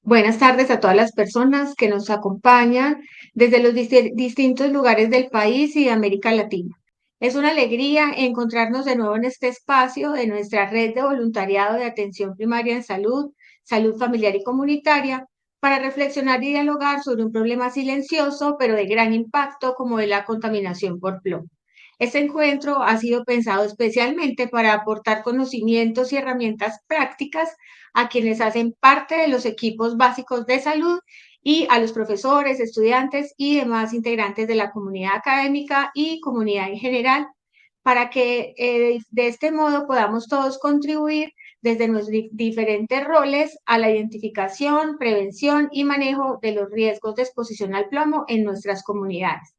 Buenas tardes a todas las personas que nos acompañan desde los distintos lugares del país y de América Latina. Es una alegría encontrarnos de nuevo en este espacio de nuestra red de voluntariado de atención primaria en salud, salud familiar y comunitaria, para reflexionar y dialogar sobre un problema silencioso pero de gran impacto como es la contaminación por plomo. Este encuentro ha sido pensado especialmente para aportar conocimientos y herramientas prácticas a quienes hacen parte de los equipos básicos de salud y a los profesores, estudiantes y demás integrantes de la comunidad académica y comunidad en general, para que de este modo podamos todos contribuir desde nuestros diferentes roles a la identificación, prevención y manejo de los riesgos de exposición al plomo en nuestras comunidades.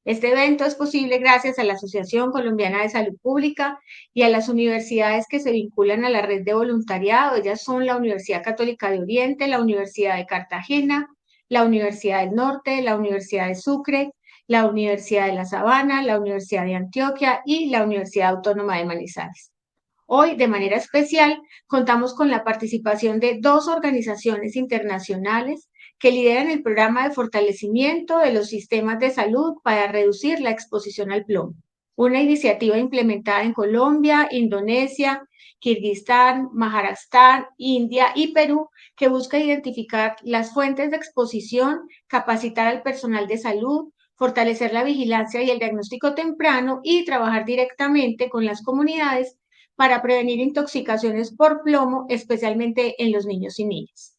Este evento es posible gracias a la Asociación Colombiana de Salud Pública y a las universidades que se vinculan a la red de voluntariado. Ellas son la Universidad Católica de Oriente, la Universidad de Cartagena, la Universidad del Norte, la Universidad de Sucre, la Universidad de La Sabana, la Universidad de Antioquia y la Universidad Autónoma de Manizales. Hoy, de manera especial, contamos con la participación de dos organizaciones internacionales que lideran el programa de fortalecimiento de los sistemas de salud para reducir la exposición al plomo. Una iniciativa implementada en Colombia, Indonesia, Kirguistán, Maharashtra, India y Perú, que busca identificar las fuentes de exposición, capacitar al personal de salud, fortalecer la vigilancia y el diagnóstico temprano y trabajar directamente con las comunidades para prevenir intoxicaciones por plomo, especialmente en los niños y niñas.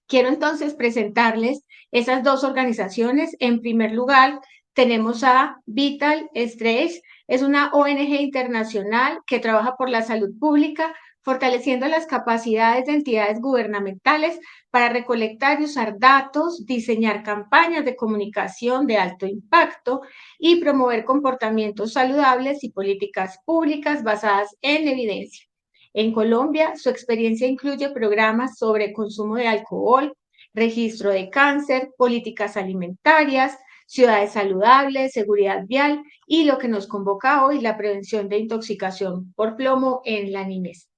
Quiero entonces presentarles esas dos organizaciones. En primer lugar, tenemos a Vital Stress, es una ONG internacional que trabaja por la salud pública, fortaleciendo las capacidades de entidades gubernamentales para recolectar y usar datos, diseñar campañas de comunicación de alto impacto y promover comportamientos saludables y políticas públicas basadas en evidencia. En Colombia, su experiencia incluye programas sobre consumo de alcohol, registro de cáncer, políticas alimentarias, ciudades saludables, seguridad vial y lo que nos convoca hoy, la prevención de intoxicación por plomo en la niñez.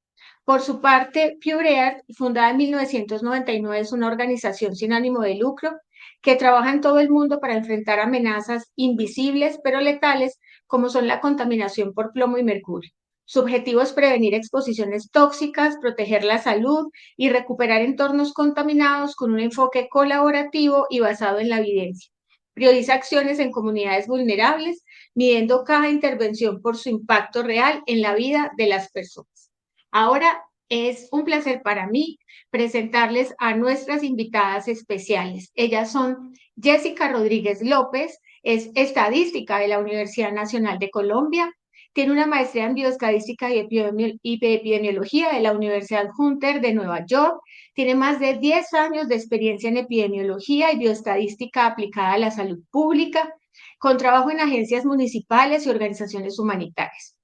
Por su parte, PureAir, fundada en 1999, es una organización sin ánimo de lucro que trabaja en todo el mundo para enfrentar amenazas invisibles pero letales como son la contaminación por plomo y mercurio. Su objetivo es prevenir exposiciones tóxicas, proteger la salud y recuperar entornos contaminados con un enfoque colaborativo y basado en la evidencia. Prioriza acciones en comunidades vulnerables, midiendo cada intervención por su impacto real en la vida de las personas. Ahora es un placer para mí presentarles a nuestras invitadas especiales. Ellas son Jessica Rodríguez López, es estadística de la Universidad Nacional de Colombia, tiene una maestría en bioestadística y epidemiología de la Universidad Hunter de Nueva York, tiene más de 10 años de experiencia en epidemiología y bioestadística aplicada a la salud pública, con trabajo en agencias municipales y organizaciones humanitarias.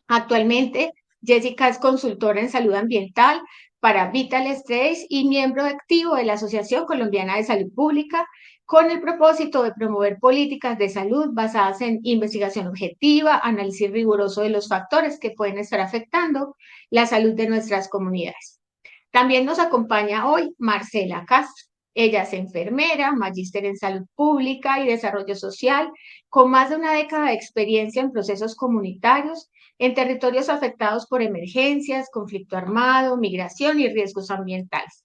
Actualmente, Jessica es consultora en salud ambiental para Vital Stress y miembro activo de la Asociación Colombiana de Salud Pública con el propósito de promover políticas de salud basadas en investigación objetiva, análisis riguroso de los factores que pueden estar afectando la salud de nuestras comunidades. También nos acompaña hoy Marcela Castro. Ella es enfermera, magíster en salud pública y desarrollo social, con más de una década de experiencia en procesos comunitarios en territorios afectados por emergencias, conflicto armado, migración y riesgos ambientales.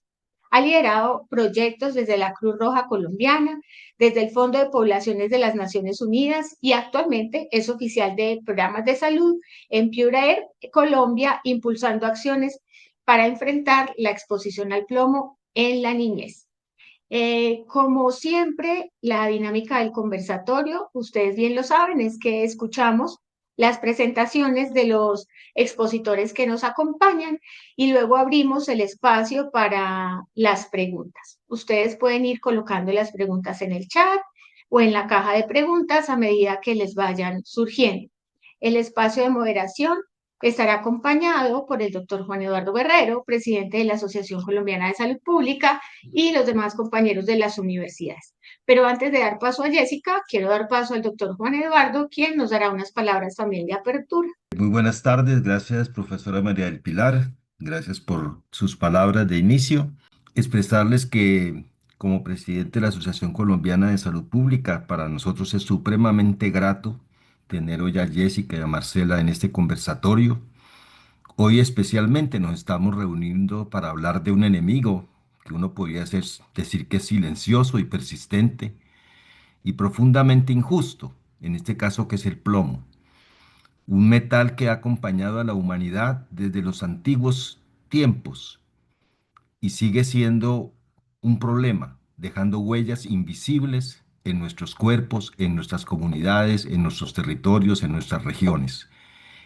Ha liderado proyectos desde la Cruz Roja Colombiana, desde el Fondo de Poblaciones de las Naciones Unidas y actualmente es oficial de programas de salud en PureAir Colombia, impulsando acciones para enfrentar la exposición al plomo en la niñez. Como siempre, la dinámica del conversatorio, ustedes bien lo saben, es que escuchamos las presentaciones de los expositores que nos acompañan y luego abrimos el espacio para las preguntas. Ustedes pueden ir colocando las preguntas en el chat o en la caja de preguntas a medida que les vayan surgiendo. El espacio de moderación estará acompañado por el doctor Juan Eduardo Guerrero, presidente de la Asociación Colombiana de Salud Pública, y los demás compañeros de las universidades. Pero antes de dar paso a Jessica, quiero dar paso al doctor Juan Eduardo, quien nos dará unas palabras también de apertura. Muy buenas tardes, gracias profesora María del Pilar, gracias por sus palabras de inicio. expresarles que como presidente de la Asociación Colombiana de Salud Pública, para nosotros es supremamente grato tener hoy a Jessica y a Marcela en este conversatorio. Hoy especialmente nos estamos reuniendo para hablar de un enemigo que uno podría decir que es silencioso y persistente y profundamente injusto, en este caso que es el plomo, un metal que ha acompañado a la humanidad desde los antiguos tiempos y sigue siendo un problema, dejando huellas invisibles en nuestros cuerpos, en nuestras comunidades, en nuestros territorios, en nuestras regiones.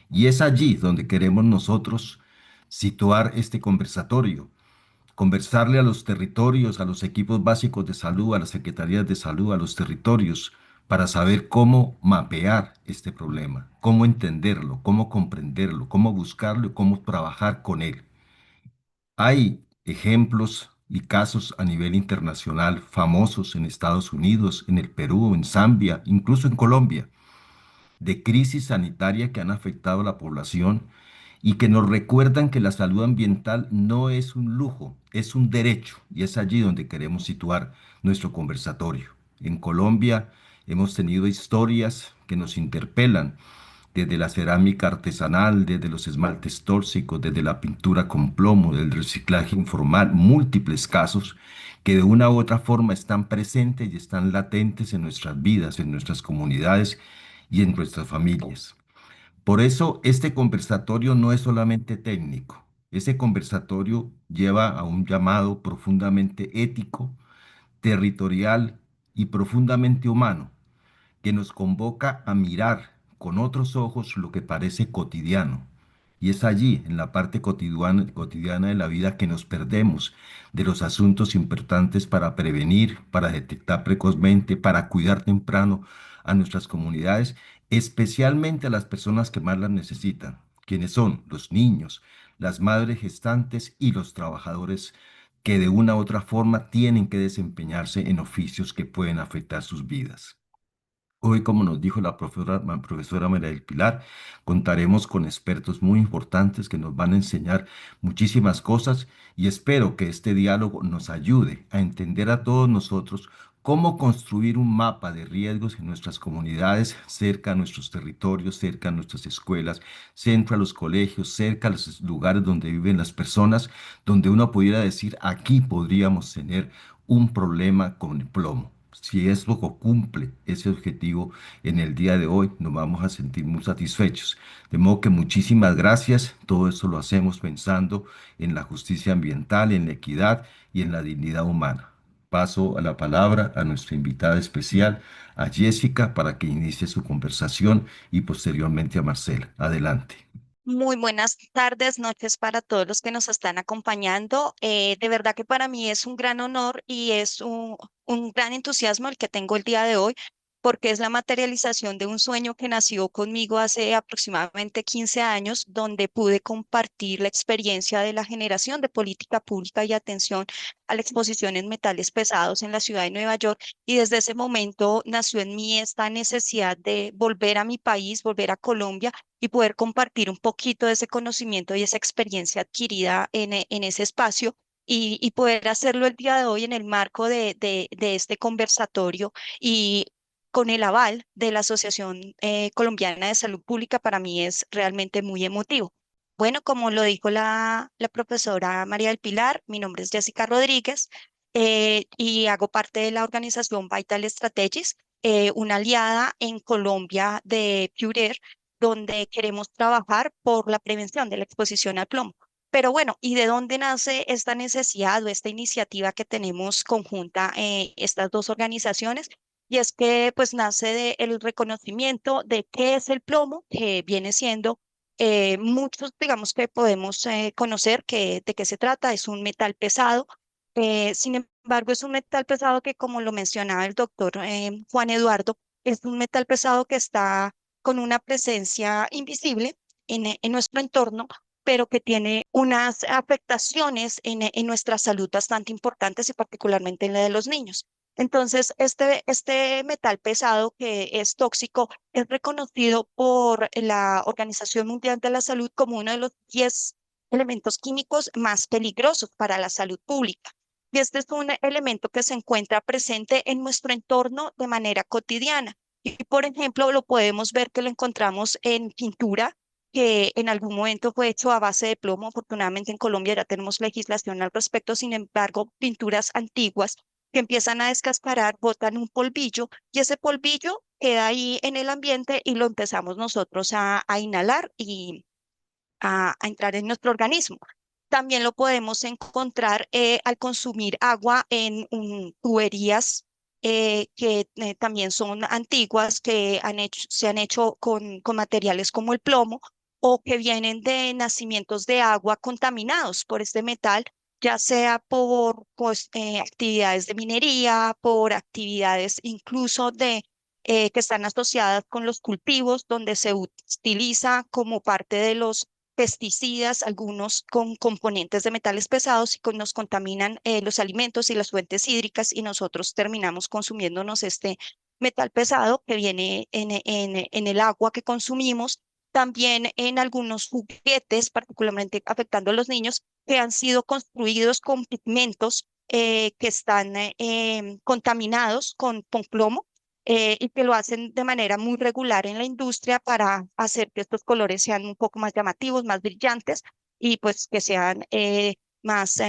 Y es allí donde queremos nosotros situar este conversatorio, conversarle a los territorios, a los equipos básicos de salud, a las secretarías de salud, a los territorios, para saber cómo mapear este problema, cómo entenderlo, cómo comprenderlo, cómo buscarlo y cómo trabajar con él. Hay ejemplos y casos a nivel internacional famosos en Estados Unidos, en el Perú, en Zambia, incluso en Colombia, de crisis sanitaria que han afectado a la población y que nos recuerdan que la salud ambiental no es un lujo, es un derecho, y es allí donde queremos situar nuestro conversatorio. En Colombia hemos tenido historias que nos interpelan, desde la cerámica artesanal, desde los esmaltes tóxicos, desde la pintura con plomo, del reciclaje informal, múltiples casos que de una u otra forma están presentes y están latentes en nuestras vidas, en nuestras comunidades y en nuestras familias. Por eso este conversatorio no es solamente técnico. Ese conversatorio lleva a un llamado profundamente ético, territorial y profundamente humano, que nos convoca a mirar con otros ojos lo que parece cotidiano. Y es allí, en la parte cotidiana de la vida, que nos perdemos de los asuntos importantes para prevenir, para detectar precozmente, para cuidar temprano a nuestras comunidades, especialmente a las personas que más las necesitan, quienes son los niños, las madres gestantes y los trabajadores que de una u otra forma tienen que desempeñarse en oficios que pueden afectar sus vidas. Hoy, como nos dijo la profesora María del Pilar, contaremos con expertos muy importantes que nos van a enseñar muchísimas cosas y espero que este diálogo nos ayude a entender a todos nosotros cómo construir un mapa de riesgos en nuestras comunidades, cerca a nuestros territorios, cerca a nuestras escuelas, cerca a los colegios, cerca a los lugares donde viven las personas, donde uno pudiera decir, aquí podríamos tener un problema con el plomo. Si eso cumple ese objetivo en el día de hoy, nos vamos a sentir muy satisfechos. De modo que muchísimas gracias. Todo esto lo hacemos pensando en la justicia ambiental, en la equidad y en la dignidad humana. Paso a la palabra a nuestra invitada especial, a Jessica, para que inicie su conversación y posteriormente a Marcela. Adelante. Muy buenas tardes, noches para todos los que nos están acompañando. De verdad que para mí es un gran honor y es un gran entusiasmo el que tengo el día de hoy, porque es la materialización de un sueño que nació conmigo hace aproximadamente 15 años, donde pude compartir la experiencia de la generación de política pública y atención a la exposición en metales pesados en la ciudad de Nueva York. Y desde ese momento nació en mí esta necesidad de volver a mi país, volver a Colombia y poder compartir un poquito de ese conocimiento y esa experiencia adquirida en ese espacio y poder hacerlo el día de hoy en el marco de este conversatorio y con el aval de la Asociación Colombiana de Salud Pública, para mí es realmente muy emotivo. Bueno, como lo dijo la profesora María del Pilar, mi nombre es Jessica Rodríguez y hago parte de la organización Vital Strategies, una aliada en Colombia de Purer, donde queremos trabajar por la prevención de la exposición al plomo. Pero bueno, ¿y de dónde nace esta necesidad o esta iniciativa que tenemos conjunta estas dos organizaciones? Y es que pues nace del reconocimiento de qué es el plomo, que viene siendo muchos, digamos que podemos conocer de qué se trata, es un metal pesado. Sin embargo, es un metal pesado que, como lo mencionaba el doctor Juan Eduardo, es un metal pesado que está con una presencia invisible en nuestro entorno, pero que tiene unas afectaciones en nuestra salud bastante importantes y particularmente en la de los niños. Entonces, este metal pesado que es tóxico es reconocido por la Organización Mundial de la Salud como uno de los 10 elementos químicos más peligrosos para la salud pública. Y este es un elemento que se encuentra presente en nuestro entorno de manera cotidiana. Y, por ejemplo, lo podemos ver que lo encontramos en pintura, que en algún momento fue hecho a base de plomo. Afortunadamente en Colombia ya tenemos legislación al respecto. Sin embargo, pinturas antiguas que empiezan a descascarar, botan un polvillo y ese polvillo queda ahí en el ambiente y lo empezamos nosotros a inhalar y a entrar en nuestro organismo. También lo podemos encontrar al consumir agua en tuberías que también son antiguas, que se han hecho con materiales como el plomo o que vienen de nacimientos de agua contaminados por este metal, ya sea por pues, actividades de minería, por actividades incluso que están asociadas con los cultivos, donde se utiliza como parte de los pesticidas, algunos con componentes de metales pesados y nos contaminan los alimentos y las fuentes hídricas y nosotros terminamos consumiéndonos este metal pesado que viene en el agua que consumimos, también en algunos juguetes, particularmente afectando a los niños, que han sido construidos con pigmentos que están contaminados con plomo y que lo hacen de manera muy regular en la industria para hacer que estos colores sean un poco más llamativos, más brillantes y pues que sean más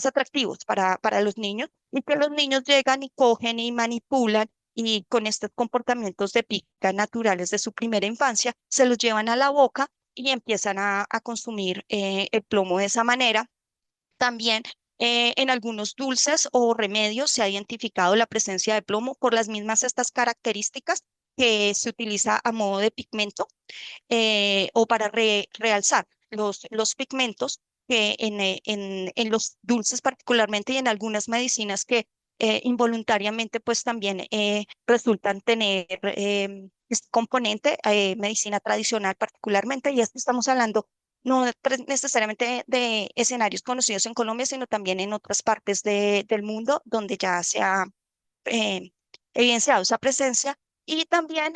atractivos para los niños y que los niños llegan y cogen y manipulan y con estos comportamientos de pica naturales de su primera infancia se los llevan a la boca y empiezan a consumir el plomo de esa manera. También en algunos dulces o remedios se ha identificado la presencia de plomo por las mismas estas características que se utiliza a modo de pigmento o para realzar los pigmentos que en los dulces particularmente y en algunas medicinas que involuntariamente pues también resultan tener este componente, medicina tradicional particularmente, y esto estamos hablando no necesariamente de escenarios conocidos en Colombia, sino también en otras partes del mundo donde ya se ha eh, evidenciado esa presencia. Y también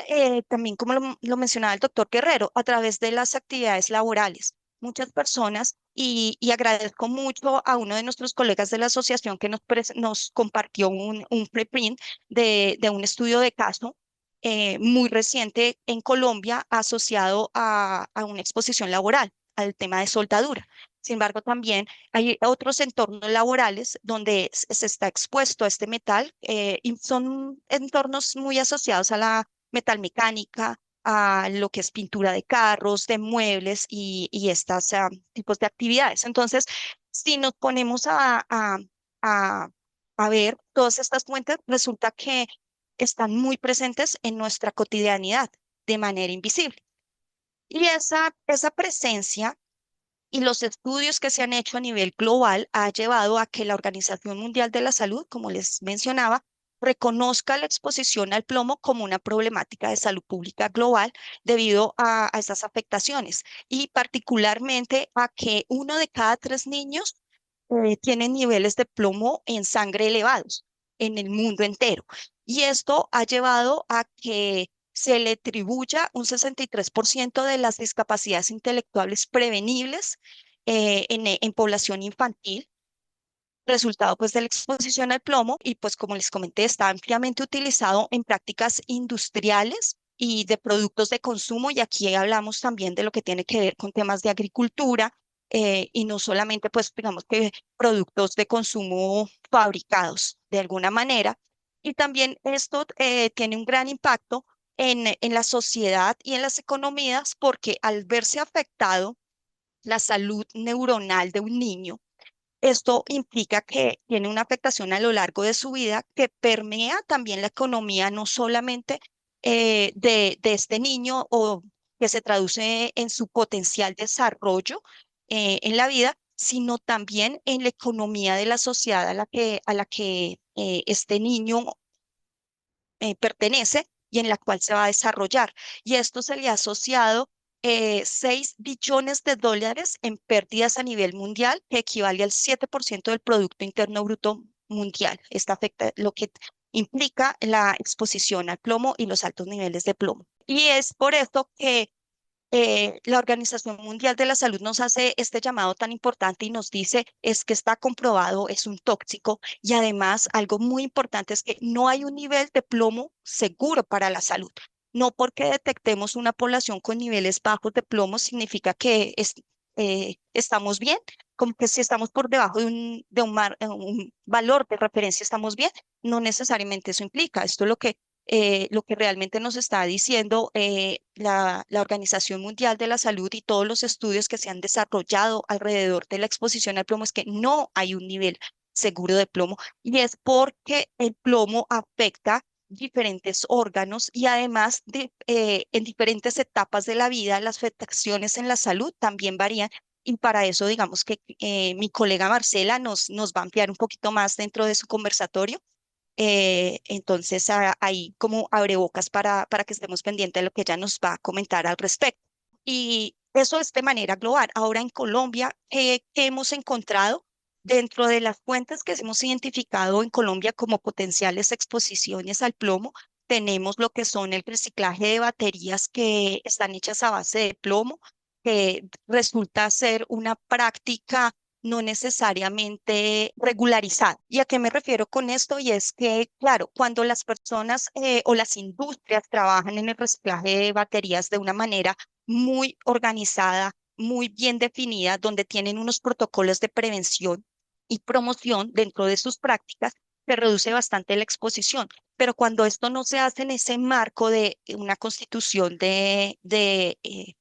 como lo mencionaba el doctor Guerrero, a través de las actividades laborales. Muchas personas, y agradezco mucho a uno de nuestros colegas de la asociación que nos compartió un preprint de un estudio de caso muy reciente en Colombia asociado a una exposición laboral, al tema de soldadura. Sin embargo, también hay otros entornos laborales donde se está expuesto a este metal y son entornos muy asociados a la metalmecánica, a lo que es pintura de carros, de muebles y estos tipos de actividades. Entonces, si nos ponemos a, a ver todas estas fuentes, resulta que están muy presentes en nuestra cotidianidad de manera invisible. Y esa presencia y los estudios que se han hecho a nivel global ha llevado a que la Organización Mundial de la Salud, como les mencionaba, reconozca la exposición al plomo como una problemática de salud pública global debido a estas afectaciones y particularmente a que 1 de cada 3 niños tiene niveles de plomo en sangre elevados en el mundo entero. Y esto ha llevado a que se le atribuya un 63% de las discapacidades intelectuales prevenibles en población infantil, resultado pues de la exposición al plomo y pues como les comenté está ampliamente utilizado en prácticas industriales y de productos de consumo y aquí hablamos también de lo que tiene que ver con temas de agricultura y no solamente pues digamos que productos de consumo fabricados de alguna manera y también esto tiene un gran impacto en la sociedad y en las economías porque al verse afectado la salud neuronal de un niño, esto implica que tiene una afectación a lo largo de su vida que permea también la economía, no solamente de este niño o que se traduce en su potencial desarrollo en la vida, sino también en la economía de la sociedad a la que este niño pertenece y en la cual se va a desarrollar. Y esto se le ha asociado 6 billones de dólares en pérdidas a nivel mundial, que equivale al 7% del Producto Interno Bruto mundial. Esto afecta lo que implica la exposición al plomo y los altos niveles de plomo. Y es por esto que la Organización Mundial de la Salud nos hace este llamado tan importante y nos dice es que está comprobado, es un tóxico y además algo muy importante es que no hay un nivel de plomo seguro para la salud. No porque detectemos una población con niveles bajos de plomo significa que estamos bien, como que si estamos por debajo un valor de referencia estamos bien, no necesariamente eso implica. Esto es lo que realmente nos está diciendo la Organización Mundial de la Salud y todos los estudios que se han desarrollado alrededor de la exposición al plomo es que no hay un nivel seguro de plomo y es porque el plomo afecta diferentes órganos y además en diferentes etapas de la vida las afectaciones en la salud también varían. Y para eso, digamos que mi colega Marcela nos va a ampliar un poquito más dentro de su conversatorio. Entonces, ahí como abrebocas para que estemos pendientes de lo que ella nos va a comentar al respecto. Y eso es de manera global. Ahora en Colombia, ¿qué hemos encontrado? Dentro de las fuentes que hemos identificado en Colombia como potenciales exposiciones al plomo, tenemos lo que son el reciclaje de baterías que están hechas a base de plomo, que resulta ser una práctica no necesariamente regularizada. ¿Y a qué me refiero con esto? Y es que, claro, cuando las personas o las industrias trabajan en el reciclaje de baterías de una manera muy organizada, muy bien definida, donde tienen unos protocolos de prevención y promoción dentro de sus prácticas, se reduce bastante la exposición. Pero cuando esto no se hace en ese marco de una constitución de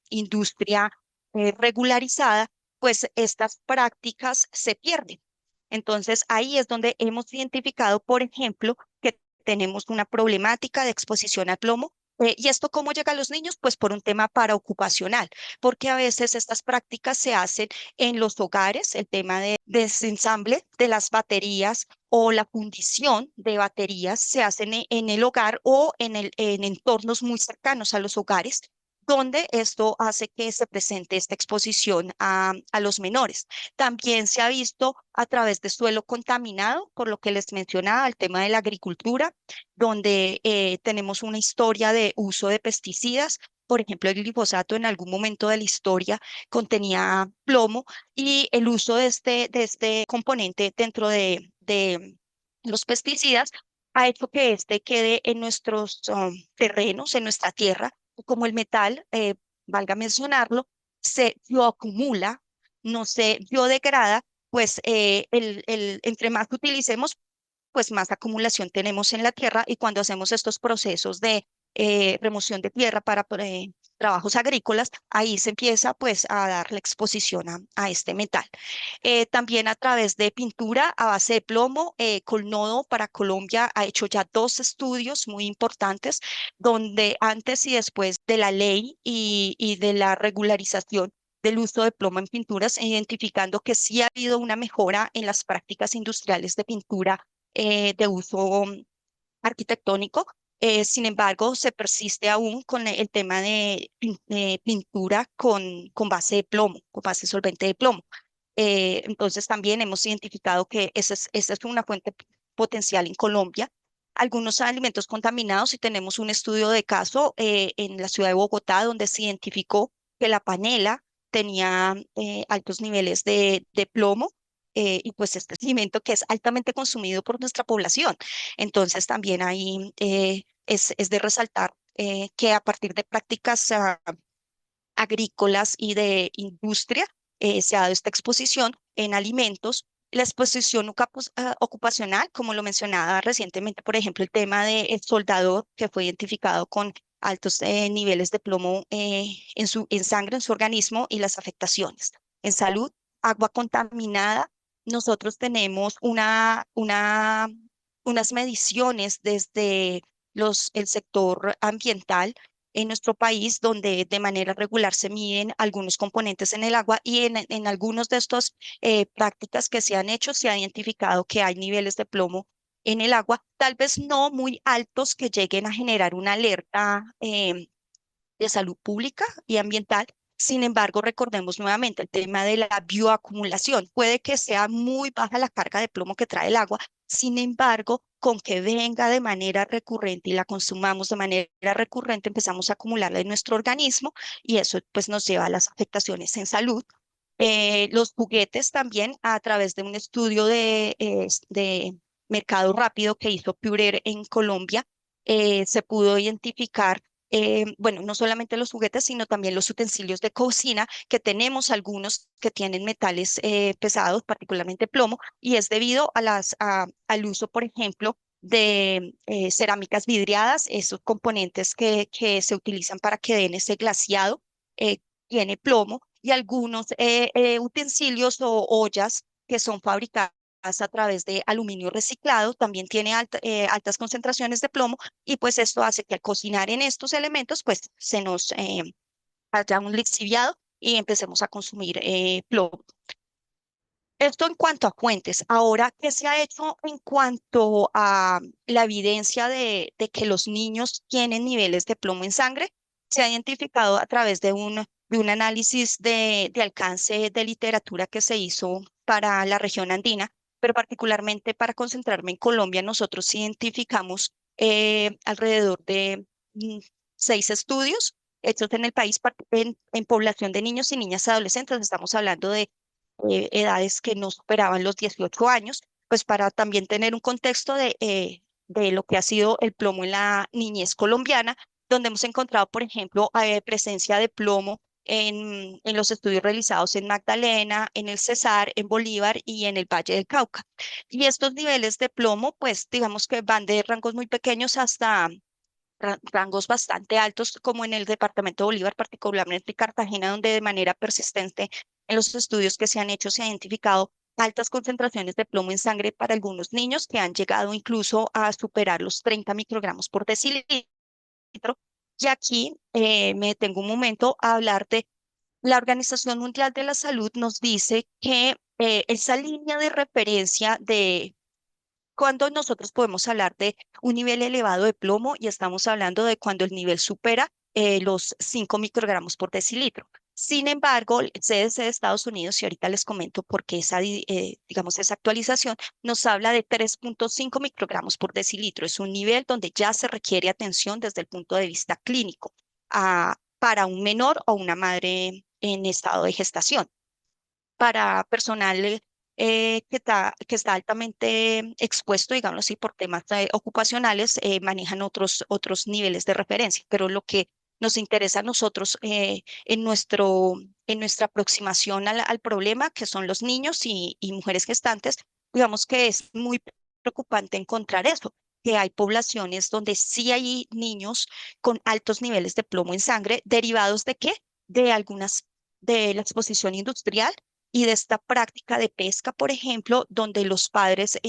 industria regularizada, pues estas prácticas se pierden. Entonces, ahí es donde hemos identificado, por ejemplo, que tenemos una problemática de exposición al plomo. ¿Y esto cómo llega a los niños? Pues por un tema paraocupacional, porque a veces estas prácticas se hacen en los hogares, el tema de desensamble de las baterías o la fundición de baterías se hacen en el hogar o en entornos muy cercanos a los hogares donde esto hace que se presente esta exposición a los menores. También se ha visto a través de suelo contaminado, por lo que les mencionaba, el tema de la agricultura, donde tenemos una historia de uso de pesticidas. Por ejemplo, el glifosato en algún momento de la historia contenía plomo y el uso de este componente dentro de los pesticidas ha hecho que este quede en nuestros terrenos, en nuestra tierra como el metal, valga mencionarlo, se bioacumula, no se biodegrada, pues entre más utilicemos, pues más acumulación tenemos en la tierra y cuando hacemos estos procesos de remoción de tierra para trabajos agrícolas, ahí se empieza pues a dar la exposición a este metal. También a través de pintura a base de plomo, Colnodo para Colombia ha hecho ya dos estudios muy importantes donde antes y después de la ley y de la regularización del uso de plomo en pinturas, identificando que sí ha habido una mejora en las prácticas industriales de pintura de uso arquitectónico. Sin embargo, se persiste aún con el tema de pintura con base de plomo, con base solvente de plomo. Entonces, también hemos identificado que esa es una fuente potencial en Colombia. Algunos alimentos contaminados, y tenemos un estudio de caso en la ciudad de Bogotá, donde se identificó que la panela tenía altos niveles de plomo. Y pues este alimento que es altamente consumido por nuestra población. Entonces también ahí es de resaltar que a partir de prácticas agrícolas y de industria se ha dado esta exposición en alimentos. La exposición ocupacional, como lo mencionaba recientemente, por ejemplo, el tema del soldador que fue identificado con altos niveles de plomo en sangre, en su organismo y las afectaciones. En salud, agua contaminada, nosotros tenemos unas mediciones desde el sector ambiental en nuestro país, donde de manera regular se miden algunos componentes en el agua y en algunos de estos prácticas que se han hecho se ha identificado que hay niveles de plomo en el agua, tal vez no muy altos que lleguen a generar una alerta de salud pública y ambiental. Sin embargo, recordemos nuevamente el tema de la bioacumulación. Puede que sea muy baja la carga de plomo que trae el agua, sin embargo, con que venga de manera recurrente y la consumamos de manera recurrente, empezamos a acumularla en nuestro organismo y eso pues nos lleva a las afectaciones en salud. Los juguetes también, a través de un estudio de mercado rápido que hizo Pure en Colombia, se pudo identificar, bueno, no solamente los juguetes, sino también los utensilios de cocina, que tenemos algunos que tienen metales pesados, particularmente plomo, y es debido a al uso, por ejemplo, de cerámicas vidriadas, esos componentes que se utilizan para que den ese glaseado, tiene plomo y algunos utensilios o ollas que son fabricadas a través de aluminio reciclado, también tiene altas concentraciones de plomo y pues esto hace que al cocinar en estos elementos pues se nos haya un lixiviado y empecemos a consumir plomo. Esto en cuanto a fuentes. Ahora, ¿qué se ha hecho en cuanto a la evidencia de que los niños tienen niveles de plomo en sangre? Se ha identificado a través de un análisis de alcance de literatura que se hizo para la región andina, pero particularmente para concentrarme en Colombia, nosotros identificamos alrededor de 6 estudios hechos en el país en población de niños y niñas adolescentes. Estamos hablando de edades que no superaban los 18 años, pues para también tener un contexto de lo que ha sido el plomo en la niñez colombiana, donde hemos encontrado, por ejemplo, presencia de plomo en los estudios realizados en Magdalena, en el Cesar, en Bolívar y en el Valle del Cauca. Y estos niveles de plomo, pues digamos que van de rangos muy pequeños hasta rangos bastante altos, como en el departamento de Bolívar, particularmente Cartagena, donde de manera persistente en los estudios que se han hecho se ha identificado altas concentraciones de plomo en sangre para algunos niños que han llegado incluso a superar los 30 microgramos por decilitro. Y aquí me detengo un momento a hablar de la Organización Mundial de la Salud nos dice que esa línea de referencia de cuando nosotros podemos hablar de un nivel elevado de plomo y estamos hablando de cuando el nivel supera los 5 microgramos por decilitro. Sin embargo, el CDC de Estados Unidos, y ahorita les comento por qué digamos, esa actualización, nos habla de 3,5 microgramos por decilitro. Es un nivel donde ya se requiere atención desde el punto de vista clínico para un menor o una madre en estado de gestación. Para personal que está altamente expuesto, digamos así, por temas ocupacionales, manejan otros niveles de referencia, pero lo que nos interesa a nosotros en nuestra aproximación al problema, que son los niños y mujeres gestantes, digamos que es muy preocupante encontrar eso, que hay poblaciones donde sí hay niños con altos niveles de plomo en sangre, derivados de qué? De algunas, de la exposición industrial y de esta práctica de pesca, por ejemplo, donde los padres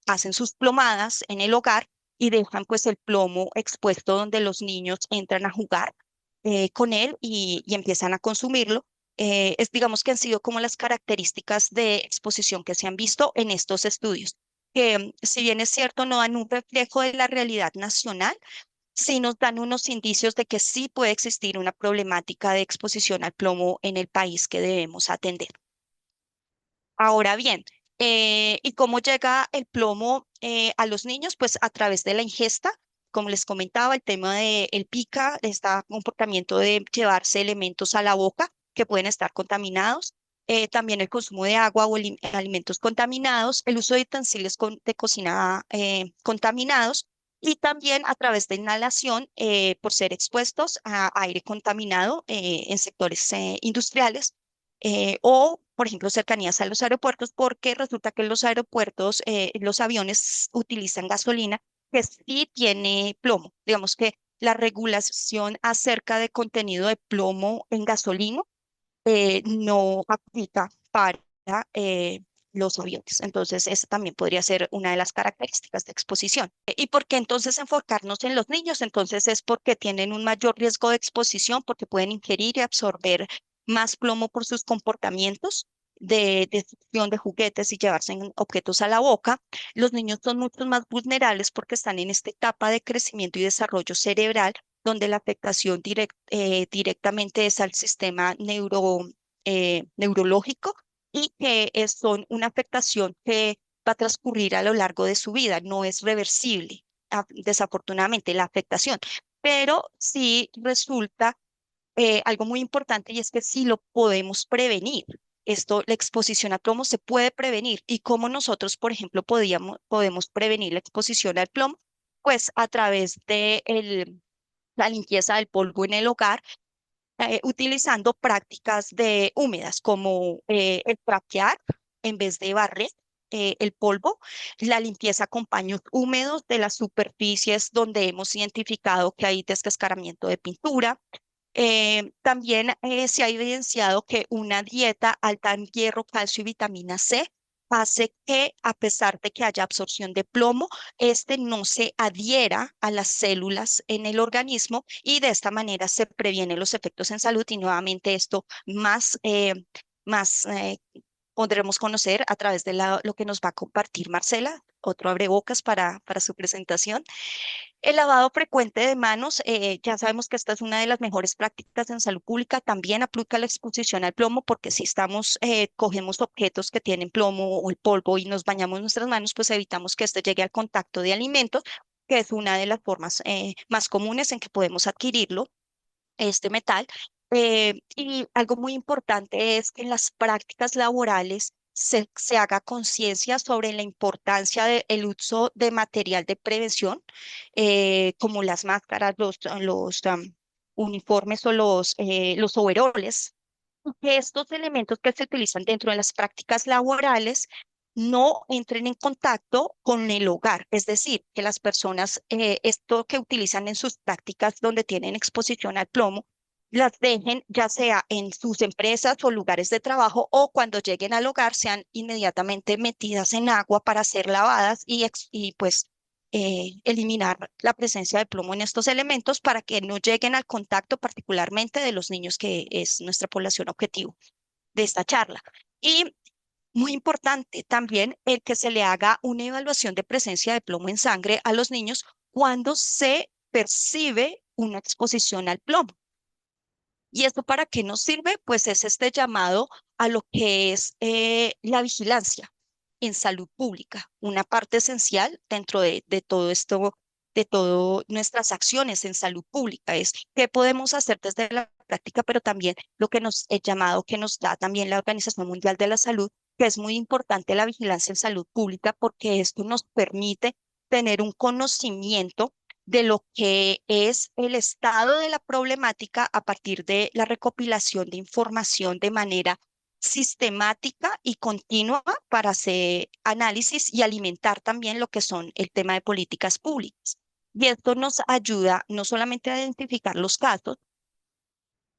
hacen sus plomadas en el hogar y dejan pues el plomo expuesto donde los niños entran a jugar con él y empiezan a consumirlo. Digamos que han sido como las características de exposición que se han visto en estos estudios, que si bien es cierto, no dan un reflejo de la realidad nacional, sí nos dan unos indicios de que sí puede existir una problemática de exposición al plomo en el país que debemos atender. Ahora bien, ¿y cómo llega el plomo a los niños? Pues a través de la ingesta, como les comentaba, el tema del pica, este comportamiento de llevarse elementos a la boca que pueden estar contaminados, también el consumo de agua o alimentos contaminados, el uso de utensilios de cocina contaminados y también a través de inhalación por ser expuestos a aire contaminado en sectores industriales o, por ejemplo, cercanías a los aeropuertos, porque resulta que en los aeropuertos, los aviones utilizan gasolina que sí tiene plomo. Digamos que la regulación acerca de contenido de plomo en gasolina no aplica para los aviones. Entonces, esa también podría ser una de las características de exposición. ¿Y por qué entonces enfocarnos en los niños? Entonces es porque tienen un mayor riesgo de exposición, porque pueden ingerir y absorber más plomo por sus comportamientos de destrucción de juguetes y llevarse objetos a la boca. Los niños son mucho más vulnerables porque están en esta etapa de crecimiento y desarrollo cerebral donde la afectación directamente es al sistema neurológico y que son una afectación que va a transcurrir a lo largo de su vida, no es reversible, desafortunadamente, la afectación, pero sí resulta algo muy importante y es que sí lo podemos prevenir. Esto, la exposición a plomo se puede prevenir. ¿Y cómo nosotros, por ejemplo, podemos prevenir la exposición al plomo? Pues a través de la limpieza del polvo en el hogar, utilizando prácticas de húmedas como el trapear en vez de barrer el polvo, la limpieza con paños húmedos de las superficies donde hemos identificado que hay descascaramiento de pintura. También se ha evidenciado que una dieta alta en hierro, calcio y vitamina C hace que, a pesar de que haya absorción de plomo, este no se adhiera a las células en el organismo y de esta manera se previenen los efectos en salud y nuevamente esto más podremos conocer a través de lo que nos va a compartir Marcela, otro abrebocas para su presentación. El lavado frecuente de manos, ya sabemos que esta es una de las mejores prácticas en salud pública. También aplica la exposición al plomo, porque si cogemos objetos que tienen plomo o el polvo y nos bañamos nuestras manos, pues evitamos que esto llegue al contacto de alimentos, que es una de las formas más comunes en que podemos adquirirlo este metal. Y algo muy importante es que en las prácticas laborales se haga conciencia sobre la importancia del uso de material de prevención, como las máscaras, los uniformes o los overoles, que estos elementos que se utilizan dentro de las prácticas laborales no entren en contacto con el hogar, es decir, que las personas esto que utilizan en sus prácticas donde tienen exposición al plomo, las dejen ya sea en sus empresas o lugares de trabajo o cuando lleguen al hogar sean inmediatamente metidas en agua para ser lavadas y pues eliminar la presencia de plomo en estos elementos para que no lleguen al contacto particularmente de los niños, que es nuestra población objetivo de esta charla. Y muy importante también el que se le haga una evaluación de presencia de plomo en sangre a los niños cuando se percibe una exposición al plomo. ¿Y esto para qué nos sirve? Pues es este llamado a lo que es la vigilancia en salud pública, una parte esencial dentro de todo esto, de todas nuestras acciones en salud pública, es qué podemos hacer desde la práctica, pero también el llamado que nos da también la Organización Mundial de la Salud, que es muy importante la vigilancia en salud pública porque esto nos permite tener un conocimiento de lo que es el estado de la problemática a partir de la recopilación de información de manera sistemática y continua para hacer análisis y alimentar también lo que son el tema de políticas públicas. Y esto nos ayuda no solamente a identificar los casos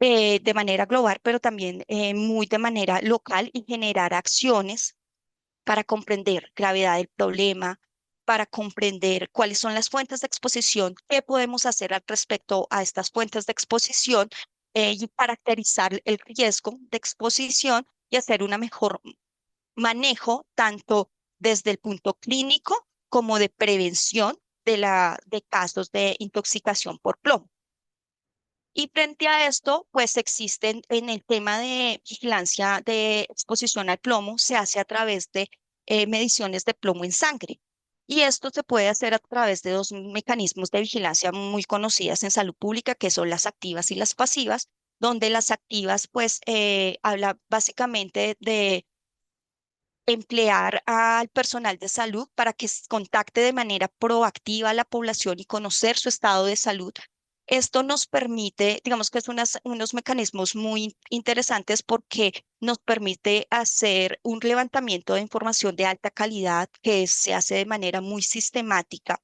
de manera global, pero también muy de manera local y generar acciones para comprender gravedad del problema, para comprender cuáles son las fuentes de exposición, qué podemos hacer al respecto a estas fuentes de exposición y caracterizar el riesgo de exposición y hacer un mejor manejo tanto desde el punto clínico como de prevención de casos de intoxicación por plomo. Y frente a esto, pues existen en el tema de vigilancia de exposición al plomo, se hace a través de mediciones de plomo en sangre. Y esto se puede hacer a través de dos mecanismos de vigilancia muy conocidas en salud pública, que son las activas y las pasivas, donde las activas, pues, habla básicamente de emplear al personal de salud para que contacte de manera proactiva a la población y conocer su estado de salud. Esto nos permite, digamos que es unos mecanismos muy interesantes porque nos permite hacer un levantamiento de información de alta calidad que se hace de manera muy sistemática,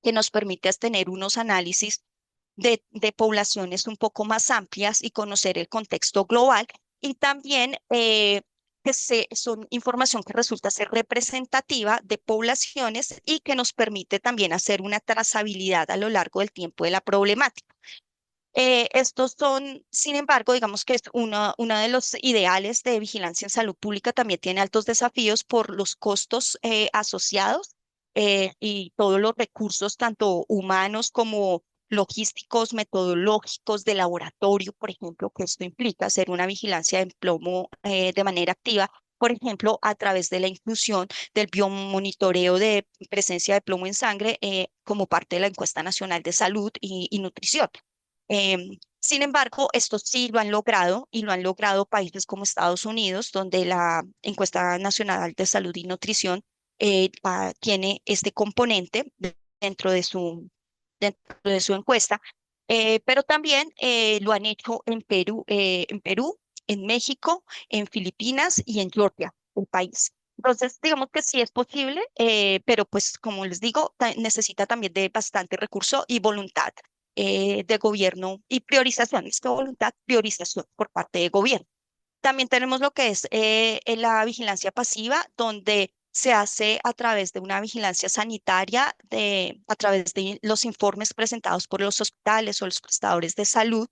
que nos permite tener unos análisis de poblaciones un poco más amplias y conocer el contexto global y también son información que resulta ser representativa de poblaciones y que nos permite también hacer una trazabilidad a lo largo del tiempo de la problemática. Estos son, sin embargo, digamos que es uno de los ideales de vigilancia en salud pública, también tiene altos desafíos por los costos asociados y todos los recursos, tanto humanos como logísticos, metodológicos, de laboratorio, por ejemplo, que esto implica hacer una vigilancia en plomo de manera activa, por ejemplo, a través de la inclusión del biomonitoreo de presencia de plomo en sangre como parte de la encuesta nacional de salud y nutrición. Sin embargo, esto sí lo han logrado y lo han logrado países como Estados Unidos, donde la encuesta nacional de salud y nutrición tiene este componente dentro de dentro de su encuesta, pero también lo han hecho en Perú, en México, en Filipinas y en Georgia, el país. Entonces, digamos que sí es posible, pero pues como les digo, necesita también de bastante recurso y voluntad de gobierno y priorización, es que voluntad, priorización por parte de gobierno. También tenemos lo que es la vigilancia pasiva, donde se hace a través de una vigilancia sanitaria, a través de los informes presentados por los hospitales o los prestadores de salud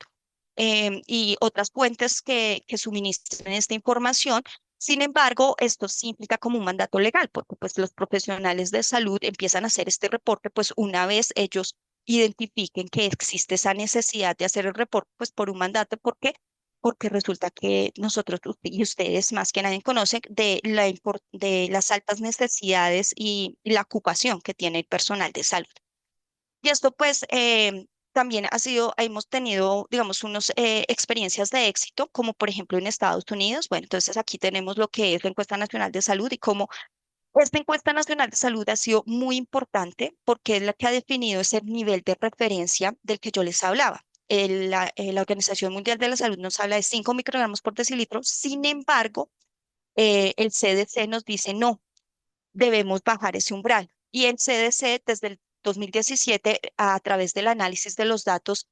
y otras fuentes que suministran esta información. Sin embargo, esto sí implica como un mandato legal, porque pues los profesionales de salud empiezan a hacer este reporte, pues una vez ellos identifiquen que existe esa necesidad de hacer el reporte, pues por un mandato, porque resulta que nosotros y ustedes más que nadie conocen de las altas necesidades y la ocupación que tiene el personal de salud. Y esto pues también hemos tenido, digamos, unas experiencias de éxito, como por ejemplo en Estados Unidos. Bueno, entonces aquí tenemos lo que es la encuesta nacional de salud y cómo esta encuesta nacional de salud ha sido muy importante porque es la que ha definido ese nivel de referencia del que yo les hablaba. La Organización Mundial de la Salud nos habla de 5 microgramos por decilitro. Sin embargo, el CDC nos dice no, debemos bajar ese umbral. Y el CDC desde el 2017, a través del análisis de los datos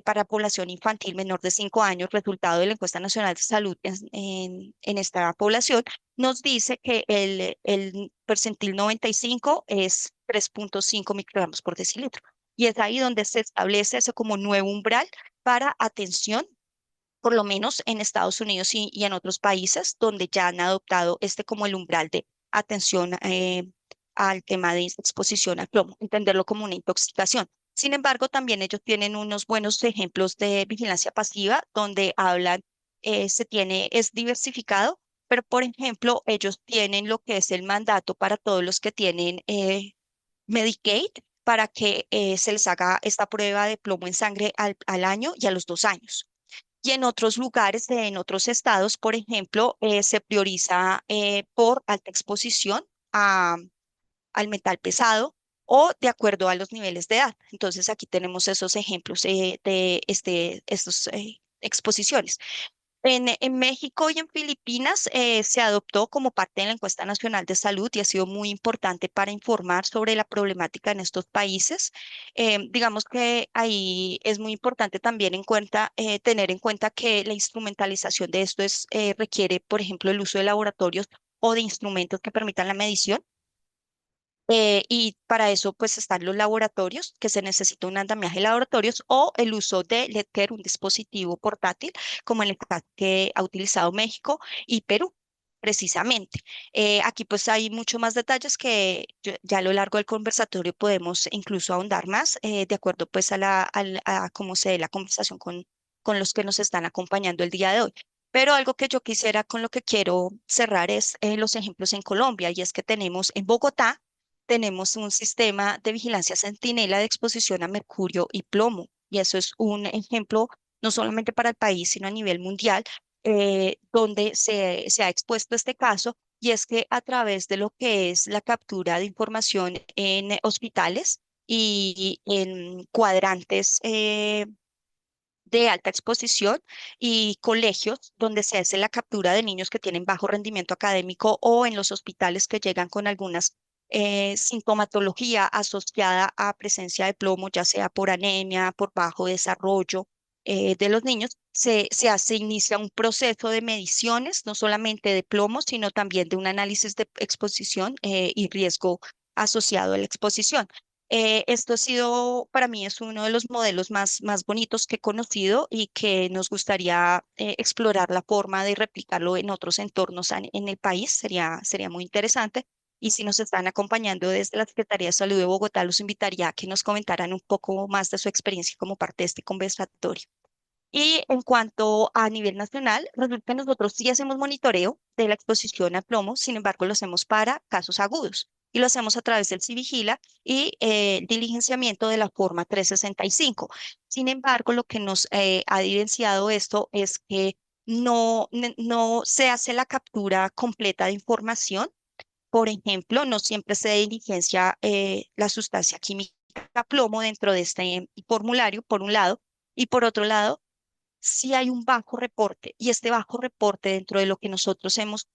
para población infantil menor de 5 años, resultado de la encuesta nacional de salud en esta población, nos dice que el percentil 95 es 3,5 microgramos por decilitro. Y es ahí donde se establece ese como nuevo umbral para atención, por lo menos en Estados Unidos y en otros países donde ya han adoptado este como el umbral de atención al tema de exposición al plomo, entenderlo como una intoxicación. Sin embargo, también ellos tienen unos buenos ejemplos de vigilancia pasiva donde hablan, es diversificado, pero por ejemplo, ellos tienen lo que es el mandato para todos los que tienen Medicaid para que se les haga esta prueba de plomo en sangre al año y a los 2 años. Y en otros lugares, en otros estados, por ejemplo, se prioriza por alta exposición al metal pesado o de acuerdo a los niveles de edad. Entonces, aquí tenemos esos ejemplos de estos exposiciones. En México y en Filipinas se adoptó como parte de la encuesta nacional de salud y ha sido muy importante para informar sobre la problemática en estos países. Digamos que ahí es muy importante también tener en cuenta que la instrumentalización de esto requiere, por ejemplo, el uso de laboratorios o de instrumentos que permitan la medición. Y para eso, pues, están los laboratorios, que se necesita un andamiaje de laboratorios o el uso de Letker, un dispositivo portátil, como en el caso que ha utilizado México y Perú, precisamente. Aquí, pues, hay mucho más detalles que ya a lo largo del conversatorio podemos incluso ahondar más, de acuerdo, pues, a cómo se dé la conversación con los que nos están acompañando el día de hoy. Pero algo que yo quisiera, con lo que quiero cerrar, es los ejemplos en Colombia, y es que tenemos en Bogotá, tenemos un sistema de vigilancia centinela de exposición a mercurio y plomo. Y eso es un ejemplo no solamente para el país, sino a nivel mundial, donde se ha expuesto este caso. Y es que a través de lo que es la captura de información en hospitales y en cuadrantes de alta exposición y colegios donde se hace la captura de niños que tienen bajo rendimiento académico o en los hospitales que llegan con algunas sintomatología asociada a presencia de plomo, ya sea por anemia, por bajo desarrollo de los niños, inicia un proceso de mediciones, no solamente de plomo, sino también de un análisis de exposición y riesgo asociado a la exposición. Esto ha sido, para mí, es uno de los modelos más bonitos que he conocido y que nos gustaría explorar la forma de replicarlo en otros entornos en el país. Sería muy interesante. Y si nos están acompañando desde la Secretaría de Salud de Bogotá, los invitaría a que nos comentaran un poco más de su experiencia como parte de este conversatorio. Y en cuanto a nivel nacional, resulta que nosotros sí hacemos monitoreo de la exposición a plomo, sin embargo, lo hacemos para casos agudos y lo hacemos a través del CIVIGILA y diligenciamiento de la forma 365. Sin embargo, lo que nos ha evidenciado esto es que no se hace la captura completa de información. Por ejemplo, no siempre se diligencia la sustancia química plomo dentro de este formulario, por un lado, y por otro lado, si hay un bajo reporte y este bajo reporte dentro de lo que nosotros hemos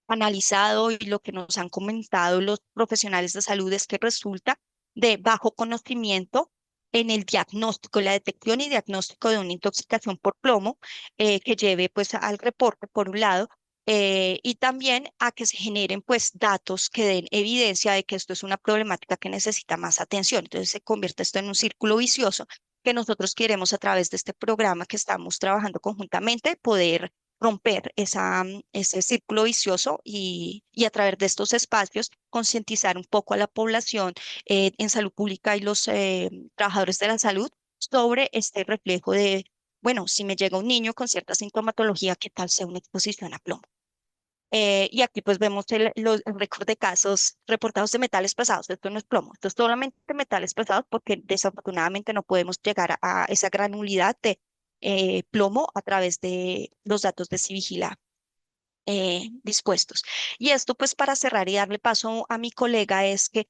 analizado y lo que nos han comentado los profesionales de salud es que resulta de bajo conocimiento en el diagnóstico, la detección y diagnóstico de una intoxicación por plomo que lleve pues al reporte por un lado y también a que se generen pues datos que den evidencia de que esto es una problemática que necesita más atención. Entonces se convierte esto en un círculo vicioso que nosotros queremos a través de este programa que estamos trabajando conjuntamente poder romper ese círculo vicioso y a través de estos espacios concientizar un poco a la población en salud pública y los trabajadores de la salud sobre este reflejo de, bueno, si me llega un niño con cierta sintomatología, ¿qué tal sea una exposición a plomo? Y aquí pues vemos el récord de casos reportados de metales pesados. Esto no es plomo, esto es solamente metales pesados porque desafortunadamente no podemos llegar a esa granulidad de plomo a través de los datos de Civigila dispuestos. Y esto pues para cerrar y darle paso a mi colega es que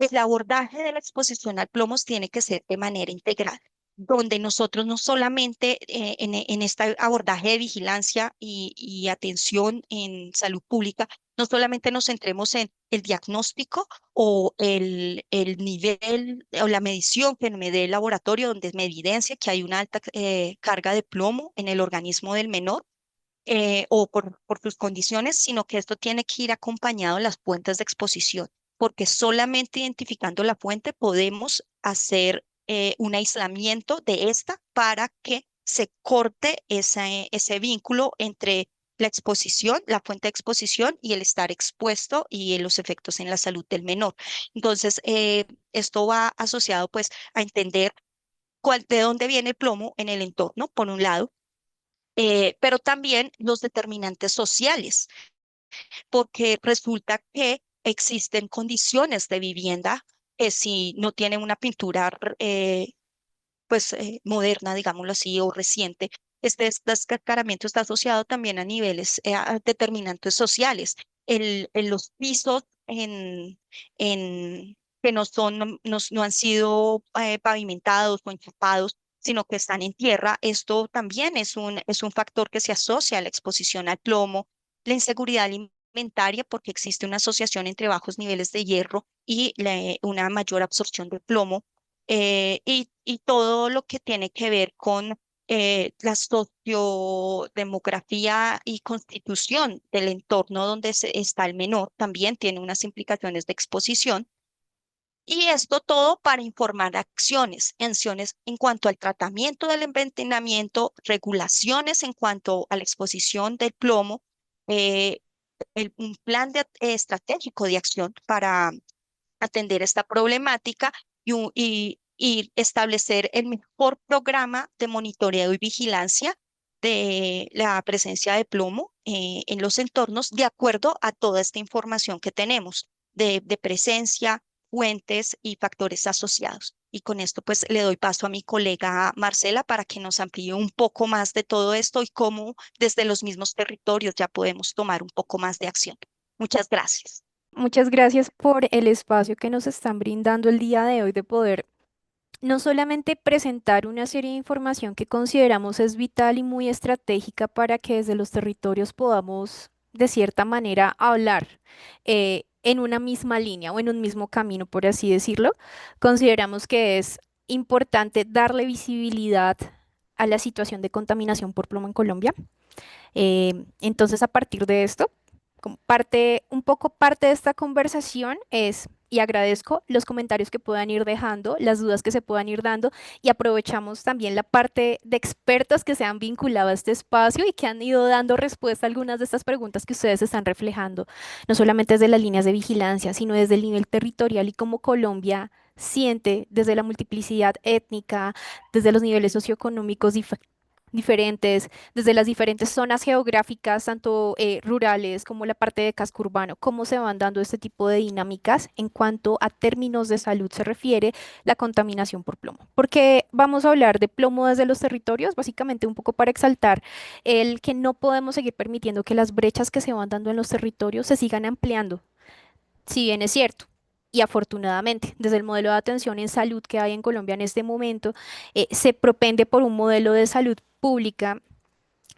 el abordaje de la exposición al plomos tiene que ser de manera integral, donde nosotros no solamente en este abordaje de vigilancia y atención en salud pública, no solamente nos centremos en el diagnóstico o el nivel o la medición que me dé el laboratorio, donde me evidencia que hay una alta carga de plomo en el organismo del menor, o por sus condiciones, sino que esto tiene que ir acompañado de las fuentes de exposición, porque solamente identificando la fuente podemos hacer un aislamiento de esta para que se corte ese vínculo entre la exposición, la fuente de exposición y el estar expuesto y los efectos en la salud del menor. Entonces, esto va asociado pues a entender de dónde viene el plomo en el entorno, por un lado, pero también los determinantes sociales, porque resulta que existen condiciones de vivienda que si no tienen una pintura pues moderna, digámoslo así, o reciente, este descascaramiento está asociado también a niveles, a determinantes sociales. En los pisos que no son, no han sido pavimentados o enchapados, sino que están en tierra, esto también es un factor que se asocia a la exposición al plomo, la inseguridad alimentaria, porque existe una asociación entre bajos niveles de hierro y una mayor absorción de plomo y todo lo que tiene que ver con la sociodemografía y constitución del entorno donde está el menor también tiene unas implicaciones de exposición. Y esto todo para informar acciones en cuanto al tratamiento del envenenamiento, regulaciones en cuanto a la exposición del plomo, eh, un plan estratégico de acción para atender esta problemática y establecer el mejor programa de monitoreo y vigilancia de la presencia de plomo en los entornos de acuerdo a toda esta información que tenemos de presencia, fuentes y factores asociados. Y con esto pues le doy paso a mi colega Marcela para que nos amplíe un poco más de todo esto y cómo desde los mismos territorios ya podemos tomar un poco más de acción. Muchas gracias. Muchas gracias por el espacio que nos están brindando el día de hoy de poder no solamente presentar una serie de información que consideramos es vital y muy estratégica para que desde los territorios podamos, de cierta manera, hablar en una misma línea o en un mismo camino, por así decirlo. Consideramos que es importante darle visibilidad a la situación de contaminación por plomo en Colombia. Entonces, a partir de esto, como parte, un poco parte de esta conversación es y agradezco los comentarios que puedan ir dejando, las dudas que se puedan ir dando y aprovechamos también la parte de expertos que se han vinculado a este espacio y que han ido dando respuesta a algunas de estas preguntas que ustedes están reflejando, no solamente desde las líneas de vigilancia, sino desde el nivel territorial y cómo Colombia siente desde la multiplicidad étnica, desde los niveles socioeconómicos diferentes, desde las diferentes zonas geográficas, tanto rurales como la parte de casco urbano, cómo se van dando este tipo de dinámicas en cuanto a términos de salud se refiere la contaminación por plomo. Porque vamos a hablar de plomo desde los territorios, básicamente un poco para exaltar el que no podemos seguir permitiendo que las brechas que se van dando en los territorios se sigan ampliando, si bien es cierto. Y afortunadamente, desde el modelo de atención en salud que hay en Colombia en este momento, se propende por un modelo de salud pública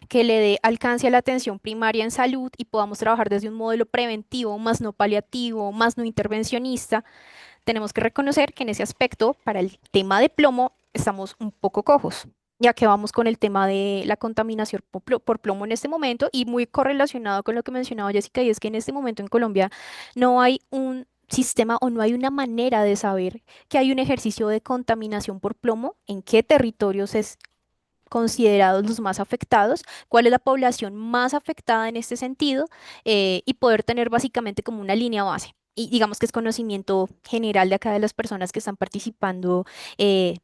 que le dé alcance a la atención primaria en salud y podamos trabajar desde un modelo preventivo, más no paliativo, más no intervencionista. Tenemos que reconocer que en ese aspecto, para el tema de plomo, estamos un poco cojos, ya que vamos con el tema de la contaminación por plomo en este momento y muy correlacionado con lo que mencionaba Jessica, y es que en este momento en Colombia no hay un sistema o no hay una manera de saber que hay un ejercicio de contaminación por plomo, en qué territorios es considerados los más afectados, cuál es la población más afectada en este sentido, y poder tener básicamente como una línea base. Y digamos que es conocimiento general de acá de las personas que están participando,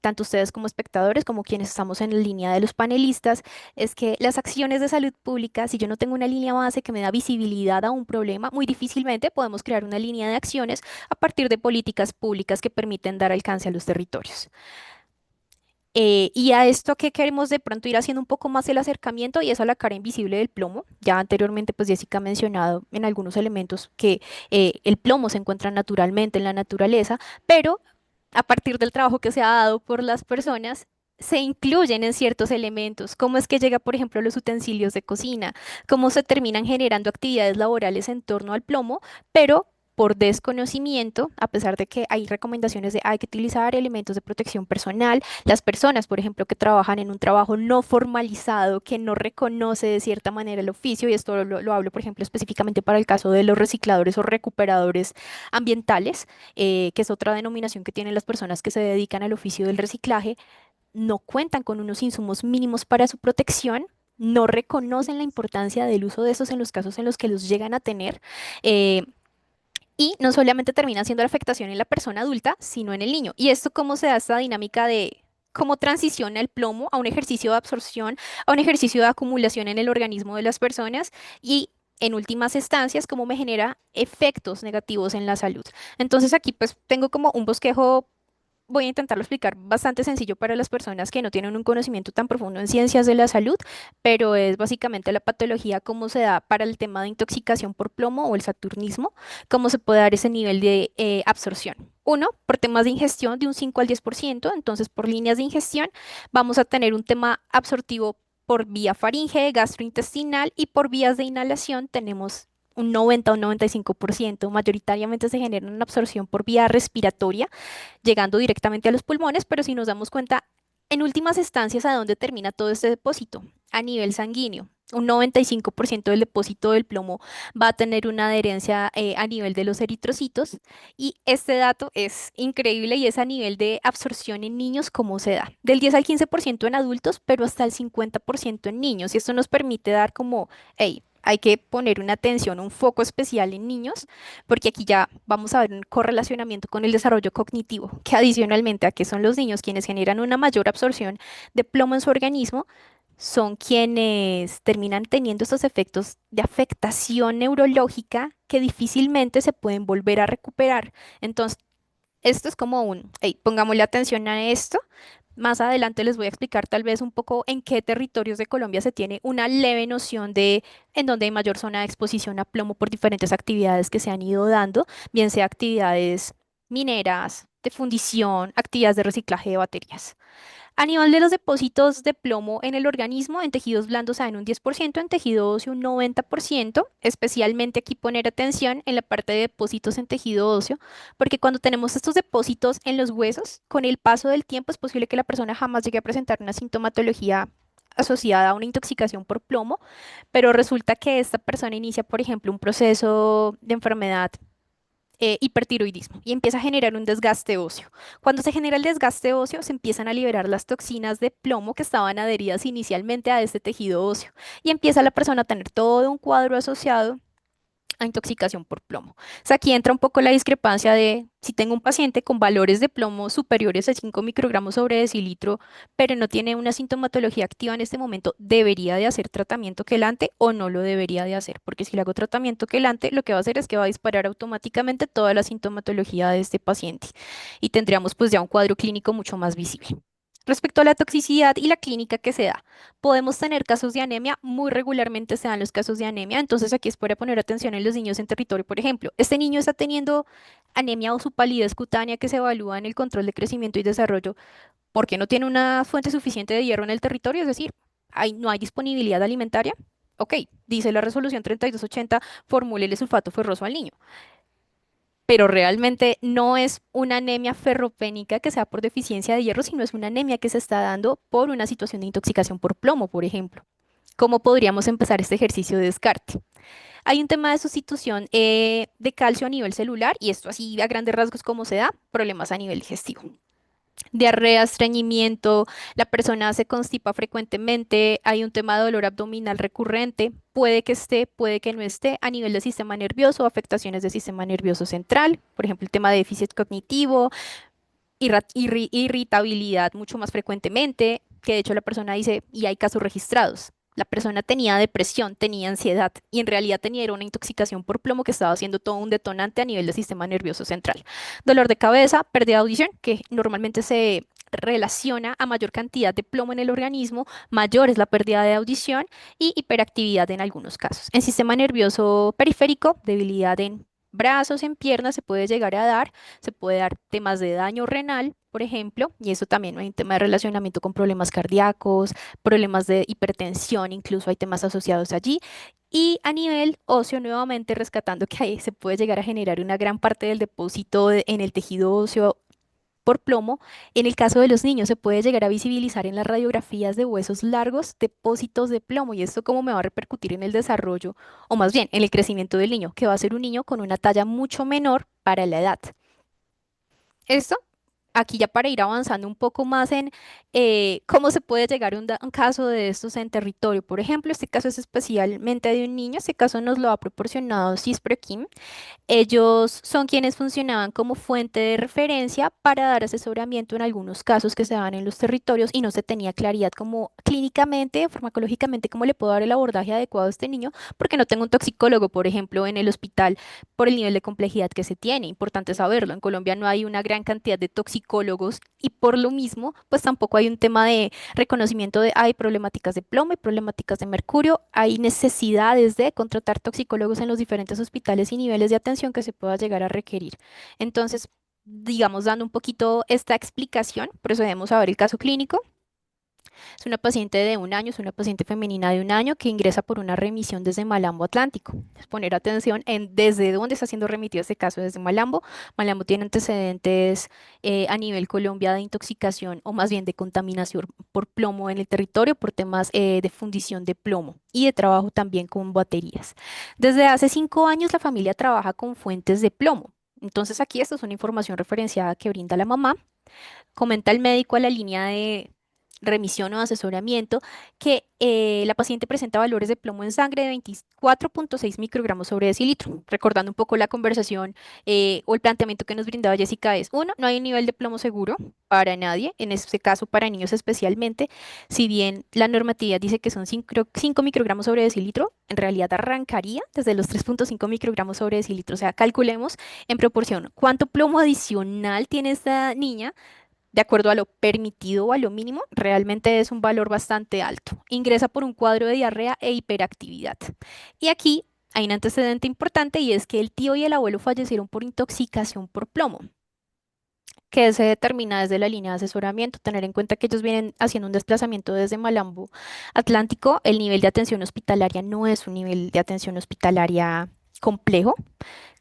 tanto ustedes como espectadores, como quienes estamos en la línea de los panelistas, es que las acciones de salud pública, si yo no tengo una línea base que me da visibilidad a un problema, muy difícilmente podemos crear una línea de acciones a partir de políticas públicas que permiten dar alcance a los territorios. Y a esto que queremos de pronto ir haciendo un poco más el acercamiento y es a la cara invisible del plomo. Ya anteriormente, pues Jessica ha mencionado en algunos elementos que el plomo se encuentra naturalmente en la naturaleza, pero a partir del trabajo que se ha dado por las personas, se incluyen en ciertos elementos. ¿Cómo es que llega, por ejemplo, los utensilios de cocina? ¿Cómo se terminan generando actividades laborales en torno al plomo, pero por desconocimiento, a pesar de que hay recomendaciones de hay que utilizar elementos de protección personal, las personas, por ejemplo, que trabajan en un trabajo no formalizado, que no reconoce de cierta manera el oficio, y esto lo hablo, por ejemplo, específicamente para el caso de los recicladores o recuperadores ambientales, que es otra denominación que tienen las personas que se dedican al oficio del reciclaje, no cuentan con unos insumos mínimos para su protección. No reconocen la importancia del uso de esos en los casos en los que los llegan a tener. eh, y no solamente termina siendo la afectación en la persona adulta, sino en el niño. ¿Y esto cómo se da esta dinámica de cómo transiciona el plomo a un ejercicio de absorción, a un ejercicio de acumulación en el organismo de las personas? Y en últimas instancias, cómo me genera efectos negativos en la salud. Entonces aquí pues tengo como un bosquejo. Voy a intentarlo explicar bastante sencillo para las personas que no tienen un conocimiento tan profundo en ciencias de la salud, pero es básicamente la patología, cómo se da para el tema de intoxicación por plomo o el saturnismo, cómo se puede dar ese nivel de absorción. Uno, por temas de ingestión de un 5 al 10%, entonces por líneas de ingestión vamos a tener un tema absortivo por vía faringe, gastrointestinal, y por vías de inhalación tenemos un 90 o 95%. Mayoritariamente se genera una absorción por vía respiratoria llegando directamente a los pulmones, pero si nos damos cuenta, en últimas instancias, ¿a dónde termina todo este depósito? A nivel sanguíneo. Un 95% del depósito del plomo va a tener una adherencia a nivel de los eritrocitos, y este dato es increíble y es a nivel de absorción en niños. ¿Cómo se da? Del 10 al 15% en adultos, pero hasta el 50% en niños, y esto nos permite dar como, hey, hay que poner una atención, un foco especial en niños, porque aquí ya vamos a ver un correlacionamiento con el desarrollo cognitivo, que adicionalmente a que son los niños quienes generan una mayor absorción de plomo en su organismo, son quienes terminan teniendo estos efectos de afectación neurológica que difícilmente se pueden volver a recuperar. Entonces, esto es como un, hey, pongámosle atención a esto. Más adelante les voy a explicar tal vez un poco en qué territorios de Colombia se tiene una leve noción de en dónde hay mayor zona de exposición a plomo por diferentes actividades que se han ido dando, bien sea actividades mineras, de fundición, actividades de reciclaje de baterías. A nivel de los depósitos de plomo en el organismo, en tejidos blandos se dan un 10%, en tejido óseo un 90%, especialmente aquí poner atención en la parte de depósitos en tejido óseo, porque cuando tenemos estos depósitos en los huesos, con el paso del tiempo es posible que la persona jamás llegue a presentar una sintomatología asociada a una intoxicación por plomo, pero resulta que esta persona inicia, por ejemplo, un proceso de enfermedad hipertiroidismo y empieza a generar un desgaste óseo. Cuando se genera el desgaste óseo, se empiezan a liberar las toxinas de plomo que estaban adheridas inicialmente a este tejido óseo y empieza la persona a tener todo un cuadro asociado a intoxicación por plomo. O sea, aquí entra un poco la discrepancia de si tengo un paciente con valores de plomo superiores a 5 microgramos sobre decilitro, pero no tiene una sintomatología activa en este momento, ¿debería de hacer tratamiento quelante o no lo debería de hacer? Porque si le hago tratamiento quelante, lo que va a hacer es que va a disparar automáticamente toda la sintomatología de este paciente y tendríamos pues ya un cuadro clínico mucho más visible. Respecto a la toxicidad y la clínica que se da, podemos tener casos de anemia, muy regularmente se dan los casos de anemia, entonces aquí es para poner atención en los niños en territorio, por ejemplo, este niño está teniendo anemia o su palidez cutánea que se evalúa en el control de crecimiento y desarrollo porque no tiene una fuente suficiente de hierro en el territorio, es decir, no hay disponibilidad alimentaria. Ok, dice la resolución 3280, formúlele sulfato ferroso al niño, pero realmente no es una anemia ferropénica que sea por deficiencia de hierro, sino es una anemia que se está dando por una situación de intoxicación por plomo, por ejemplo. ¿Cómo podríamos empezar este ejercicio de descarte? Hay un tema de sustitución de calcio a nivel celular y esto así a grandes rasgos cómo se da, problemas a nivel digestivo. Diarrea, estreñimiento, la persona se constipa frecuentemente, hay un tema de dolor abdominal recurrente, puede que esté, puede que no esté a nivel del sistema nervioso, afectaciones del sistema nervioso central, por ejemplo, el tema de déficit cognitivo, irritabilidad mucho más frecuentemente, que de hecho la persona dice, y hay casos registrados. La persona tenía depresión, tenía ansiedad y en realidad tenía era una intoxicación por plomo que estaba haciendo todo un detonante a nivel del sistema nervioso central. Dolor de cabeza, pérdida de audición, que normalmente se relaciona a mayor cantidad de plomo en el organismo, mayor es la pérdida de audición y hiperactividad en algunos casos. En sistema nervioso periférico, debilidad en brazos, en piernas se puede llegar a dar, se puede dar temas de daño renal, por ejemplo, y eso también hay un tema de relacionamiento con problemas cardíacos, problemas de hipertensión, incluso hay temas asociados allí. Y a nivel óseo, nuevamente rescatando que ahí se puede llegar a generar una gran parte del depósito en el tejido óseo por plomo. En el caso de los niños se puede llegar a visibilizar en las radiografías de huesos largos depósitos de plomo y esto cómo me va a repercutir en el desarrollo o más bien en el crecimiento del niño, que va a ser un niño con una talla mucho menor para la edad. Esto aquí ya para ir avanzando un poco más en cómo se puede llegar a un caso de estos en territorio. Por ejemplo, este caso es especialmente de un niño, este caso nos lo ha proporcionado CISPROQUIM. Ellos son quienes funcionaban como fuente de referencia para dar asesoramiento en algunos casos que se daban en los territorios y no se tenía claridad como clínicamente, farmacológicamente, cómo le puedo dar el abordaje adecuado a este niño, porque no tengo un toxicólogo, por ejemplo, en el hospital por el nivel de complejidad que se tiene. Importante saberlo. En Colombia no hay una gran cantidad de toxicólogos y por lo mismo, pues tampoco hay un tema de reconocimiento de hay problemáticas de plomo, hay problemáticas de mercurio, hay necesidades de contratar toxicólogos en los diferentes hospitales y niveles de atención que se pueda llegar a requerir. Entonces, digamos, dando un poquito esta explicación, procedemos a ver el caso clínico. Es una paciente de un año, es una paciente femenina de un año que ingresa por una remisión desde Malambo Atlántico. Es poner atención en desde dónde está siendo remitido este caso, desde Malambo. Malambo tiene antecedentes a nivel Colombia de intoxicación o más bien de contaminación por plomo en el territorio por temas de fundición de plomo y de trabajo también con baterías. Desde hace 5 años la familia trabaja con fuentes de plomo. Entonces aquí esto es una información referenciada que brinda la mamá. Comenta el médico a la línea de remisión o asesoramiento que la paciente presenta valores de plomo en sangre de 24.6 microgramos sobre decilitro. Recordando un poco la conversación o el planteamiento que nos brindaba Jessica es, uno, no hay un nivel de plomo seguro para nadie, en este caso para niños especialmente, si bien la normatividad dice que son 5 microgramos sobre decilitro, en realidad arrancaría desde los 3.5 microgramos sobre decilitro, o sea, calculemos en proporción cuánto plomo adicional tiene esta niña de acuerdo a lo permitido o a lo mínimo, realmente es un valor bastante alto. Ingresa por un cuadro de diarrea e hiperactividad. Y aquí hay un antecedente importante y es que el tío y el abuelo fallecieron por intoxicación por plomo, que se determina desde la línea de asesoramiento. Tener en cuenta que ellos vienen haciendo un desplazamiento desde Malambo Atlántico. El nivel de atención hospitalaria no es un nivel de atención hospitalaria complejo.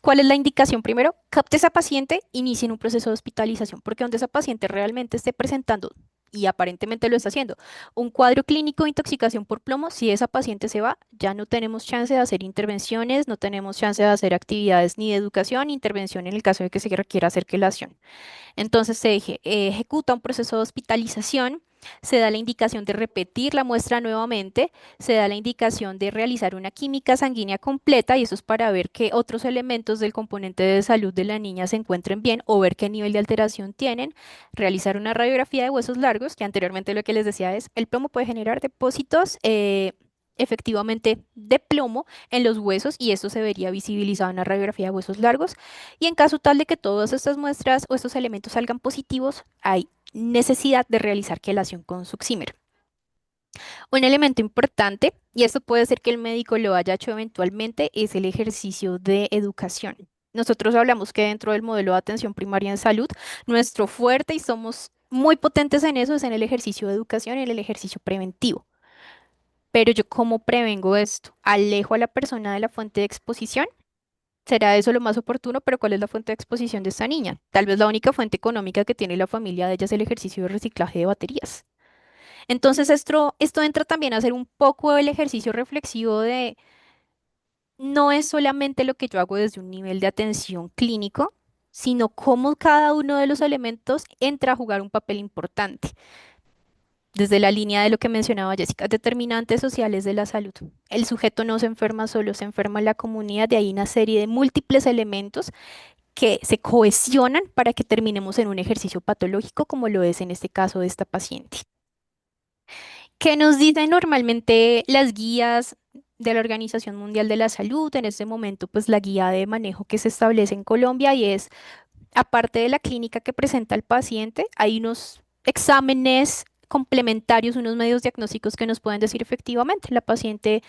¿Cuál es la indicación? Primero, capte esa paciente, inicien un proceso de hospitalización, porque donde esa paciente realmente esté presentando y aparentemente lo está haciendo. Un cuadro clínico de intoxicación por plomo, si esa paciente se va, ya no tenemos chance de hacer intervenciones, no tenemos chance de hacer actividades ni de educación ni intervención en el caso de que se requiera hacer quelación. Entonces ejecuta un proceso de hospitalización, se da la indicación de repetir la muestra nuevamente, se da la indicación de realizar una química sanguínea completa y eso es para ver que otros elementos del componente de salud de la niña se encuentren bien o ver qué nivel de alteración tienen, realizar una radiografía de huesos largos, que anteriormente lo que les decía es, el plomo puede generar depósitos. Efectivamente de plomo en los huesos y esto se vería visibilizado en la radiografía de huesos largos. Y en caso tal de que todas estas muestras o estos elementos salgan positivos, hay necesidad de realizar quelación con succimer. Un elemento importante, y esto puede ser que el médico lo haya hecho eventualmente, es el ejercicio de educación. Nosotros hablamos que dentro del modelo de atención primaria en salud, nuestro fuerte y somos muy potentes en eso es en el ejercicio de educación y en el ejercicio preventivo. Pero yo, ¿cómo prevengo esto? ¿Alejo a la persona de la fuente de exposición? ¿Será eso lo más oportuno? Pero ¿cuál es la fuente de exposición de esta niña? Tal vez la única fuente económica que tiene la familia de ella es el ejercicio de reciclaje de baterías. Entonces esto entra también a ser un poco el ejercicio reflexivo de no es solamente lo que yo hago desde un nivel de atención clínico, sino cómo cada uno de los elementos entra a jugar un papel importante. Desde la línea de lo que mencionaba Jessica, determinantes sociales de la salud. El sujeto no se enferma solo, se enferma en la comunidad, de ahí una serie de múltiples elementos que se cohesionan para que terminemos en un ejercicio patológico como lo es en este caso de esta paciente. ¿Qué nos dicen normalmente las guías de la Organización Mundial de la Salud? En este momento, pues la guía de manejo que se establece en Colombia y es, aparte de la clínica que presenta el paciente, hay unos exámenes complementarios, unos medios diagnósticos que nos pueden decir efectivamente, la paciente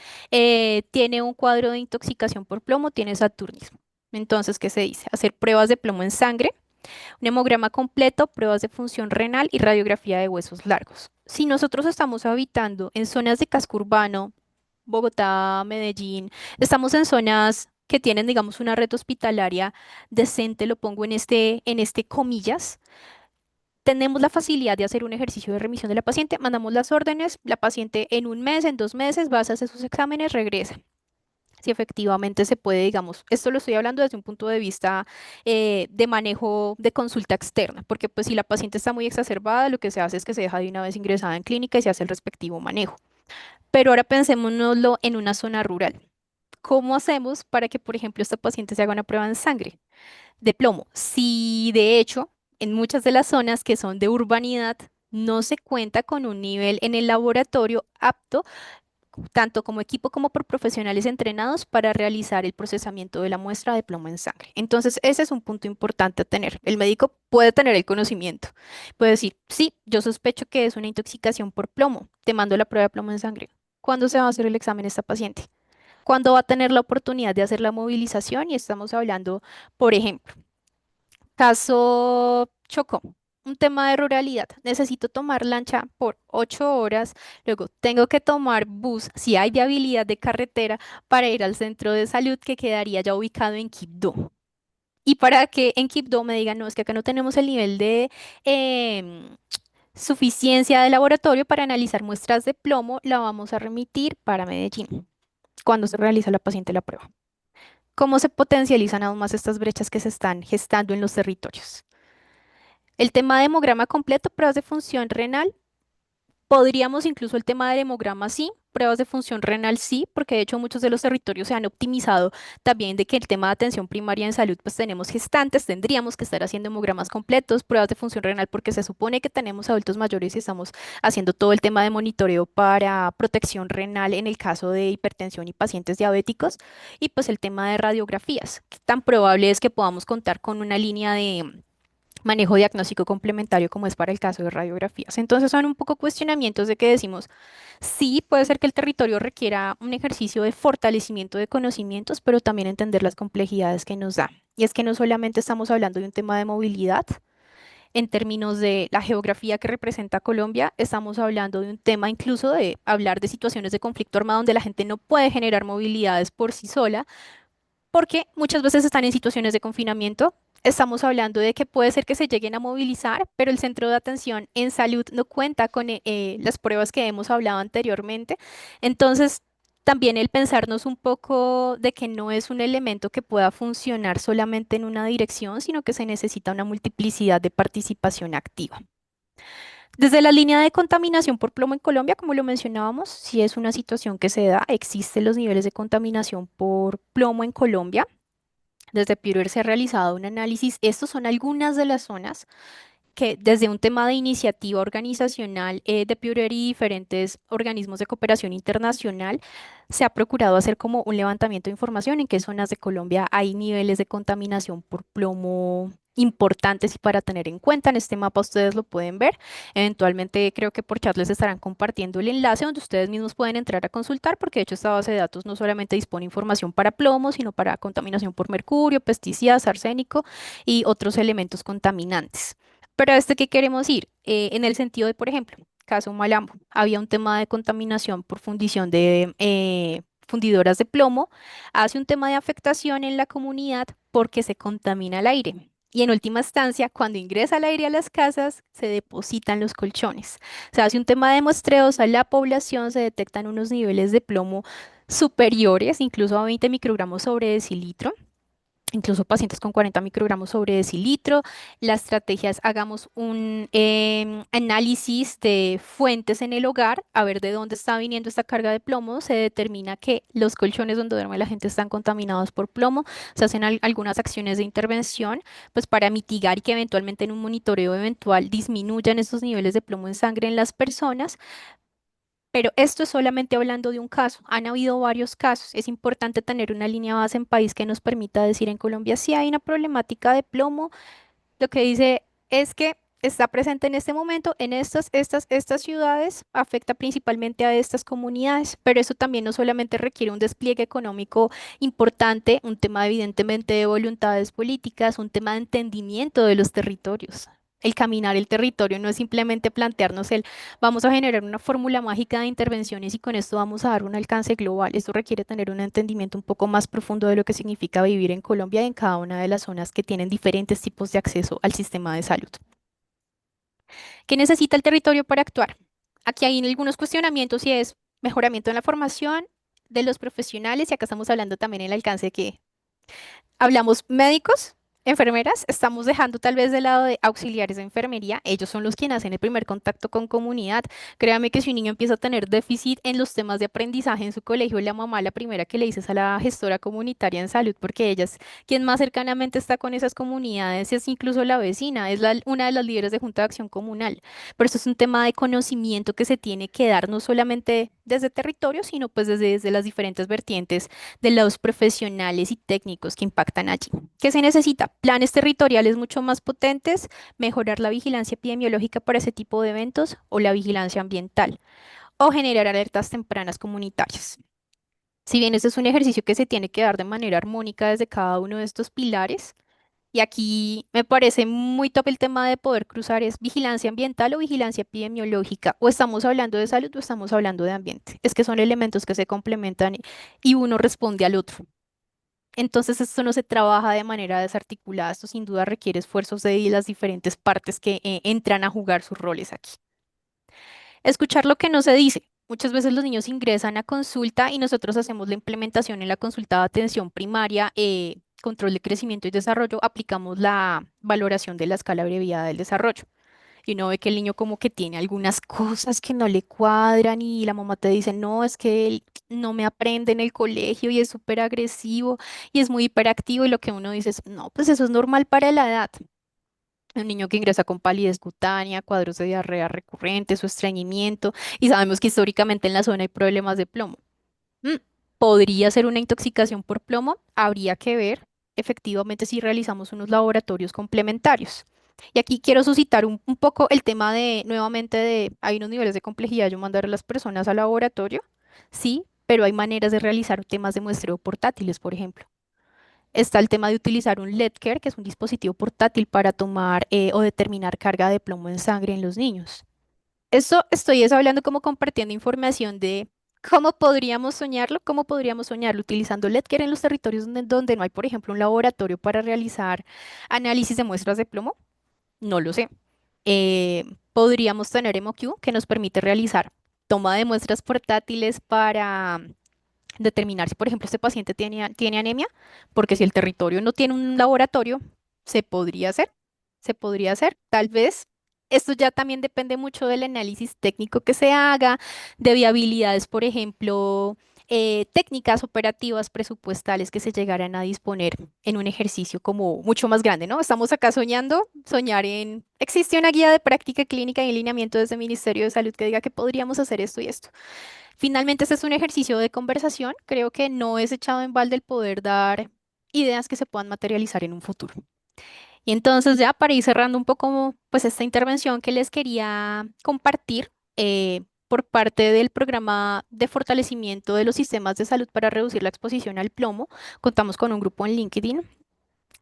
tiene un cuadro de intoxicación por plomo, tiene saturnismo. Entonces, ¿qué se dice? Hacer pruebas de plomo en sangre, un hemograma completo, pruebas de función renal y radiografía de huesos largos. Si nosotros estamos habitando en zonas de casco urbano, Bogotá, Medellín, estamos en zonas que tienen, digamos, una red hospitalaria decente, lo pongo en este comillas, tenemos la facilidad de hacer un ejercicio de remisión de la paciente, mandamos las órdenes, la paciente en un mes, en 2 meses, va a hacer sus exámenes, regresa. Si efectivamente se puede, digamos, esto lo estoy hablando desde un punto de vista de manejo de consulta externa, porque pues si la paciente está muy exacerbada, lo que se hace es que se deja de una vez ingresada en clínica y se hace el respectivo manejo. Pero ahora pensémonoslo en una zona rural. ¿Cómo hacemos para que, por ejemplo, esta paciente se haga una prueba en sangre de plomo? Si de hecho, en muchas de las zonas que son de urbanidad, no se cuenta con un nivel en el laboratorio apto tanto como equipo como por profesionales entrenados para realizar el procesamiento de la muestra de plomo en sangre. Entonces, ese es un punto importante a tener. El médico puede tener el conocimiento, puede decir, sí, yo sospecho que es una intoxicación por plomo, te mando la prueba de plomo en sangre. ¿Cuándo se va a hacer el examen esta paciente? ¿Cuándo va a tener la oportunidad de hacer la movilización? Y estamos hablando, por ejemplo, caso Chocó, un tema de ruralidad. Necesito tomar lancha por 8 horas, luego tengo que tomar bus si hay viabilidad de carretera para ir al centro de salud que quedaría ya ubicado en Quibdó. Y para que en Quibdó me digan, no, es que acá no tenemos el nivel de suficiencia de laboratorio para analizar muestras de plomo, la vamos a remitir para Medellín, cuando se realiza la paciente la prueba. ¿Cómo se potencializan aún más estas brechas que se están gestando en los territorios? El tema de hemograma completo, pruebas de función renal, podríamos incluso el tema del hemograma sí, pruebas de función renal sí, porque de hecho muchos de los territorios se han optimizado también de que el tema de atención primaria en salud, pues tenemos gestantes, tendríamos que estar haciendo hemogramas completos, pruebas de función renal, porque se supone que tenemos adultos mayores y estamos haciendo todo el tema de monitoreo para protección renal en el caso de hipertensión y pacientes diabéticos, y pues el tema de radiografías, qué tan probable es que podamos contar con una línea de manejo diagnóstico complementario como es para el caso de radiografías. Entonces son un poco cuestionamientos de que decimos, sí, puede ser que el territorio requiera un ejercicio de fortalecimiento de conocimientos, pero también entender las complejidades que nos da. Y es que no solamente estamos hablando de un tema de movilidad, en términos de la geografía que representa Colombia, estamos hablando de un tema incluso de hablar de situaciones de conflicto armado donde la gente no puede generar movilidades por sí sola, porque muchas veces están en situaciones de confinamiento, Estamos hablando de que puede ser que se lleguen a movilizar, pero el centro de atención en salud no cuenta con las pruebas que hemos hablado anteriormente. Entonces, también el pensarnos un poco de que no es un elemento que pueda funcionar solamente en una dirección, sino que se necesita una multiplicidad de participación activa. Desde la línea de contaminación por plomo en Colombia, como lo mencionábamos, si es una situación que se da, existen los niveles de contaminación por plomo en Colombia. Desde Pure se ha realizado un análisis. Estos son algunas de las zonas que desde un tema de iniciativa organizacional de Pure y diferentes organismos de cooperación internacional se ha procurado hacer como un levantamiento de información en qué zonas de Colombia hay niveles de contaminación por plomo importantes y para tener en cuenta. En este mapa ustedes lo pueden ver. Eventualmente creo que por chat les estarán compartiendo el enlace donde ustedes mismos pueden entrar a consultar porque de hecho esta base de datos no solamente dispone información para plomo, sino para contaminación por mercurio, pesticidas, arsénico y otros elementos contaminantes. Pero a este que queremos ir, en el sentido de, por ejemplo, caso Malambo, había un tema de contaminación por fundición de fundidoras de plomo, hace un tema de afectación en la comunidad porque se contamina el aire. Y en última instancia, cuando ingresa el aire a las casas, se depositan los colchones. Se hace un tema de muestreos a la población, se detectan unos niveles de plomo superiores, incluso a 20 microgramos sobre decilitro, incluso pacientes con 40 microgramos sobre decilitro. La estrategia es hagamos un análisis de fuentes en el hogar, a ver de dónde está viniendo esta carga de plomo. Se determina que los colchones donde duerme la gente están contaminados por plomo. Se hacen algunas acciones de intervención, pues para mitigar y que eventualmente en un monitoreo eventual disminuyan estos niveles de plomo en sangre en las personas. Pero esto es solamente hablando de un caso. Han habido varios casos. Es importante tener una línea base en país que nos permita decir en Colombia si hay una problemática de plomo. Lo que dice es que está presente en este momento en estas ciudades, afecta principalmente a estas comunidades, pero eso también no solamente requiere un despliegue económico importante, un tema evidentemente de voluntades políticas, un tema de entendimiento de los territorios. El caminar el territorio no es simplemente plantearnos el vamos a generar una fórmula mágica de intervenciones y con esto vamos a dar un alcance global. Esto requiere tener un entendimiento un poco más profundo de lo que significa vivir en Colombia y en cada una de las zonas que tienen diferentes tipos de acceso al sistema de salud. ¿Qué necesita el territorio para actuar? Aquí hay algunos cuestionamientos y es mejoramiento en la formación de los profesionales y acá estamos hablando también el alcance que hablamos médicos, enfermeras, estamos dejando tal vez de lado de auxiliares de enfermería, ellos son los quienes hacen el primer contacto con comunidad. Créame que si un niño empieza a tener déficit en los temas de aprendizaje en su colegio, la mamá la primera que le dice es a la gestora comunitaria en salud, porque ella es quien más cercanamente está con esas comunidades, es incluso la vecina, es una de las líderes de Junta de Acción Comunal. Pero eso es un tema de conocimiento que se tiene que dar no solamente desde territorio, sino pues desde las diferentes vertientes de los profesionales y técnicos que impactan allí. ¿Qué se necesita? Planes territoriales mucho más potentes, mejorar la vigilancia epidemiológica para ese tipo de eventos o la vigilancia ambiental o generar alertas tempranas comunitarias. Si bien este es un ejercicio que se tiene que dar de manera armónica desde cada uno de estos pilares, y aquí me parece muy top el tema de poder cruzar es vigilancia ambiental o vigilancia epidemiológica, o estamos hablando de salud o estamos hablando de ambiente. Es que son elementos que se complementan y uno responde al otro. Entonces esto no se trabaja de manera desarticulada, esto sin duda requiere esfuerzos de las diferentes partes que entran a jugar sus roles aquí. Escuchar lo que no se dice. Muchas veces los niños ingresan a consulta y nosotros hacemos la implementación en la consulta de atención primaria, control de crecimiento y desarrollo, aplicamos la valoración de la escala abreviada del desarrollo. Y uno ve que el niño como que tiene algunas cosas que no le cuadran y la mamá te dice, no, es que él no me aprende en el colegio y es súper agresivo y es muy hiperactivo y lo que uno dice es, no, pues eso es normal para la edad. Un niño que ingresa con palidez cutánea, cuadros de diarrea recurrentes o estreñimiento y sabemos que históricamente en la zona hay problemas de plomo. Mm, ¿Podría ser una intoxicación por plomo? Habría que ver efectivamente si realizamos unos laboratorios complementarios. Y aquí quiero suscitar un poco el tema de, nuevamente, de, hay unos niveles de complejidad, yo mandar a las personas al laboratorio, sí, pero hay maneras de realizar temas de muestreo portátiles, por ejemplo. Está el tema de utilizar un Letker, que es un dispositivo portátil para tomar o determinar carga de plomo en sangre en los niños. Esto estoy es hablando como compartiendo información de ¿Cómo podríamos soñarlo? ¿Cómo podríamos soñarlo? Utilizando Letker en los territorios donde no hay, por ejemplo, un laboratorio para realizar análisis de muestras de plomo. No lo sé. Podríamos tener EmoQ que nos permite realizar toma de muestras portátiles para determinar si, por ejemplo, este paciente tiene anemia, porque si el territorio no tiene un laboratorio, se podría hacer, se podría hacer, tal vez. Esto ya también depende mucho del análisis técnico que se haga, de viabilidades, por ejemplo, técnicas operativas presupuestales que se llegaran a disponer en un ejercicio como mucho más grande, ¿no? Estamos acá soñando, soñar en, existe una guía de práctica clínica y lineamiento desde el Ministerio de Salud que diga que podríamos hacer esto y esto. Finalmente, este es un ejercicio de conversación. Creo que no es echado en balde el poder dar ideas que se puedan materializar en un futuro. Y entonces, ya para ir cerrando un poco, pues esta intervención que les quería compartir por parte del programa de fortalecimiento de los sistemas de salud para reducir la exposición al plomo, contamos con un grupo en LinkedIn.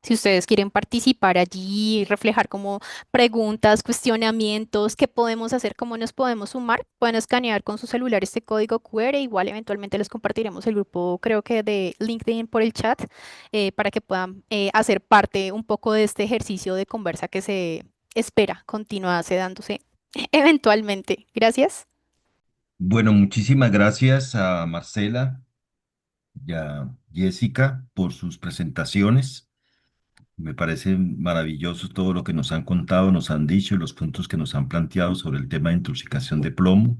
Si ustedes quieren participar allí, reflejar como preguntas, cuestionamientos, qué podemos hacer, cómo nos podemos sumar, pueden escanear con su celular este código QR. Igual eventualmente les compartiremos el grupo, creo que de LinkedIn por el chat, para que puedan hacer parte un poco de este ejercicio de conversa que se espera continuarse dándose eventualmente. Gracias. Bueno, muchísimas gracias a Marcela y a Jessica por sus presentaciones. Me parece maravilloso todo lo que nos han contado, nos han dicho y los puntos que nos han planteado sobre el tema de intoxicación de plomo,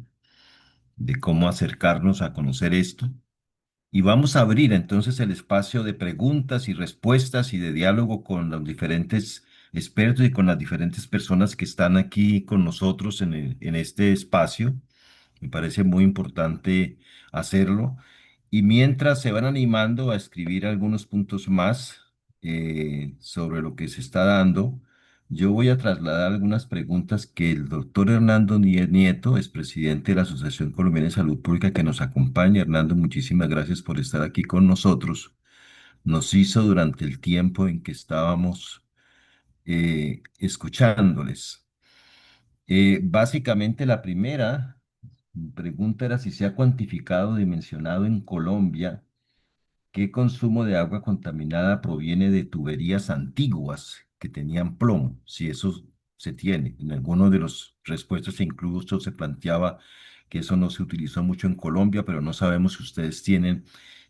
de cómo acercarnos a conocer esto. Y vamos a abrir entonces el espacio de preguntas y respuestas y de diálogo con los diferentes expertos y con las diferentes personas que están aquí con nosotros en este espacio. Me parece muy importante hacerlo. Y mientras se van animando a escribir algunos puntos más sobre lo que se está dando, yo voy a trasladar algunas preguntas que el doctor Hernando Nieto, es presidente de la Asociación Colombiana de Salud Pública, que nos acompaña. Hernando, muchísimas gracias por estar aquí con nosotros. Nos hizo durante el tiempo en que estábamos escuchándoles. Básicamente la primera pregunta era si se ha cuantificado, dimensionado en Colombia qué consumo de agua contaminada proviene de tuberías antiguas que tenían plomo, si eso se tiene. En alguno de los respuestas incluso se planteaba que eso no se utilizó mucho en Colombia, pero no sabemos si ustedes tienen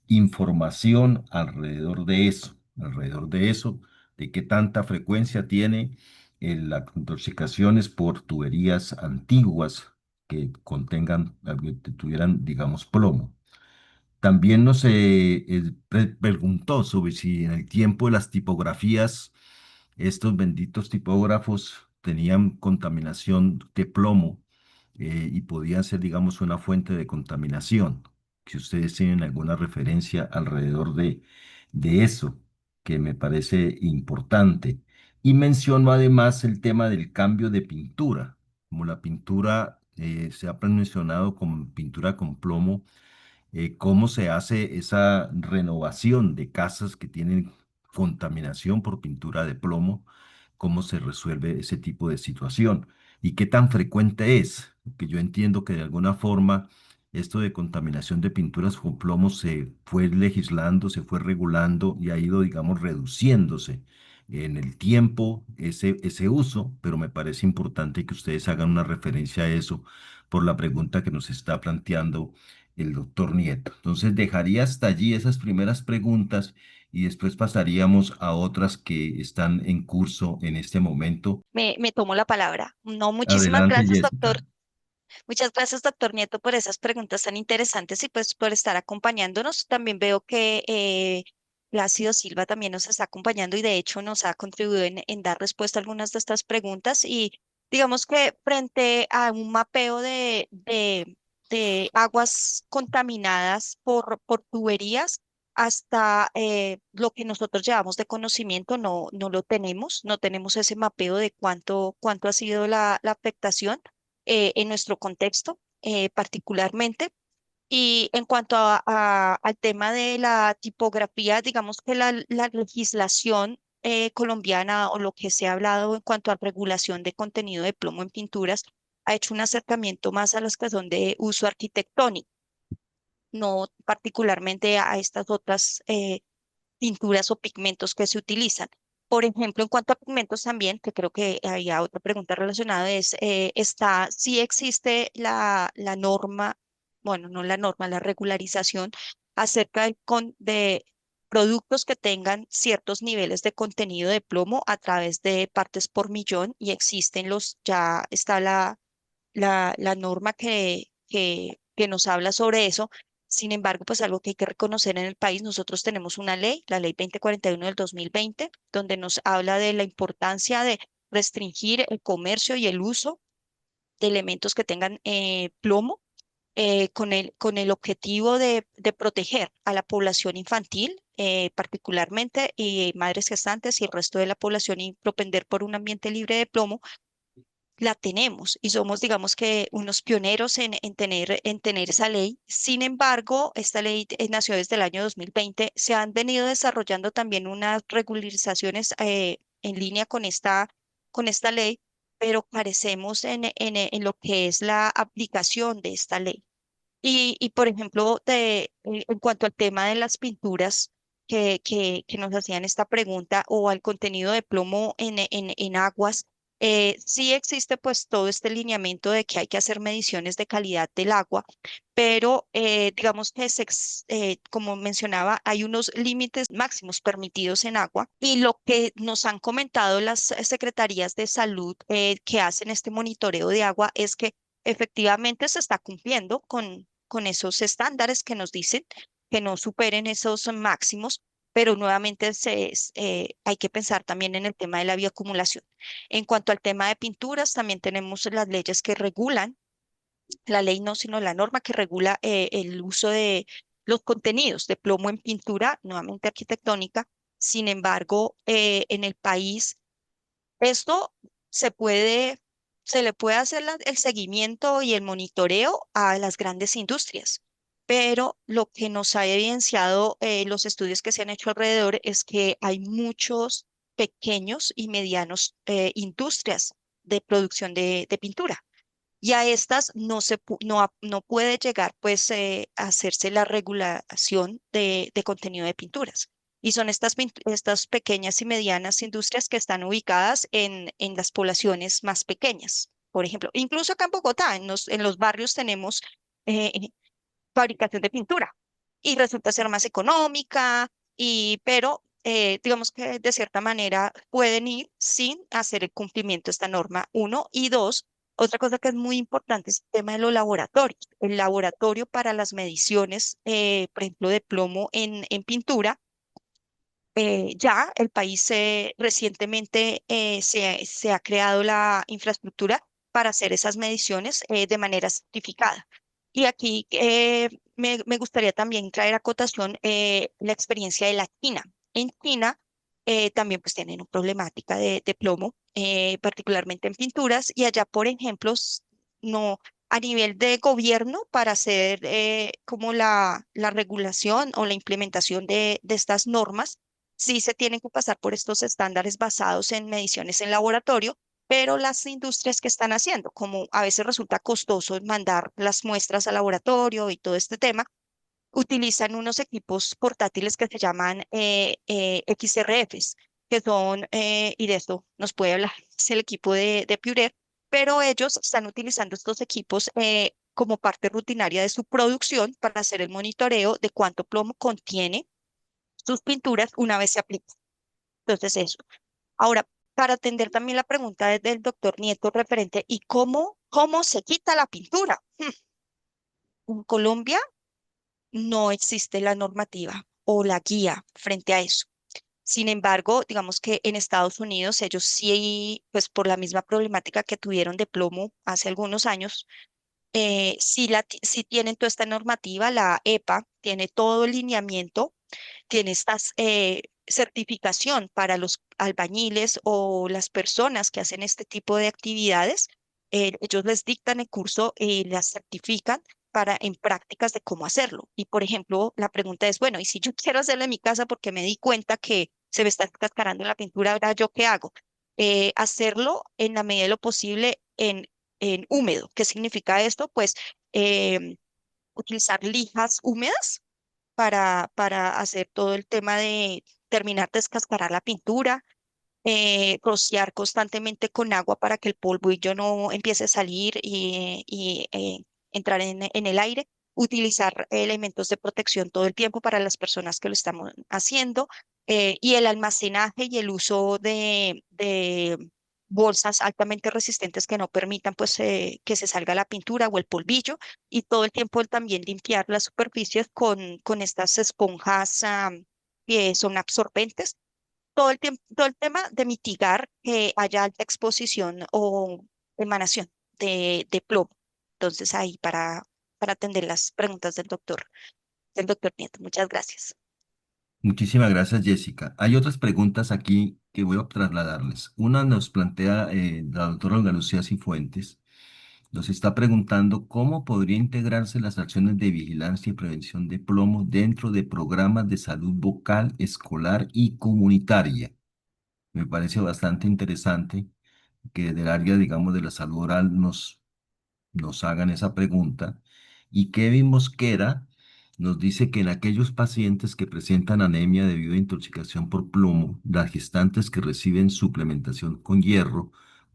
información alrededor de eso, de qué tanta frecuencia tiene las intoxicaciones por tuberías antiguas que contengan, que tuvieran, digamos, plomo. También nos preguntó sobre si en el tiempo de las tipografías, estos benditos tipógrafos tenían contaminación de plomo y podían ser, digamos, una fuente de contaminación. Si ustedes tienen alguna referencia alrededor de eso, que me parece importante. Y menciono además el tema del cambio de pintura. Como la pintura se ha mencionado como pintura con plomo, cómo se hace esa renovación de casas que tienen contaminación por pintura de plomo, cómo se resuelve ese tipo de situación y qué tan frecuente es, que yo entiendo que de alguna forma esto de contaminación de pinturas con plomo se fue legislando, se fue regulando y ha ido, digamos, reduciéndose en el tiempo ese uso, pero me parece importante que ustedes hagan una referencia a eso por la pregunta que nos está planteando el doctor Nieto. Entonces dejaría hasta allí esas primeras preguntas y después pasaríamos a otras que están en curso en este momento. Me tomo la palabra. No, muchísimas Adelante, gracias, doctor. Jessica. Muchas gracias, doctor Nieto, por esas preguntas tan interesantes y pues por estar acompañándonos. También veo que Plácido Silva también nos está acompañando y de hecho nos ha contribuido en dar respuesta a algunas de estas preguntas. Y digamos que frente a un mapeo de aguas contaminadas por tuberías, hasta lo que nosotros llevamos de conocimiento no lo tenemos, no tenemos ese mapeo de cuánto ha sido la afectación en nuestro contexto particularmente. Y en cuanto al tema de la tipografía, digamos que la legislación colombiana o lo que se ha hablado en cuanto a regulación de contenido de plomo en pinturas ha hecho un acercamiento más a las que son de uso arquitectónico. no particularmente a estas otras pinturas o pigmentos que se utilizan. Por ejemplo, en cuanto a pigmentos también, que creo que había otra pregunta relacionada, si existe la norma, bueno, no la norma, la regularización acerca de productos que tengan ciertos niveles de contenido de plomo a través de partes por millón y ya está la norma que nos habla sobre eso. Sin embargo, pues algo que hay que reconocer en el país, nosotros tenemos una ley, la ley 2041 del 2020, donde nos habla de la importancia de restringir el comercio y el uso de elementos que tengan plomo con el objetivo de proteger a la población infantil, particularmente, y madres gestantes y el resto de la población y propender por un ambiente libre de plomo. La tenemos y somos, digamos que, unos pioneros en tener esa ley. Sin embargo, esta ley nació desde el año 2020. Se han venido desarrollando también unas regularizaciones en línea con esta ley, pero carecemos en lo que es la aplicación de esta ley. Y por ejemplo, en cuanto al tema de las pinturas que nos hacían esta pregunta o al contenido de plomo en aguas, sí existe pues todo este lineamiento de que hay que hacer mediciones de calidad del agua, pero digamos que como mencionaba, hay unos límites máximos permitidos en agua y lo que nos han comentado las secretarías de salud que hacen este monitoreo de agua es que efectivamente se está cumpliendo con esos estándares que nos dicen que no superen esos máximos, pero nuevamente hay que pensar también en el tema de la bioacumulación. En cuanto al tema de pinturas, también tenemos las leyes que regulan, la ley no, sino la norma que regula el uso de los contenidos de plomo en pintura, nuevamente arquitectónica. Sin embargo, en el país esto se puede, se le puede hacer el seguimiento y el monitoreo a las grandes industrias, pero lo que nos ha evidenciado los estudios que se han hecho alrededor es que hay muchos pequeños y medianos industrias de producción de pintura. Y a estas no puede llegar pues a hacerse la regulación de contenido de pinturas. Y son estas pequeñas y medianas industrias que están ubicadas en las poblaciones más pequeñas. Por ejemplo, incluso acá en Bogotá, en los barrios tenemos eh, fabricación de pintura y resulta ser más económica, pero digamos que de cierta manera pueden ir sin hacer el cumplimiento de esta norma, uno, y dos. Otra cosa que es muy importante es el tema de los laboratorios. El laboratorio para las mediciones, por ejemplo, de plomo en pintura, ya el país recientemente se ha creado la infraestructura para hacer esas mediciones de manera certificada. Y aquí me gustaría también traer a cotación la experiencia de la China. En China también pues tienen una problemática de plomo, particularmente en pinturas, y allá, por ejemplo, no, a nivel de gobierno para hacer como la regulación o la implementación de estas normas sí se tienen que pasar por estos estándares basados en mediciones en laboratorio, pero las industrias que están haciendo, como a veces resulta costoso mandar las muestras al laboratorio y todo este tema, utilizan unos equipos portátiles que se llaman XRFs, que son, y de esto nos puede hablar, es el equipo de Purer, pero ellos están utilizando estos equipos como parte rutinaria de su producción para hacer el monitoreo de cuánto plomo contiene sus pinturas una vez se aplican. Entonces, eso. Ahora, para atender también la pregunta del doctor Nieto referente, ¿y cómo se quita la pintura? En Colombia no existe la normativa o la guía frente a eso. Sin embargo, digamos que en Estados Unidos ellos sí, pues por la misma problemática que tuvieron de plomo hace algunos años, sí tienen toda esta normativa, la EPA tiene todo el lineamiento, tiene esta certificación para los albañiles o las personas que hacen este tipo de actividades. Ellos les dictan el curso y las certifican en prácticas de cómo hacerlo. Y por ejemplo, la pregunta es, bueno, ¿y si yo quiero hacerlo en mi casa porque me di cuenta que se me está cascarando la pintura, ahora yo qué hago? Hacerlo en la medida de lo posible en húmedo. ¿Qué significa esto? Pues em, utilizar lijas húmedas para hacer todo el tema de terminar de descascarar la pintura, rociar constantemente con agua para que el polvillo no empiece a salir y entrar en el aire, utilizar elementos de protección todo el tiempo para las personas que lo estamos haciendo, y el almacenaje y el uso de bolsas altamente resistentes que no permitan pues que se salga la pintura o el polvillo, y todo el tiempo también limpiar las superficies con estas esponjas que son absorbentes, todo el tiempo, todo el tema de mitigar que haya alta exposición o emanación de plomo. Entonces, ahí para atender las preguntas del doctor Nieto. Muchas gracias. Muchísimas gracias, Jessica. Hay otras preguntas aquí que voy a trasladarles. Una nos plantea la doctora Olga Lucía Cifuentes. Nos está preguntando cómo podría integrarse las acciones de vigilancia y prevención de plomo dentro de programas de salud bucal, escolar y comunitaria. Me parece bastante interesante que del área, digamos, de la salud oral nos hagan esa pregunta. Y Kevin Mosquera nos dice que en aquellos pacientes que presentan anemia debido a intoxicación por plomo, las gestantes que reciben suplementación con hierro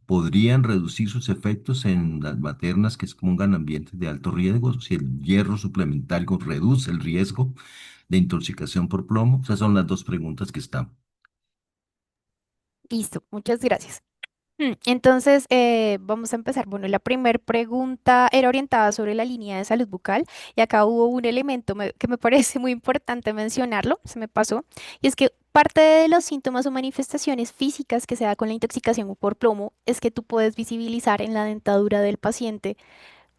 podrían reducir sus efectos en las maternas que expongan ambientes de alto riesgo, si el hierro suplementario reduce el riesgo de intoxicación por plomo. Esas son las dos preguntas que están. Listo, muchas gracias. Entonces, vamos a empezar. Bueno, la primera pregunta era orientada sobre la línea de salud bucal y acá hubo un elemento que me parece muy importante mencionarlo, se me pasó, y es que parte de los síntomas o manifestaciones físicas que se da con la intoxicación por plomo es que tú puedes visibilizar en la dentadura del paciente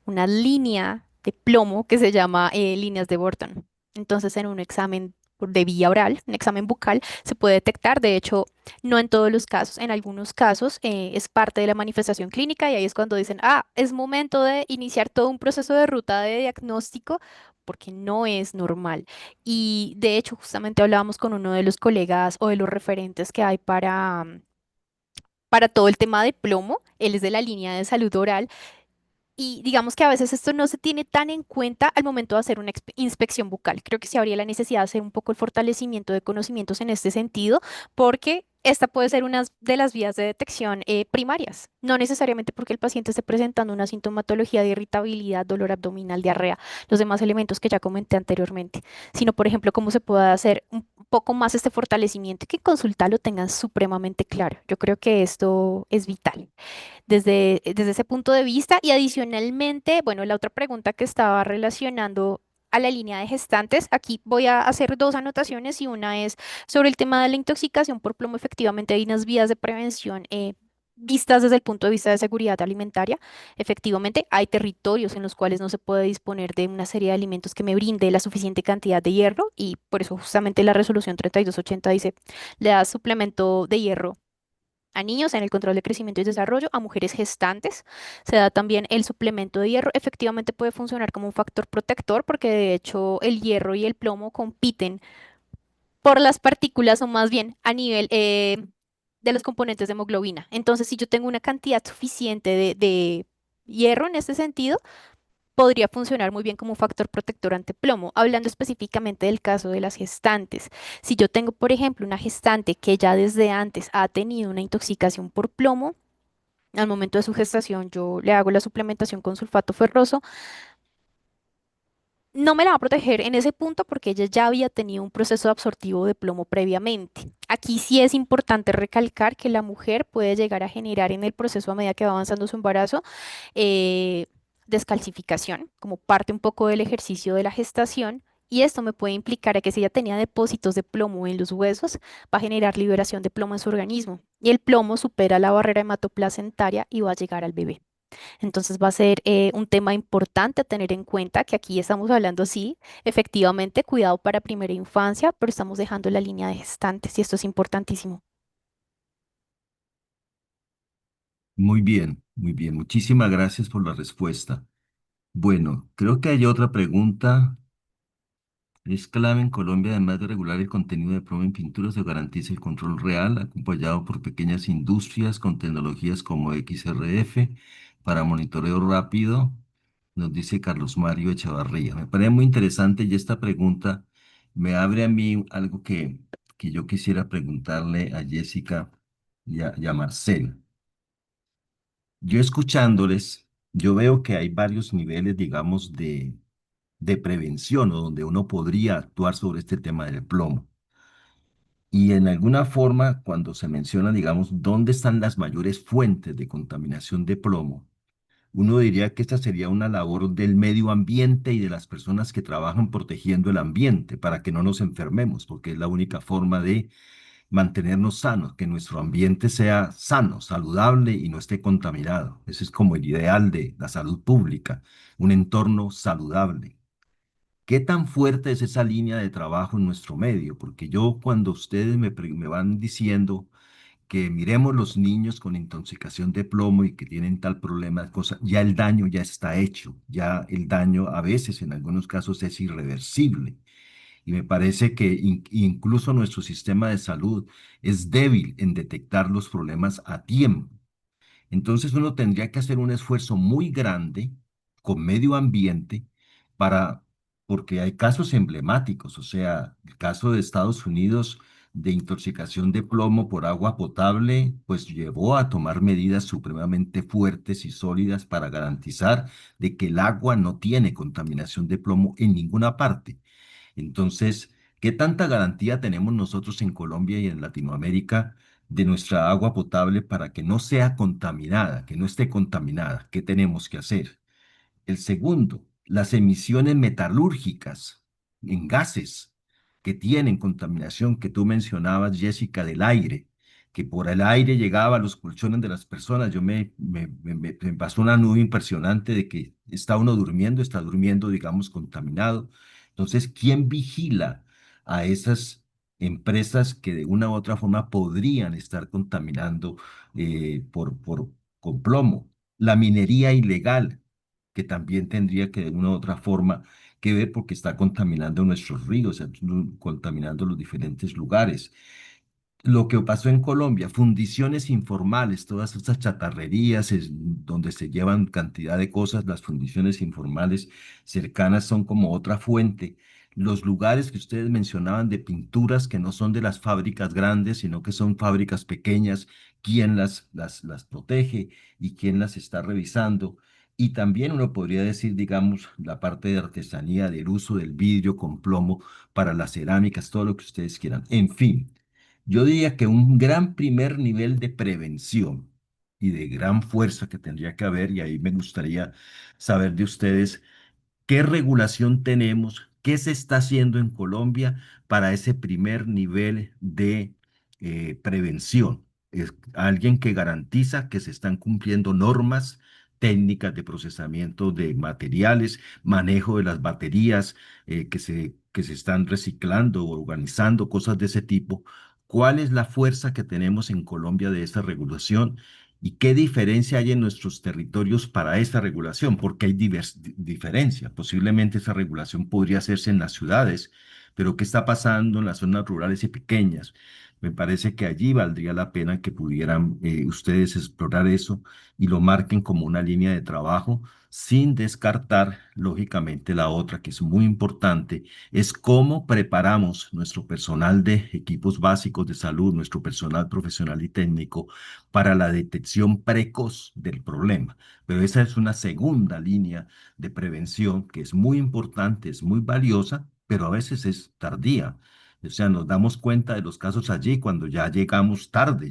una línea de plomo que se llama líneas de Borton. Entonces, en un examen de vía oral, un examen bucal, se puede detectar. De hecho, no en todos los casos, en algunos casos es parte de la manifestación clínica y ahí es cuando dicen, ah, es momento de iniciar todo un proceso de ruta de diagnóstico porque no es normal. Y de hecho, justamente hablábamos con uno de los colegas o de los referentes que hay para todo el tema de plomo. Él es de la línea de salud oral y digamos que a veces esto no se tiene tan en cuenta al momento de hacer una inspección bucal. Creo que sí habría la necesidad de hacer un poco el fortalecimiento de conocimientos en este sentido, porque esta puede ser una de las vías de detección primarias. No necesariamente porque el paciente esté presentando una sintomatología de irritabilidad, dolor abdominal, diarrea, los demás elementos que ya comenté anteriormente, sino, por ejemplo, cómo se puede hacer un poco más este fortalecimiento y que en consulta lo tengan supremamente claro. Yo creo que esto es vital desde ese punto de vista. Y adicionalmente, bueno, la otra pregunta que estaba relacionando a la línea de gestantes, aquí voy a hacer dos anotaciones y una es sobre el tema de la intoxicación por plomo. Efectivamente, hay unas vías de prevención. Vistas desde el punto de vista de seguridad alimentaria, efectivamente hay territorios en los cuales no se puede disponer de una serie de alimentos que me brinde la suficiente cantidad de hierro y por eso justamente la resolución 3280 dice, le da suplemento de hierro a niños en el control de crecimiento y desarrollo, a mujeres gestantes. Se da también el suplemento de hierro. Efectivamente puede funcionar como un factor protector porque de hecho el hierro y el plomo compiten por las partículas o más bien a nivel de los componentes de hemoglobina. Entonces, si yo tengo una cantidad suficiente de hierro en este sentido, podría funcionar muy bien como un factor protector ante plomo. Hablando específicamente del caso de las gestantes, si yo tengo, por ejemplo, una gestante que ya desde antes ha tenido una intoxicación por plomo, al momento de su gestación yo le hago la suplementación con sulfato ferroso, no me la va a proteger en ese punto porque ella ya había tenido un proceso absortivo de plomo previamente. Aquí sí es importante recalcar que la mujer puede llegar a generar en el proceso a medida que va avanzando su embarazo eh, descalcificación como parte un poco del ejercicio de la gestación. Y esto me puede implicar a que si ella tenía depósitos de plomo en los huesos, va a generar liberación de plomo en su organismo. Y el plomo supera la barrera hematoplacentaria y va a llegar al bebé. Entonces va a ser un tema importante a tener en cuenta que aquí estamos hablando, sí, efectivamente, cuidado para primera infancia, pero estamos dejando la línea de gestantes y esto es importantísimo. Muy bien, muy bien. Muchísimas gracias por la respuesta. Bueno, creo que hay otra pregunta. Es clave en Colombia, además de regular el contenido de plomo en pintura, se garantiza el control real, acompañado por pequeñas industrias con tecnologías como XRF para monitoreo rápido nos dice Carlos Mario Echavarría. Me parece muy interesante y esta pregunta me abre a mí algo que yo quisiera preguntarle a Jessica y a Marcela. Yo escuchándoles, yo veo que hay varios niveles, digamos, de prevención o donde uno podría actuar sobre este tema del plomo. Y en alguna forma, cuando se menciona, digamos, dónde están las mayores fuentes de contaminación de plomo, uno diría que esta sería una labor del medio ambiente y de las personas que trabajan protegiendo el ambiente para que no nos enfermemos, porque es la única forma de mantenernos sanos, que nuestro ambiente sea sano, saludable y no esté contaminado. Ese es como el ideal de la salud pública, un entorno saludable. ¿Qué tan fuerte es esa línea de trabajo en nuestro medio? Porque yo cuando ustedes me van diciendo que miremos los niños con intoxicación de plomo y que tienen tal problema, cosa, ya el daño ya está hecho, ya el daño a veces en algunos casos es irreversible. Y me parece que incluso nuestro sistema de salud es débil en detectar los problemas a tiempo. Entonces uno tendría que hacer un esfuerzo muy grande con medio ambiente para, porque hay casos emblemáticos, o sea, el caso de Estados Unidos de intoxicación de plomo por agua potable, pues llevó a tomar medidas supremamente fuertes y sólidas para garantizar de que el agua no tiene contaminación de plomo en ninguna parte. Entonces, ¿qué tanta garantía tenemos nosotros en Colombia y en Latinoamérica de nuestra agua potable para que no sea contaminada, que no esté contaminada? ¿Qué tenemos que hacer? El segundo, las emisiones metalúrgicas en gases que tienen contaminación que tú mencionabas, Jessica, del aire, que por el aire llegaba a los colchones de las personas. Me pasó una nube impresionante de que está durmiendo, digamos, contaminado. Entonces, ¿quién vigila a esas empresas que de una u otra forma podrían estar contaminando con plomo? La minería ilegal que también tendría que de una u otra forma que ver porque está contaminando nuestros ríos, contaminando los diferentes lugares. Lo que pasó en Colombia, fundiciones informales, todas estas chatarrerías donde se llevan cantidad de cosas, las fundiciones informales cercanas son como otra fuente. Los lugares que ustedes mencionaban de pinturas que no son de las fábricas grandes, sino que son fábricas pequeñas, quién las protege y quién las está revisando. Y también uno podría decir, digamos, la parte de artesanía, del uso del vidrio con plomo para las cerámicas, todo lo que ustedes quieran. En fin. Yo diría que un gran primer nivel de prevención y de gran fuerza que tendría que haber, y ahí me gustaría saber de ustedes, ¿qué regulación tenemos? ¿Qué se está haciendo en Colombia para ese primer nivel de prevención? Es alguien que garantiza que se están cumpliendo normas técnicas de procesamiento de materiales, manejo de las baterías que se están reciclando o organizando, cosas de ese tipo. ¿Cuál es la fuerza que tenemos en Colombia de esta regulación? ¿Y qué diferencia hay en nuestros territorios para esta regulación? Porque hay diferencia. Posiblemente esa regulación podría hacerse en las ciudades, pero ¿qué está pasando en las zonas rurales y pequeñas? Me parece que allí valdría la pena que pudieran ustedes explorar eso y lo marquen como una línea de trabajo sin descartar, lógicamente, la otra que es muy importante, es cómo preparamos nuestro personal de equipos básicos de salud, nuestro personal profesional y técnico para la detección precoz del problema. Pero esa es una segunda línea de prevención que es muy importante, es muy valiosa, pero a veces es tardía. O sea, nos damos cuenta de los casos allí cuando ya llegamos tarde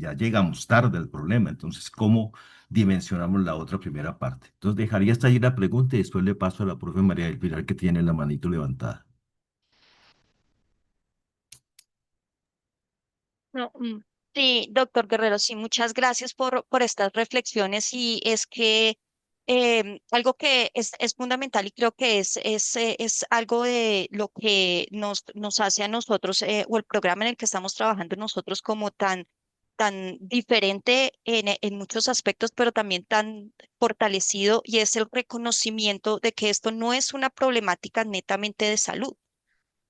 al problema. Entonces, ¿cómo dimensionamos la otra primera parte? Entonces, dejaría hasta ahí la pregunta y después le paso a la profe María del Pilar que tiene la manito levantada. No, sí, doctor Guerrero, sí, muchas gracias por estas reflexiones y es que algo que es fundamental y creo que es algo de lo que nos hace a nosotros o el programa en el que estamos trabajando nosotros como tan diferente en muchos aspectos, pero también tan fortalecido y es el reconocimiento de que esto no es una problemática netamente de salud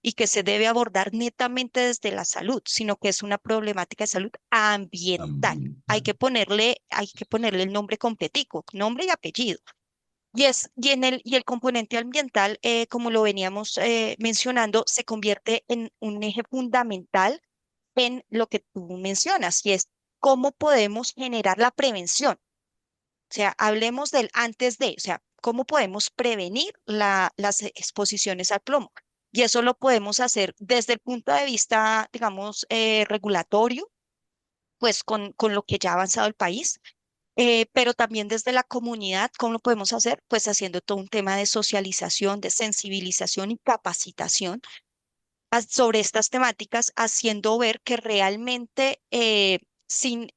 y que se debe abordar netamente desde la salud, sino que es una problemática de salud ambiental. Ambiental. Hay que ponerle el nombre completico, nombre y apellido. Y el componente ambiental, como lo veníamos mencionando, se convierte en un eje fundamental en lo que tú mencionas, y es cómo podemos generar la prevención. O sea, hablemos del antes de, o sea, cómo podemos prevenir las exposiciones al plomo. Y eso lo podemos hacer desde el punto de vista, digamos, regulatorio, pues con lo que ya ha avanzado el país, pero también desde la comunidad. ¿Cómo lo podemos hacer? Pues haciendo todo un tema de socialización, de sensibilización y capacitación sobre estas temáticas, haciendo ver que realmente sin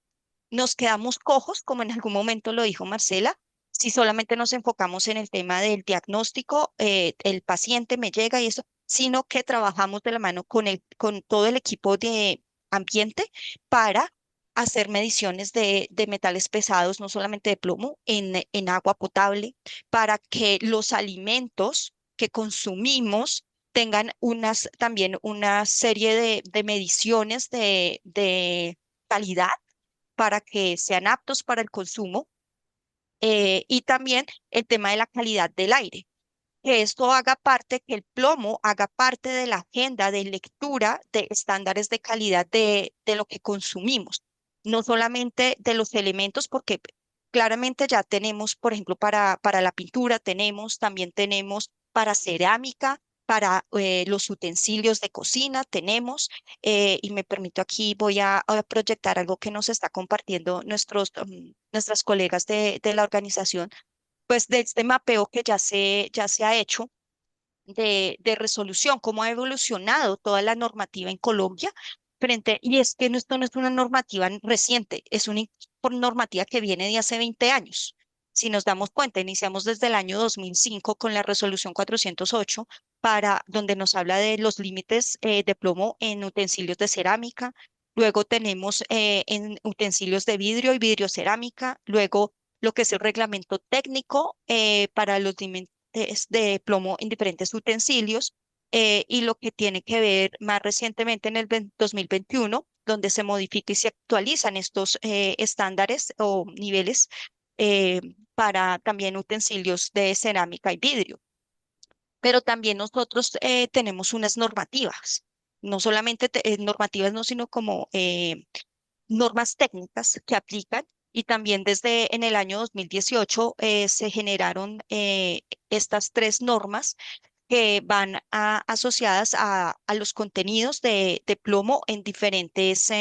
nos quedamos cojos, como en algún momento lo dijo Marcela, si solamente nos enfocamos en el tema del diagnóstico, el paciente me llega y eso, sino que trabajamos de la mano con todo el equipo de ambiente para hacer mediciones de metales pesados, no solamente de plomo, en agua potable, para que los alimentos que consumimos tengan también una serie de mediciones de calidad para que sean aptos para el consumo, y también el tema de la calidad del aire, que esto haga parte, que el plomo haga parte de la agenda de lectura de estándares de calidad de lo que consumimos, no solamente de los elementos, porque claramente ya tenemos, por ejemplo, para la pintura, también tenemos para cerámica, para los utensilios de cocina, y me permito aquí, voy a proyectar algo que nos está compartiendo nuestras colegas de la organización, pues de este mapeo que ya se ha hecho de resolución, cómo ha evolucionado toda la normativa en Colombia y es que esto no es una normativa reciente, es una normativa que viene de hace 20 años. Si nos damos cuenta, iniciamos desde el año 2005 con la resolución 408, donde nos habla de los límites de plomo en utensilios de cerámica. Luego tenemos en utensilios de vidrio y vidriocerámica. Luego lo que es el reglamento técnico para los límites de plomo en diferentes utensilios, y lo que tiene que ver más recientemente en el 2021, donde se modifica y se actualizan estos estándares o niveles eh, para también utensilios de cerámica y vidrio. Pero también nosotros tenemos unas normativas, no solamente normativas, no, sino como normas técnicas que aplican. Y también desde en el año 2018 se generaron estas tres normas que van asociadas a los contenidos de plomo en diferentes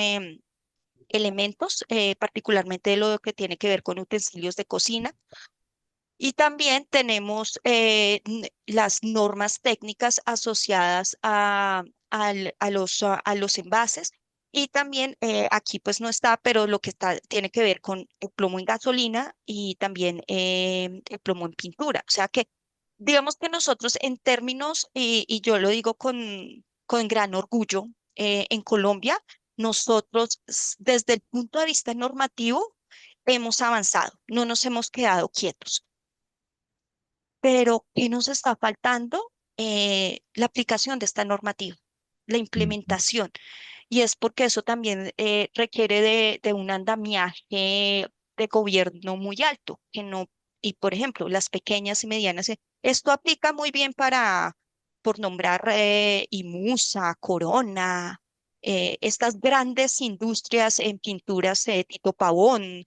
elementos, particularmente lo que tiene que ver con utensilios de cocina. Y también tenemos las normas técnicas asociadas a los envases. Y también aquí pues no está, pero lo que está tiene que ver con el plomo en gasolina y también el plomo en pintura. O sea que digamos que nosotros en términos, y yo lo digo con gran orgullo, en Colombia, nosotros desde el punto de vista normativo hemos avanzado, no nos hemos quedado quietos. Pero, ¿qué nos está faltando? La aplicación de esta normativa, la Mm. implementación. Y es porque eso también requiere de un andamiaje de gobierno muy alto, que no, y por ejemplo, las pequeñas y medianas, esto aplica muy bien por nombrar IMUSA, Corona, estas grandes industrias en pinturas, Tito Pavón,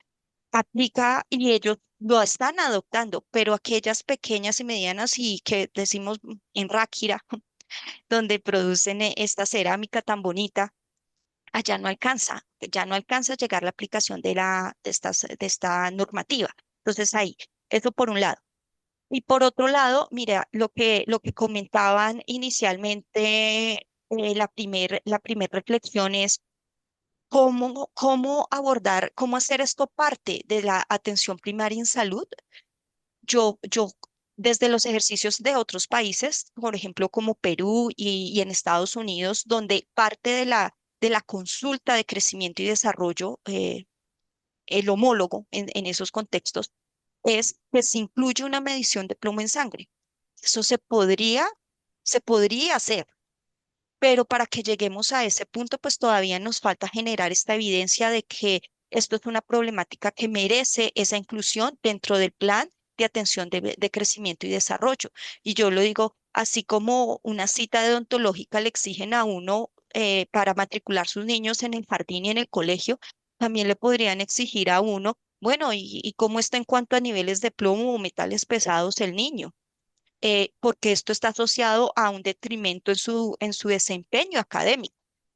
aplica y ellos lo están adoptando, pero aquellas pequeñas y medianas y que decimos en Ráquira, donde producen esta cerámica tan bonita, allá no alcanza, ya no alcanza a llegar la aplicación de esta normativa. Entonces ahí, eso por un lado. Y por otro lado, mira, lo que comentaban inicialmente, la primer reflexión es cómo abordar, cómo hacer esto parte de la atención primaria en salud. Yo, desde los ejercicios de otros países, por ejemplo, como Perú y en Estados Unidos, donde parte de la consulta de crecimiento y desarrollo, el homólogo en esos contextos, es que se incluye una medición de plomo en sangre. Eso se podría hacer, pero para que lleguemos a ese punto, pues todavía nos falta generar esta evidencia de que esto es una problemática que merece esa inclusión dentro del plan de atención de crecimiento y desarrollo. Y yo lo digo, así como una cita odontológica le exigen a uno para matricular sus niños en el jardín y en el colegio, también le podrían exigir a uno, bueno, y cómo está en cuanto a niveles de plomo o metales pesados el niño, porque esto está asociado a un detrimento en su desempeño académico.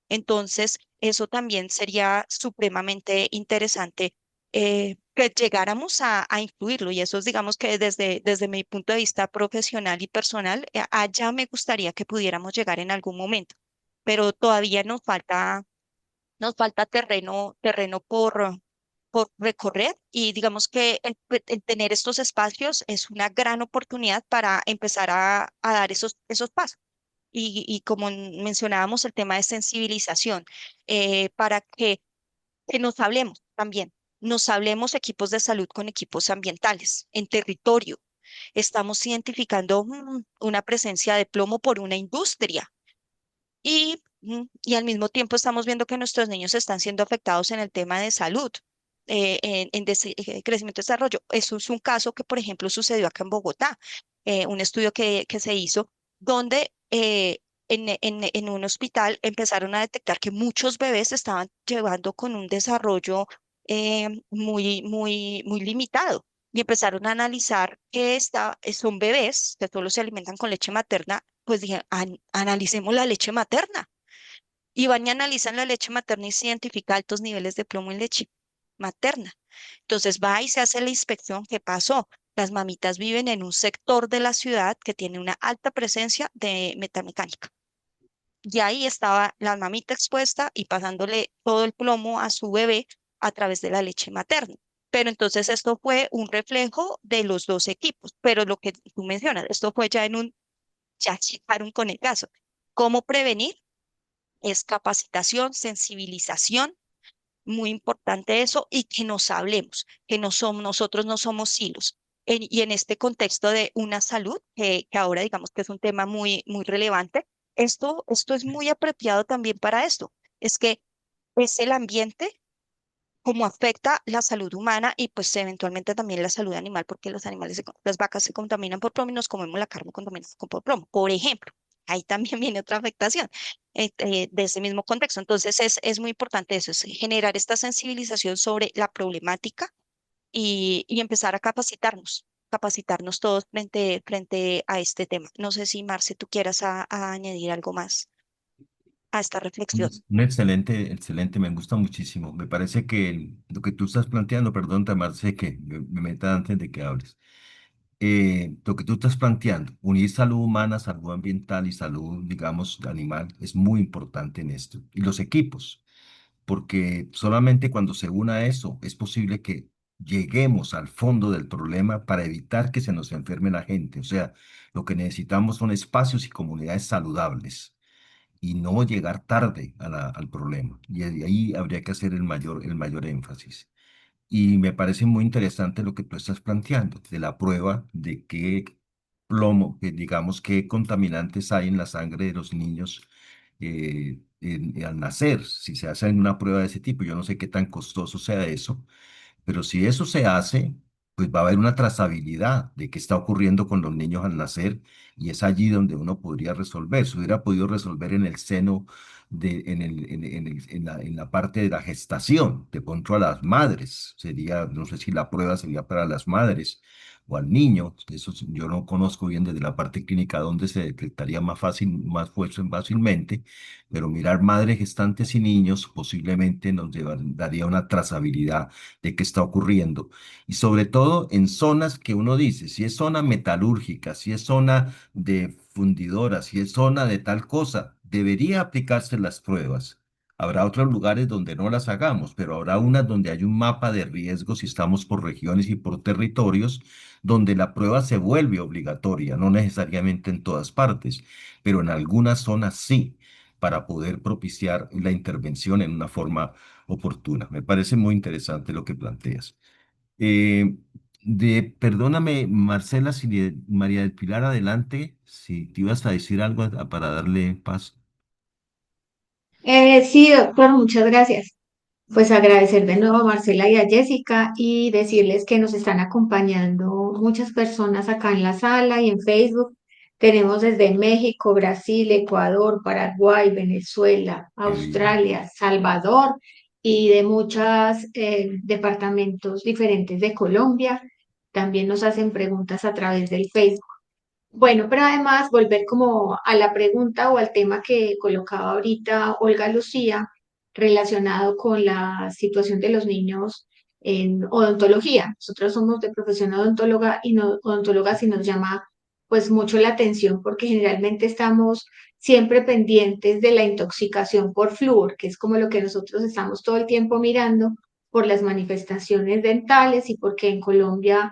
Entonces, eso también sería supremamente interesante que llegáramos a incluirlo. Y eso es, digamos que desde mi punto de vista profesional y personal, allá me gustaría que pudiéramos llegar en algún momento. Pero todavía nos falta terreno por recorrer y digamos que el tener estos espacios es una gran oportunidad para empezar a dar esos pasos. Y como mencionábamos, el tema de sensibilización, para que nos hablemos también, nos hablemos equipos de salud con equipos ambientales en territorio. Estamos identificando una presencia de plomo por una industria y al mismo tiempo estamos viendo que nuestros niños están siendo afectados en el tema de salud, crecimiento y desarrollo. Eso es un caso que, por ejemplo, sucedió acá en Bogotá, un estudio que se hizo donde en un hospital empezaron a detectar que muchos bebés estaban llevando con un desarrollo muy limitado. Y empezaron a analizar que son bebés que solo se alimentan con leche materna, pues dije, analicemos la leche materna. Y van y analizan la leche materna y se identifica altos niveles de plomo en leche materna. Entonces va y se hace la inspección. ¿Qué pasó? Las mamitas viven en un sector de la ciudad que tiene una alta presencia de metamecánica. Y ahí estaba la mamita expuesta y pasándole todo el plomo a su bebé a través de la leche materna. Pero entonces esto fue un reflejo de los dos equipos. Pero lo que tú mencionas, esto fue ya checaron con el caso. ¿Cómo prevenir? Es capacitación, sensibilización, muy importante eso, y que nos hablemos, que no somos, nosotros no somos silos. Y en este contexto de una salud, que ahora digamos que es un tema muy relevante, esto es muy apropiado también para esto. Es que es el ambiente como afecta la salud humana y pues eventualmente también la salud animal, porque los animales, las vacas se contaminan por plomo y nos comemos la carne contaminada por plomo, por ejemplo. Ahí también viene otra afectación de ese mismo contexto. Entonces es muy importante eso, es generar esta sensibilización sobre la problemática y empezar a capacitarnos todos frente a este tema. No sé si Marce, tú quieras a añadir algo más a esta reflexión. Un excelente, excelente, me gusta muchísimo. Me parece que lo que tú estás planteando, perdón, Tamarce, que me meta antes de que hables. Lo que tú estás planteando, unir salud humana, salud ambiental y salud, digamos, animal, es muy importante en esto. Y los equipos, porque solamente cuando se una eso es posible que lleguemos al fondo del problema para evitar que se nos enferme la gente. O sea, lo que necesitamos son espacios y comunidades saludables y no llegar tarde al problema. Y de ahí habría que hacer el mayor énfasis. Y me parece muy interesante lo que tú estás planteando, de la prueba de qué plomo, que digamos, qué contaminantes hay en la sangre de los niños al nacer. Si se hace una prueba de ese tipo, yo no sé qué tan costoso sea eso, pero si eso se hace, pues va a haber una trazabilidad de qué está ocurriendo con los niños al nacer y es allí donde uno podría resolver. Se hubiera podido resolver en el seno, en la parte de la gestación, de pronto a las madres. Sería, no sé si la prueba sería para las madres o al niño. Eso yo no conozco bien desde la parte clínica dónde se detectaría más fácil, fácilmente, pero mirar madres gestantes y niños posiblemente daría una trazabilidad de qué está ocurriendo. Y sobre todo en zonas que uno dice, si es zona metalúrgica, si es zona de fundidora, si es zona de tal cosa, debería aplicarse las pruebas. Habrá otros lugares donde no las hagamos, pero habrá unas donde hay un mapa de riesgos si estamos por regiones y por territorios, donde la prueba se vuelve obligatoria, no necesariamente en todas partes, pero en algunas zonas sí, para poder propiciar la intervención en una forma oportuna. Me parece muy interesante lo que planteas. Eh, perdóname, Marcela, si María del Pilar, adelante, si te ibas a decir algo para darle paso. Sí, doctor, muchas gracias. Pues agradecer de nuevo a Marcela y a Jessica y decirles que nos están acompañando muchas personas acá en la sala y en Facebook. Tenemos desde México, Brasil, Ecuador, Paraguay, Venezuela, Qué bien. Australia, Salvador y de muchos departamentos diferentes de Colombia. También nos hacen preguntas a través del Facebook. Bueno, pero además volver como a la pregunta o al tema que colocaba ahorita Olga Lucía relacionado con la situación de los niños en odontología. Nosotros somos de profesión odontóloga y no, odontólogas y nos llama pues mucho la atención porque generalmente estamos siempre pendientes de la intoxicación por flúor, que es como lo que nosotros estamos todo el tiempo mirando por las manifestaciones dentales y porque en Colombia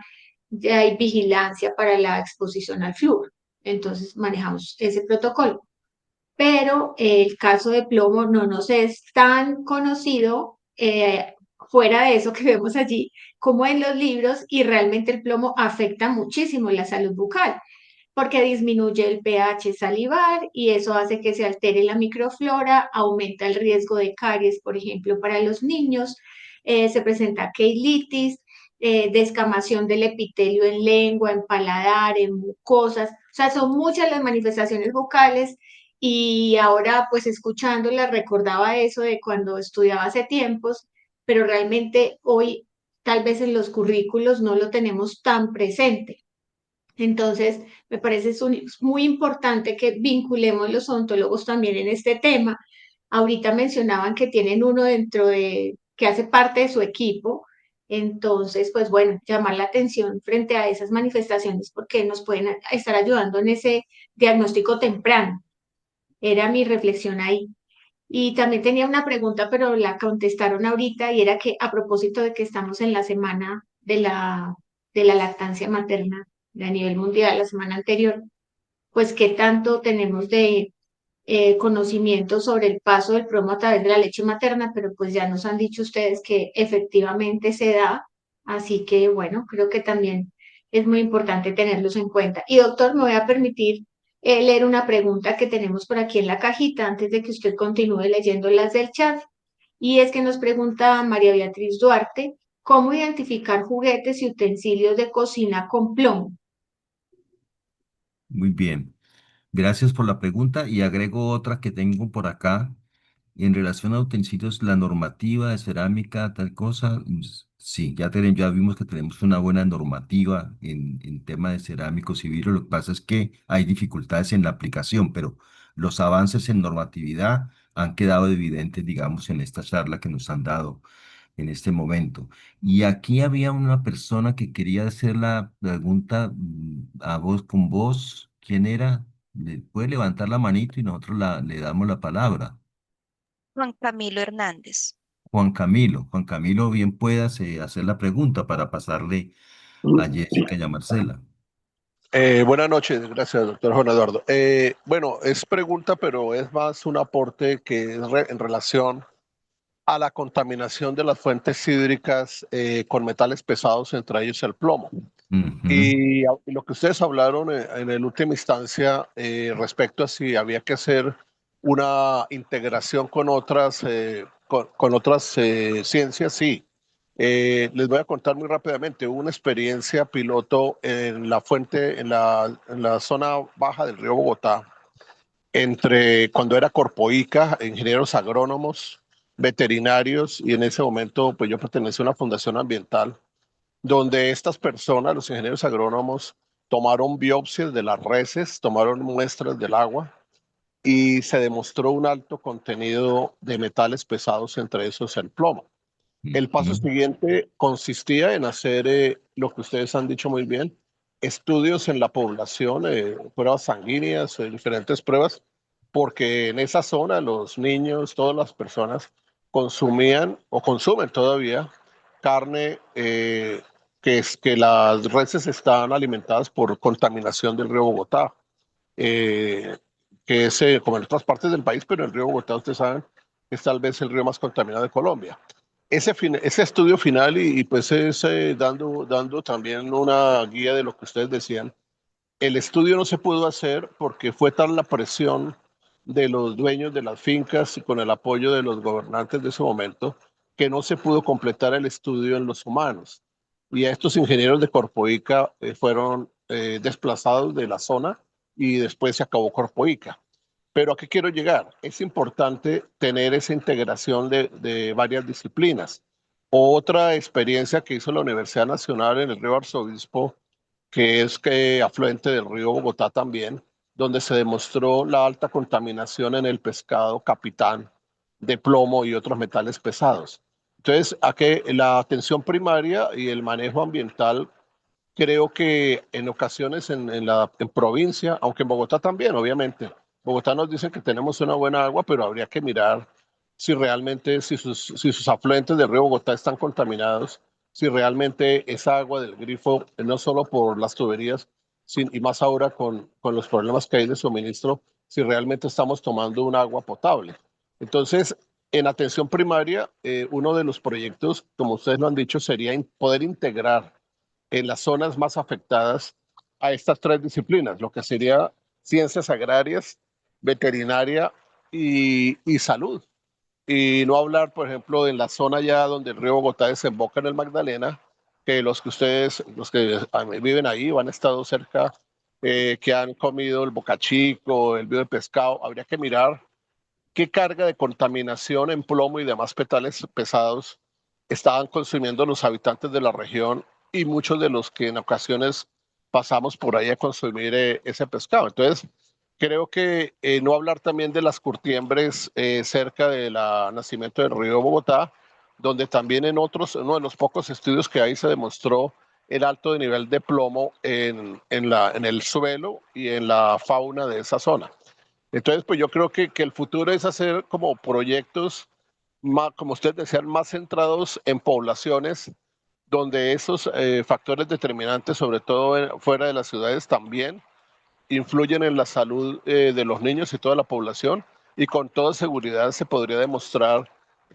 ya hay vigilancia para la exposición al flúor. Entonces manejamos ese protocolo. Pero el caso de plomo no nos es tan conocido fuera de eso que vemos allí como en los libros y realmente el plomo afecta muchísimo la salud bucal porque disminuye el pH salivar y eso hace que se altere la microflora, aumenta el riesgo de caries, por ejemplo, para los niños, se presenta queilitis, descamación del epitelio en lengua, en paladar, en mucosas, o sea, son muchas las manifestaciones vocales y ahora pues escuchándola recordaba eso de cuando estudiaba hace tiempos, pero realmente hoy tal vez en los currículos no lo tenemos tan presente. Entonces, me parece muy importante que vinculemos los odontólogos también en este tema. Ahorita mencionaban que tienen uno dentro que hace parte de su equipo. Entonces, pues bueno, llamar la atención frente a esas manifestaciones porque nos pueden estar ayudando en ese diagnóstico temprano. Era mi reflexión ahí. Y también tenía una pregunta, pero la contestaron ahorita y era que a propósito de que estamos en la semana de la lactancia materna a nivel mundial, la semana anterior, pues qué tanto tenemos de conocimiento sobre el paso del plomo a través de la leche materna, pero pues ya nos han dicho ustedes que efectivamente se da, así que bueno, creo que también es muy importante tenerlos en cuenta. Y doctor, me voy a permitir leer una pregunta que tenemos por aquí en la cajita antes de que usted continúe leyendo las del chat. Y es que nos pregunta María Beatriz Duarte, ¿cómo identificar juguetes y utensilios de cocina con plomo? Muy bien. Gracias por la pregunta y agrego otra que tengo por acá. En relación a utensilios, la normativa de cerámica, tal cosa, sí, ya vimos que tenemos una buena normativa en tema de cerámicos y vidrio. Lo que pasa es que hay dificultades en la aplicación, pero los avances en normatividad han quedado evidentes, digamos, en esta charla que nos han dado en este momento. Y aquí había una persona que quería hacer la pregunta a voz con voz. ¿Quién era? Puede levantar la manito y nosotros le damos la palabra. Juan Camilo Hernández. Juan Camilo, bien puedas hacer la pregunta para pasarle a Jessica y a Marcela. Buenas noches, gracias, doctor Juan Eduardo. Bueno, es pregunta, pero es más un aporte que es en relación a la contaminación de las fuentes hídricas con metales pesados, entre ellos el plomo. Ujú. Y lo que ustedes hablaron en el última instancia respecto a si había que hacer una integración con otras ciencias, sí. Les voy a contar muy rápidamente. Hubo una experiencia piloto en la fuente, en la zona baja del río Bogotá, entre cuando era Corpoica, ingenieros agrónomos, veterinarios, y en ese momento pues yo pertenecía a una fundación ambiental donde estas personas, los ingenieros agrónomos, tomaron biopsias de las reses, tomaron muestras del agua y se demostró un alto contenido de metales pesados, entre esos el plomo. El paso Ujú. siguiente consistía en hacer lo que ustedes han dicho muy bien, estudios en la población, pruebas sanguíneas, diferentes pruebas, porque en esa zona los niños, todas las personas consumían o consumen todavía carne que las reses están alimentadas por contaminación del río Bogotá, eh, que es como en otras partes del país, pero el río Bogotá, ustedes saben, es tal vez el río más contaminado de Colombia. Ese estudio final y pues es dando también una guía de lo que ustedes decían. El estudio no se pudo hacer porque fue tal la presión de los dueños de las fincas y con el apoyo de los gobernantes de ese momento que no se pudo completar el estudio en los humanos. Y estos ingenieros de Corpoica fueron desplazados de la zona y después se acabó Corpoica. Pero ¿a qué quiero llegar? Es importante tener esa integración de varias disciplinas. Otra experiencia que hizo la Universidad Nacional en el río Arzobispo, que es que afluente del río Bogotá también, donde se demostró la alta contaminación en el pescado capitán de plomo y otros metales pesados. Entonces, a que la atención primaria y el manejo ambiental, creo que en ocasiones en provincia, aunque en Bogotá también, obviamente, Bogotá nos dice que tenemos una buena agua, pero habría que mirar si realmente, si sus afluentes del río Bogotá están contaminados, si realmente esa agua del grifo, no solo por las tuberías, y más ahora con los problemas que hay de suministro, si realmente estamos tomando un agua potable. Entonces, en atención primaria, uno de los proyectos, como ustedes lo han dicho, sería poder integrar en las zonas más afectadas a estas tres disciplinas, lo que sería ciencias agrarias, veterinaria y salud. Y no hablar, por ejemplo, en la zona ya donde el río Bogotá desemboca en el Magdalena, que los que viven ahí o han estado cerca, que han comido el bocachico, el vivo de pescado, habría que mirar qué carga de contaminación en plomo y demás metales pesados estaban consumiendo los habitantes de la región y muchos de los que en ocasiones pasamos por ahí a consumir ese pescado. Entonces, creo que no hablar también de las curtiembres cerca del nacimiento del río Bogotá, donde también uno de los pocos estudios que hay se demostró el alto nivel de plomo en el suelo y en la fauna de esa zona. Entonces, pues yo creo que el futuro es hacer como proyectos, más, como ustedes decían, más centrados en poblaciones donde esos factores determinantes, sobre todo fuera de las ciudades, también influyen en la salud de los niños y toda la población. Y con toda seguridad se podría demostrar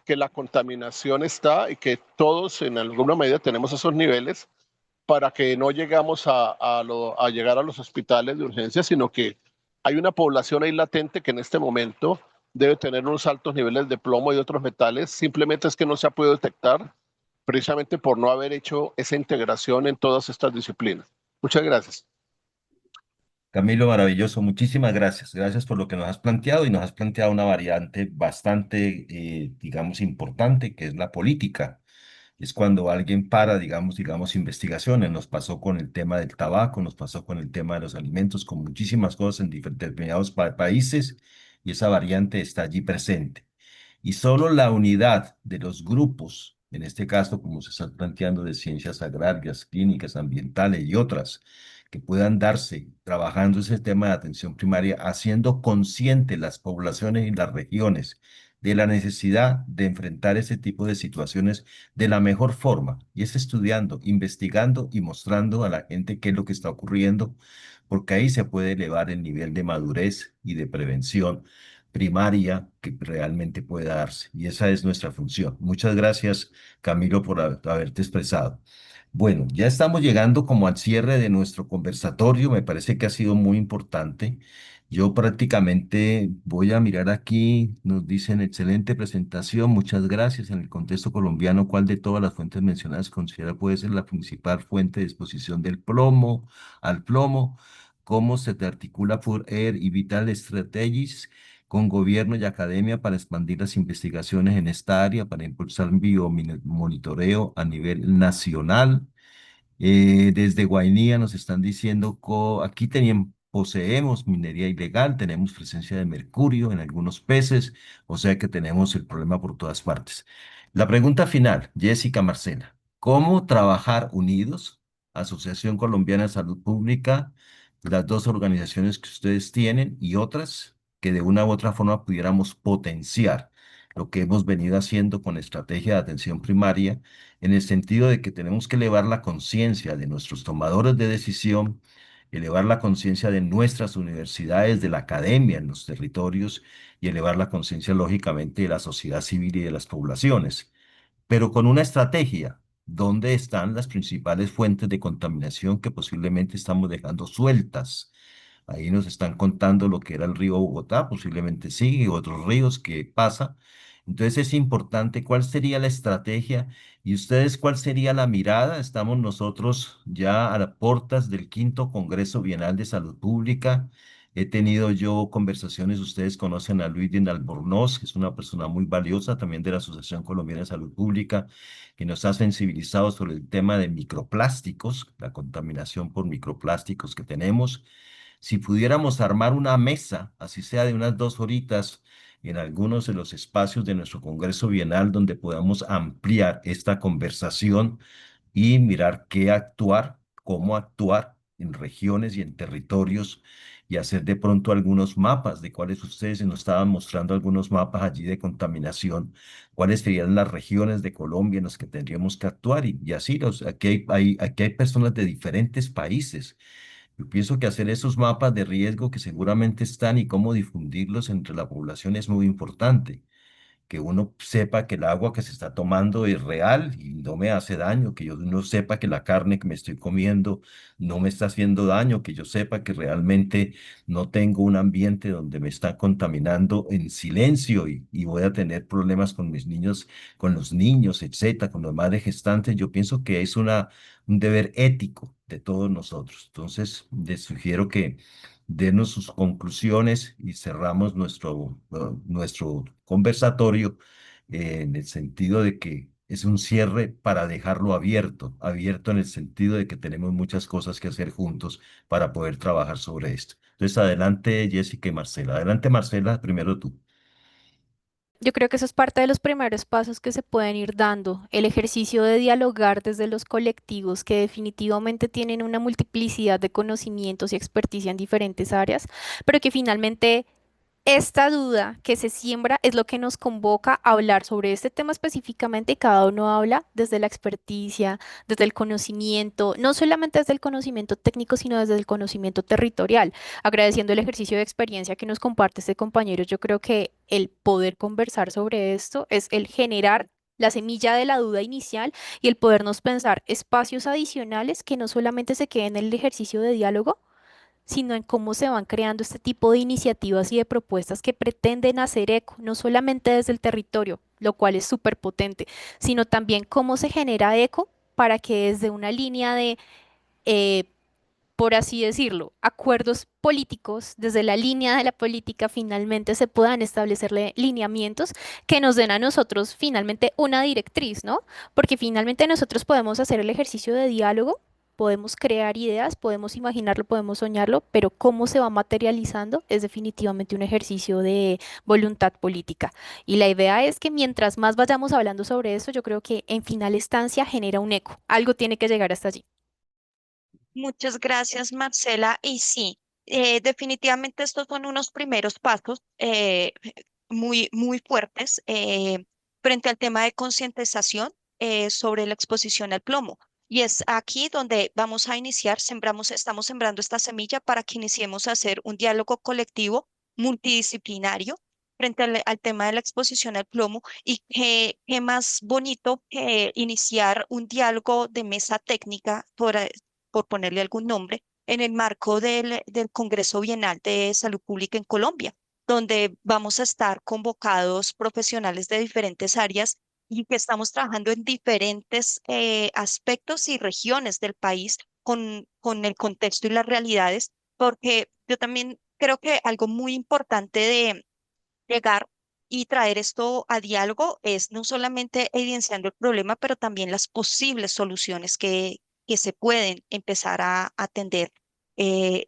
que la contaminación está y que todos en alguna medida tenemos esos niveles para que no llegamos a llegar a los hospitales de urgencia, sino que hay una población ahí latente que en este momento debe tener unos altos niveles de plomo y otros metales, simplemente es que no se ha podido detectar precisamente por no haber hecho esa integración en todas estas disciplinas. Muchas gracias. Camilo, maravilloso, muchísimas gracias. Gracias por lo que nos has planteado y nos has planteado una variante bastante, digamos, importante, que es la política. Es cuando alguien para, digamos, investigaciones. Nos pasó con el tema del tabaco, nos pasó con el tema de los alimentos, con muchísimas cosas en determinados países y esa variante está allí presente. Y solo la unidad de los grupos, en este caso, como se está planteando, de ciencias agrarias, clínicas, ambientales y otras, que puedan darse trabajando ese tema de atención primaria, haciendo consciente las poblaciones y las regiones de la necesidad de enfrentar ese tipo de situaciones de la mejor forma, y es estudiando, investigando y mostrando a la gente qué es lo que está ocurriendo, porque ahí se puede elevar el nivel de madurez y de prevención primaria que realmente pueda darse. Y esa es nuestra función. Muchas gracias, Camilo, por haberte expresado. Bueno, ya estamos llegando como al cierre de nuestro conversatorio. Me parece que ha sido muy importante. Yo prácticamente voy a mirar aquí, nos dicen excelente presentación, muchas gracias. En el contexto colombiano, ¿cuál de todas las fuentes mencionadas considera puede ser la principal fuente de exposición del plomo, al plomo? ¿Cómo se te articula Food Air y Vital Strategies con gobierno y academia para expandir las investigaciones en esta área, para impulsar biomonitoreo a nivel nacional? Desde Guainía nos están diciendo, aquí poseemos minería ilegal, tenemos presencia de mercurio en algunos peces, o sea que tenemos el problema por todas partes. La pregunta final, Jessica Marcela, ¿cómo trabajar unidos? Asociación Colombiana de Salud Pública, las dos organizaciones que ustedes tienen y otras que de una u otra forma pudiéramos potenciar lo que hemos venido haciendo con estrategia de atención primaria en el sentido de que tenemos que elevar la conciencia de nuestros tomadores de decisión, elevar la conciencia de nuestras universidades, de la academia en los territorios y elevar la conciencia, lógicamente, de la sociedad civil y de las poblaciones, pero con una estrategia. ¿Dónde están las principales fuentes de contaminación que posiblemente estamos dejando sueltas? Ahí nos están contando lo que era el río Bogotá, posiblemente sí, y otros ríos que pasa. Entonces es importante cuál sería la estrategia y ustedes cuál sería la mirada. Estamos nosotros ya a las puertas del quinto Congreso Bienal de Salud Pública. He tenido yo conversaciones, ustedes conocen a Luis de Albornoz, que es una persona muy valiosa también de la Asociación Colombiana de Salud Pública, que nos ha sensibilizado sobre el tema de microplásticos, la contaminación por microplásticos que tenemos. Si pudiéramos armar una mesa, así sea de unas 2 horitas, en algunos de los espacios de nuestro Congreso Bienal donde podamos ampliar esta conversación y mirar qué actuar, cómo actuar en regiones y en territorios y hacer de pronto algunos mapas de cuáles ustedes nos estaban mostrando algunos mapas allí de contaminación, cuáles serían las regiones de Colombia en las que tendríamos que actuar y así aquí hay personas de diferentes países. Yo pienso que hacer esos mapas de riesgo que seguramente están y cómo difundirlos entre la población es muy importante, que uno sepa que el agua que se está tomando es real y no me hace daño, que yo no sepa que la carne que me estoy comiendo no me está haciendo daño, que yo sepa que realmente no tengo un ambiente donde me está contaminando en silencio y voy a tener problemas con mis niños, con los niños, etcétera, con las madres gestantes. Yo pienso que es un deber ético de todos nosotros. Entonces, les sugiero que denos sus conclusiones y cerramos nuestro conversatorio en el sentido de que es un cierre para dejarlo abierto, abierto en el sentido de que tenemos muchas cosas que hacer juntos para poder trabajar sobre esto. Entonces, adelante Jessica y Marcela. Adelante Marcela, primero tú. Yo creo que eso es parte de los primeros pasos que se pueden ir dando, el ejercicio de dialogar desde los colectivos que definitivamente tienen una multiplicidad de conocimientos y experticia en diferentes áreas, pero que finalmente esta duda que se siembra es lo que nos convoca a hablar sobre este tema específicamente y cada uno habla desde la experticia, desde el conocimiento, no solamente desde el conocimiento técnico, sino desde el conocimiento territorial. Agradeciendo el ejercicio de experiencia que nos comparte este compañero, yo creo que el poder conversar sobre esto es el generar la semilla de la duda inicial y el podernos pensar espacios adicionales que no solamente se queden en el ejercicio de diálogo, sino en cómo se van creando este tipo de iniciativas y de propuestas que pretenden hacer eco, no solamente desde el territorio, lo cual es súper potente, sino también cómo se genera eco para que desde una línea de, eh, por así decirlo, acuerdos políticos, desde la línea de la política, finalmente se puedan establecer lineamientos que nos den a nosotros finalmente una directriz, ¿no? Porque finalmente nosotros podemos hacer el ejercicio de diálogo, podemos crear ideas, podemos imaginarlo, podemos soñarlo, pero cómo se va materializando es definitivamente un ejercicio de voluntad política. Y la idea es que mientras más vayamos hablando sobre eso, yo creo que en final instancia genera un eco. Algo tiene que llegar hasta allí. Muchas gracias, Marcela. Y sí, definitivamente estos son unos primeros pasos muy fuertes frente al tema de concientización sobre la exposición al plomo. Y es aquí donde vamos a iniciar, estamos sembrando esta semilla para que iniciemos a hacer un diálogo colectivo multidisciplinario frente al tema de la exposición al plomo. Y qué más bonito que iniciar un diálogo de mesa técnica por ponerle algún nombre, en el marco del Congreso Bienal de Salud Pública en Colombia, donde vamos a estar convocados profesionales de diferentes áreas y que estamos trabajando en diferentes aspectos y regiones del país con el contexto y las realidades, porque yo también creo que algo muy importante de llegar y traer esto a diálogo es no solamente evidenciando el problema, pero también las posibles soluciones que se pueden empezar a atender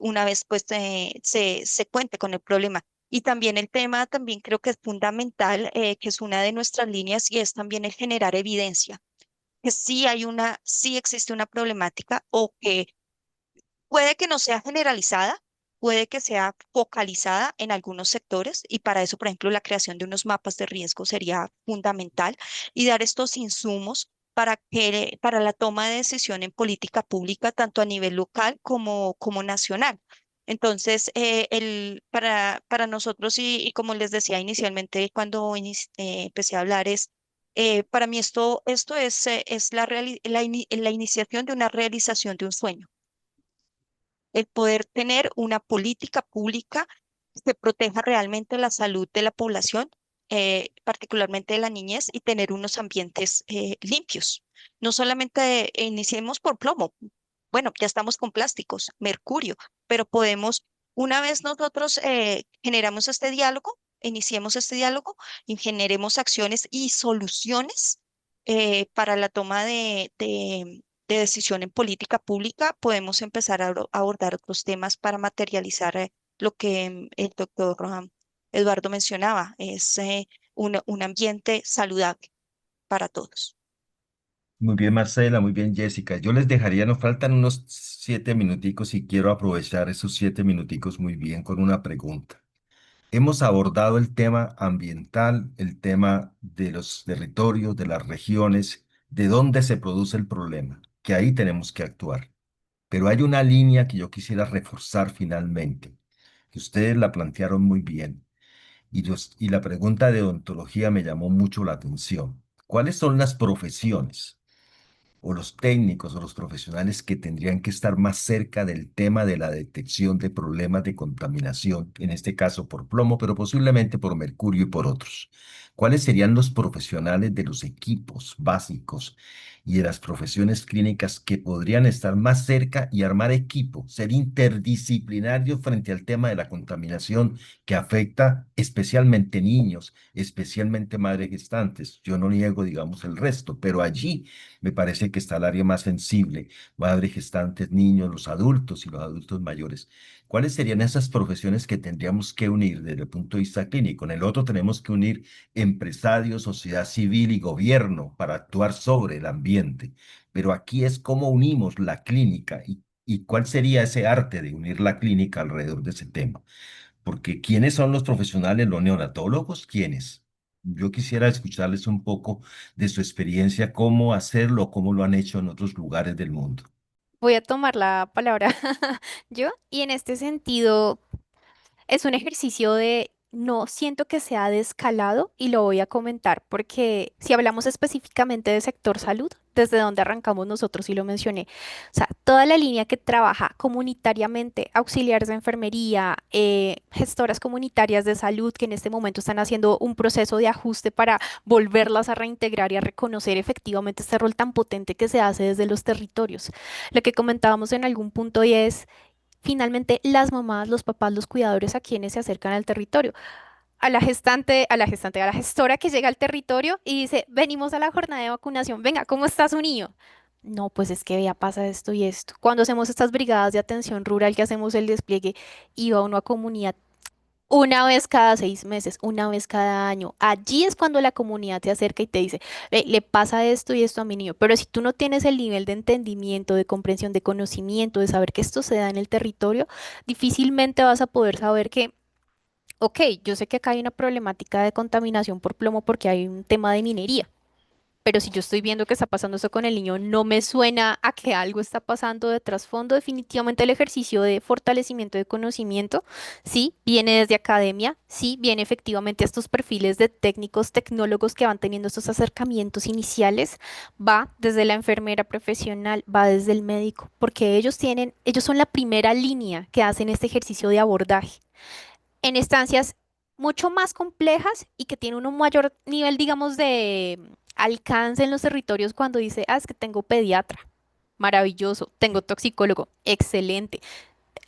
una vez pues se cuente con el problema. Y también el tema, también creo que es fundamental, que es una de nuestras líneas y es también el generar evidencia, que sí existe una problemática o que puede que no sea generalizada, puede que sea focalizada en algunos sectores y para eso, por ejemplo, la creación de unos mapas de riesgo sería fundamental y dar estos insumos para la toma de decisión en política pública, tanto a nivel local como nacional. Entonces, para nosotros, y como les decía inicialmente cuando empecé a hablar, para mí esto es la iniciación de una realización de un sueño, el poder tener una política pública que proteja realmente la salud de la población particularmente de la niñez, y tener unos ambientes limpios. No solamente iniciemos por plomo, bueno, ya estamos con plásticos, mercurio, pero podemos, una vez nosotros generamos este diálogo, iniciemos este diálogo y generemos acciones y soluciones para la toma de decisión en política pública, podemos empezar a abordar otros temas para materializar lo que el doctor Eduardo mencionaba, es un ambiente saludable para todos. Muy bien, Marcela, muy bien, Jessica. Yo les dejaría, nos faltan unos 7 minuticos y quiero aprovechar esos 7 minuticos muy bien con una pregunta. Hemos abordado el tema ambiental, el tema de los territorios, de las regiones, de dónde se produce el problema, que ahí tenemos que actuar. Pero hay una línea que yo quisiera reforzar finalmente, que ustedes la plantearon muy bien, y la pregunta de odontología me llamó mucho la atención. ¿Cuáles son las profesiones o los técnicos o los profesionales que tendrían que estar más cerca del tema de la detección de problemas de contaminación, en este caso por plomo, pero posiblemente por mercurio y por otros? ¿Cuáles serían los profesionales de los equipos básicos y de las profesiones clínicas que podrían estar más cerca y armar equipo, ser interdisciplinarios frente al tema de la contaminación que afecta especialmente niños, especialmente madres gestantes? Yo no niego, digamos, el resto, pero allí me parece que está el área más sensible: madres gestantes, niños, los adultos y los adultos mayores. ¿Cuáles serían esas profesiones que tendríamos que unir desde el punto de vista clínico? En el otro tenemos que unir empresarios, sociedad civil y gobierno para actuar sobre el ambiente. Pero aquí es cómo unimos la clínica y cuál sería ese arte de unir la clínica alrededor de ese tema. Porque ¿quiénes son los profesionales, los neonatólogos? ¿Quiénes? Yo quisiera escucharles un poco de su experiencia, cómo hacerlo, cómo lo han hecho en otros lugares del mundo. Voy a tomar la palabra yo y en este sentido es un ejercicio de no siento que sea de escalado y lo voy a comentar porque si hablamos específicamente de sector salud, desde donde arrancamos nosotros y lo mencioné, o sea, toda la línea que trabaja comunitariamente, auxiliares de enfermería, gestoras comunitarias de salud que en este momento están haciendo un proceso de ajuste para volverlas a reintegrar y a reconocer efectivamente este rol tan potente que se hace desde los territorios. Lo que comentábamos en algún punto y es finalmente las mamás, los papás, los cuidadores a quienes se acercan al territorio. A la gestora que llega al territorio y dice, venimos a la jornada de vacunación, venga, ¿cómo está su niño? No, pues es que ya pasa esto y esto. Cuando hacemos estas brigadas de atención rural, que hacemos el despliegue, iba uno a comunidad una vez cada 6 meses, una vez cada año. Allí es cuando la comunidad te acerca y te dice, "Ve, le pasa esto y esto a mi niño". Pero si tú no tienes el nivel de entendimiento, de comprensión, de conocimiento, de saber que esto se da en el territorio, difícilmente vas a poder saber que, ok, yo sé que acá hay una problemática de contaminación por plomo porque hay un tema de minería. Pero si yo estoy viendo que está pasando eso con el niño, no me suena a que algo está pasando de trasfondo. Definitivamente el ejercicio de fortalecimiento de conocimiento, sí, viene desde academia, sí, viene efectivamente a estos perfiles de técnicos, tecnólogos que van teniendo estos acercamientos iniciales, va desde la enfermera profesional, va desde el médico, porque ellos son la primera línea que hacen este ejercicio de abordaje en estancias mucho más complejas y que tiene un mayor nivel, digamos, de alcance en los territorios cuando dice, ah, es que tengo pediatra, maravilloso, tengo toxicólogo, excelente.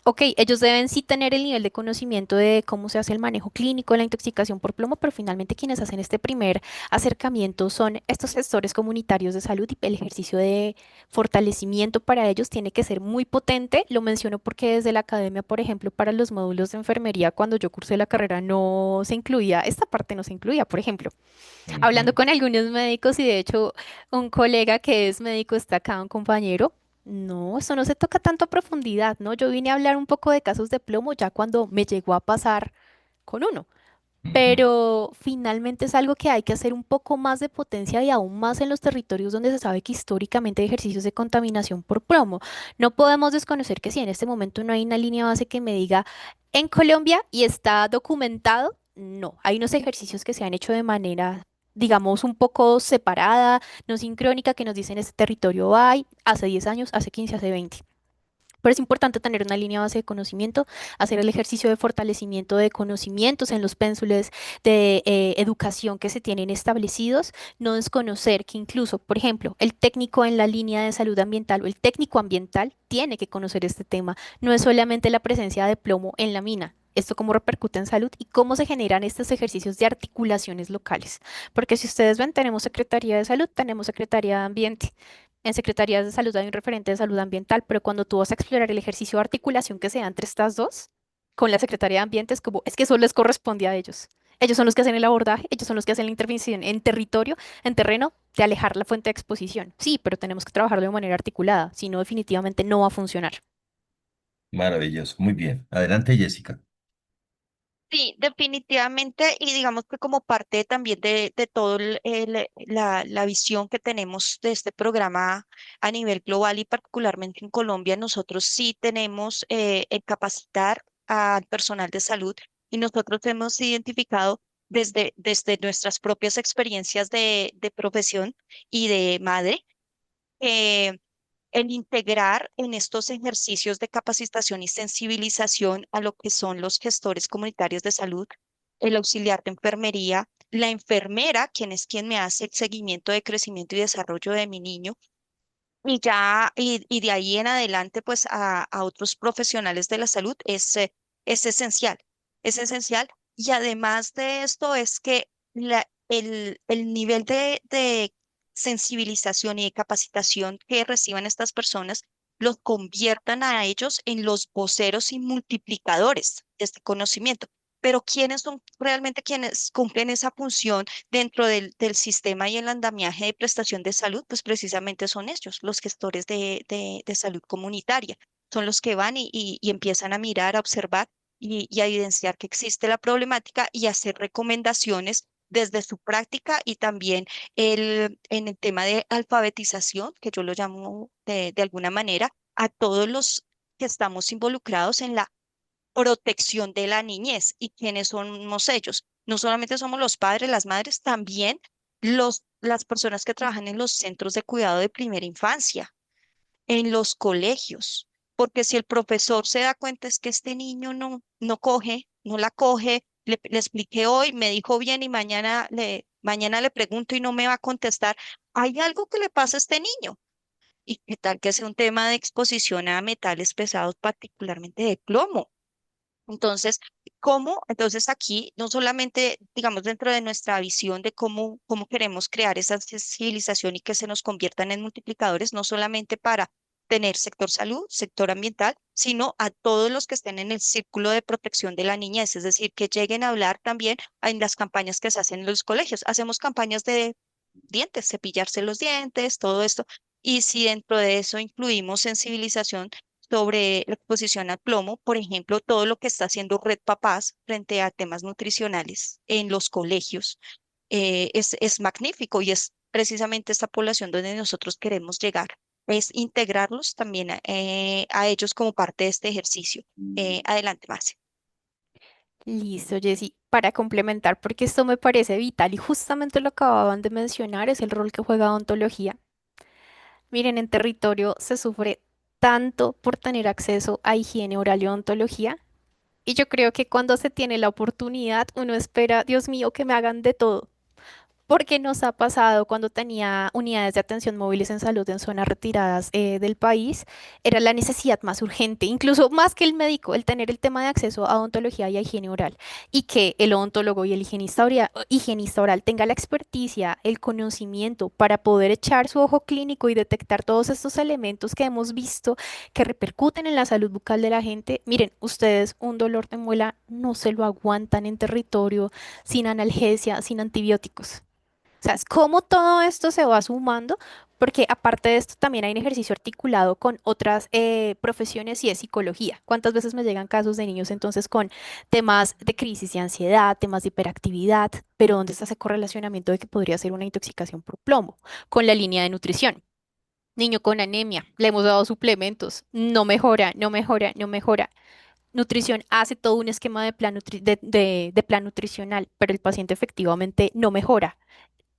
Ok, ellos deben sí tener el nivel de conocimiento de cómo se hace el manejo clínico de la intoxicación por plomo, pero finalmente quienes hacen este primer acercamiento son estos gestores comunitarios de salud y el ejercicio de fortalecimiento para ellos tiene que ser muy potente. Lo menciono porque desde la academia, por ejemplo, para los módulos de enfermería, cuando yo cursé la carrera no se incluía, esta parte no se incluía, por ejemplo. Hablando Ujú. con algunos médicos y de hecho un colega que es médico está acá, un compañero. No, eso no se toca tanto a profundidad, ¿no? Yo vine a hablar un poco de casos de plomo ya cuando me llegó a pasar con uno, Ujú. pero finalmente es algo que hay que hacer un poco más de potencia y aún más en los territorios donde se sabe que históricamente hay ejercicios de contaminación por plomo. No podemos desconocer que si en este momento no hay una línea base que me diga en Colombia y está documentado, no, hay unos ejercicios que se han hecho de manera, digamos, un poco separada, no sincrónica, que nos dicen este territorio hay hace 10 años, hace 15, hace 20. Pero es importante tener una línea base de conocimiento, hacer el ejercicio de fortalecimiento de conocimientos en los pénsules de educación que se tienen establecidos, no desconocer que incluso, por ejemplo, el técnico en la línea de salud ambiental o el técnico ambiental tiene que conocer este tema. No es solamente la presencia de plomo en la mina. Esto cómo repercute en salud y cómo se generan estos ejercicios de articulaciones locales. Porque si ustedes ven, tenemos Secretaría de Salud, tenemos Secretaría de Ambiente. En Secretarías de Salud hay un referente de salud ambiental, pero cuando tú vas a explorar el ejercicio de articulación que se da entre estas dos, con la Secretaría de Ambiente, es como, es que eso les corresponde a ellos. Ellos son los que hacen el abordaje, ellos son los que hacen la intervención en territorio, en terreno, de alejar la fuente de exposición. Sí, pero tenemos que trabajarlo de manera articulada, si no, definitivamente no va a funcionar. Maravilloso, muy bien. Adelante, Jessica. Sí, definitivamente, y digamos que como parte también de todo la visión que tenemos de este programa a nivel global y particularmente en Colombia, nosotros sí tenemos el capacitar al personal de salud y nosotros hemos identificado desde nuestras propias experiencias de profesión y de madre, eh, el integrar en estos ejercicios de capacitación y sensibilización a lo que son los gestores comunitarios de salud, el auxiliar de enfermería, la enfermera, quien es quien me hace el seguimiento de crecimiento y desarrollo de mi niño, y de ahí en adelante, pues a otros profesionales de la salud es esencial, es esencial. Y además de esto es que el nivel de sensibilización y de capacitación que reciban estas personas los conviertan a ellos en los voceros y multiplicadores de este conocimiento. Pero ¿quiénes son realmente quienes cumplen esa función dentro del sistema y el andamiaje de prestación de salud? Pues precisamente son ellos, los gestores de salud comunitaria. Son los que van y empiezan a mirar, a observar y a evidenciar que existe la problemática y hacer recomendaciones desde su práctica y también en el tema de alfabetización, que yo lo llamo de alguna manera, a todos los que estamos involucrados en la protección de la niñez. ¿Y quiénes somos ellos? No solamente somos los padres, las madres, también las personas que trabajan en los centros de cuidado de primera infancia, en los colegios, porque si el profesor se da cuenta es que este niño no coge, no la coge, le expliqué hoy, me dijo bien y mañana le pregunto y no me va a contestar, hay algo que le pasa a este niño. ¿Y qué tal que sea un tema de exposición a metales pesados, particularmente de plomo? Entonces, ¿cómo? Entonces aquí no solamente, digamos, dentro de nuestra visión de cómo queremos crear esa sensibilización y que se nos conviertan en multiplicadores, no solamente para tener sector salud, sector ambiental, sino a todos los que estén en el círculo de protección de la niñez, es decir, que lleguen a hablar también en las campañas que se hacen en los colegios. Hacemos campañas de dientes, cepillarse los dientes, todo esto. Y si dentro de eso incluimos sensibilización sobre la exposición al plomo, por ejemplo, todo lo que está haciendo Red Papás frente a temas nutricionales en los colegios, es magnífico y es precisamente esta población donde nosotros queremos llegar, es integrarlos también a ellos como parte de este ejercicio. Adelante, Marce. Listo, Jessy, para complementar, porque esto me parece vital y justamente lo acababan de mencionar, es el rol que juega odontología. Miren, en territorio se sufre tanto por tener acceso a higiene oral y odontología. Y yo creo que cuando se tiene la oportunidad, uno espera, Dios mío, que me hagan de todo. Porque nos ha pasado cuando tenía unidades de atención móviles en salud en zonas retiradas del país, era la necesidad más urgente, incluso más que el médico, el tener el tema de acceso a odontología y a higiene oral, y que el odontólogo y el higienista oral tenga la experticia, el conocimiento para poder echar su ojo clínico y detectar todos estos elementos que hemos visto que repercuten en la salud bucal de la gente. Miren, ustedes un dolor de muela no se lo aguantan en territorio sin analgesia, sin antibióticos. O sea, es cómo todo esto se va sumando, porque aparte de esto también hay un ejercicio articulado con otras profesiones y es psicología. ¿Cuántas veces me llegan casos de niños entonces con temas de crisis de ansiedad, temas de hiperactividad, pero dónde está ese correlacionamiento de que podría ser una intoxicación por plomo? Con la línea de nutrición. Niño con anemia, le hemos dado suplementos, no mejora, no mejora, no mejora. Nutrición hace todo un esquema de de plan nutricional, pero el paciente efectivamente no mejora.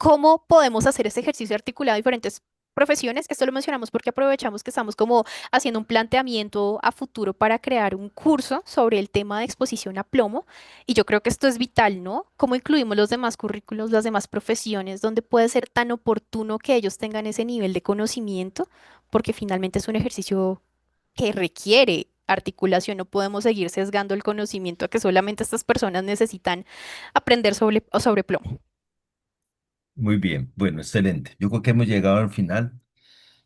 ¿Cómo podemos hacer ese ejercicio articulado a diferentes profesiones. Esto lo mencionamos porque aprovechamos que estamos como haciendo un planteamiento a futuro para crear un curso sobre el tema de exposición a plomo. Y yo creo que esto es vital, ¿no? ¿Cómo incluimos los demás currículos, las demás profesiones, donde puede ser tan oportuno que ellos tengan ese nivel de conocimiento? Porque finalmente es un ejercicio que requiere articulación. No podemos seguir sesgando el conocimiento a que solamente estas personas necesitan aprender sobre plomo. Muy bien, bueno, excelente. Yo creo que hemos llegado al final.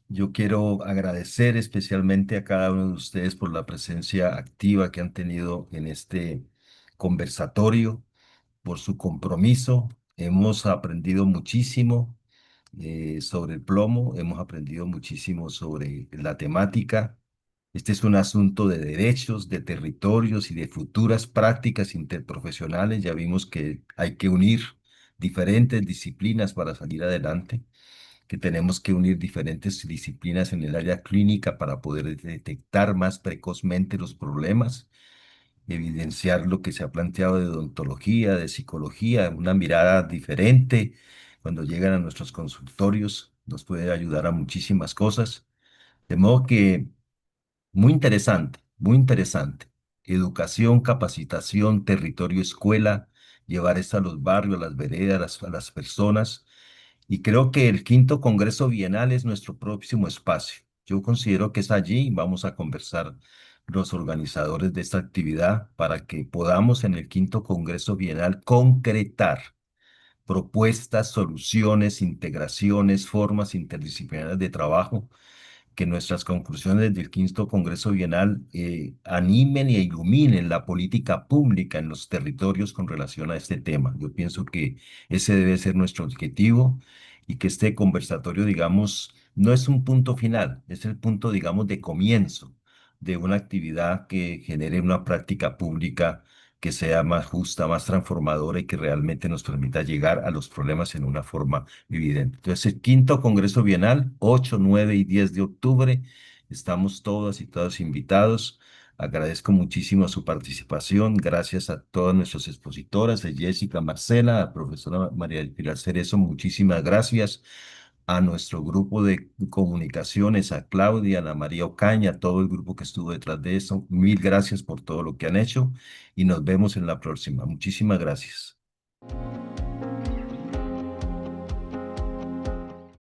Yo quiero agradecer especialmente a cada uno de ustedes por la presencia activa que han tenido en este conversatorio, por su compromiso. Hemos aprendido muchísimo sobre el plomo, hemos aprendido muchísimo sobre la temática. Este es un asunto de derechos, de territorios y de futuras prácticas interprofesionales. Ya vimos que hay que unir diferentes disciplinas para salir adelante, que tenemos que unir diferentes disciplinas en el área clínica para poder detectar más precozmente los problemas, evidenciar lo que se ha planteado de odontología, de psicología, una mirada diferente cuando llegan a nuestros consultorios, nos puede ayudar a muchísimas cosas. De modo que muy interesante, muy interesante. Educación, capacitación, territorio, escuela, llevar esto a los barrios, a las veredas, a las personas. Y creo que el quinto Congreso Bienal es nuestro próximo espacio. Yo considero que es allí, vamos a conversar los organizadores de esta actividad para que podamos en el quinto Congreso Bienal concretar propuestas, soluciones, integraciones, formas interdisciplinarias de trabajo, que nuestras conclusiones del quinto Congreso Bienal animen e iluminen la política pública en los territorios con relación a este tema. Yo pienso que ese debe ser nuestro objetivo y que este conversatorio, digamos, no es un punto final, es el punto, digamos, de comienzo de una actividad que genere una práctica pública que sea más justa, más transformadora y que realmente nos permita llegar a los problemas en una forma evidente. Entonces, el quinto Congreso Bienal, 8, 9 y 10 de octubre, estamos todas y todos invitados. Agradezco muchísimo su participación. Gracias a todas nuestras expositoras, a Jessica, Marcela, a profesora María del Pilar Cerezo, muchísimas gracias. A nuestro grupo de comunicaciones, a Claudia, a Ana María Ocaña, a todo el grupo que estuvo detrás de eso. Mil gracias por todo lo que han hecho y nos vemos en la próxima. Muchísimas gracias.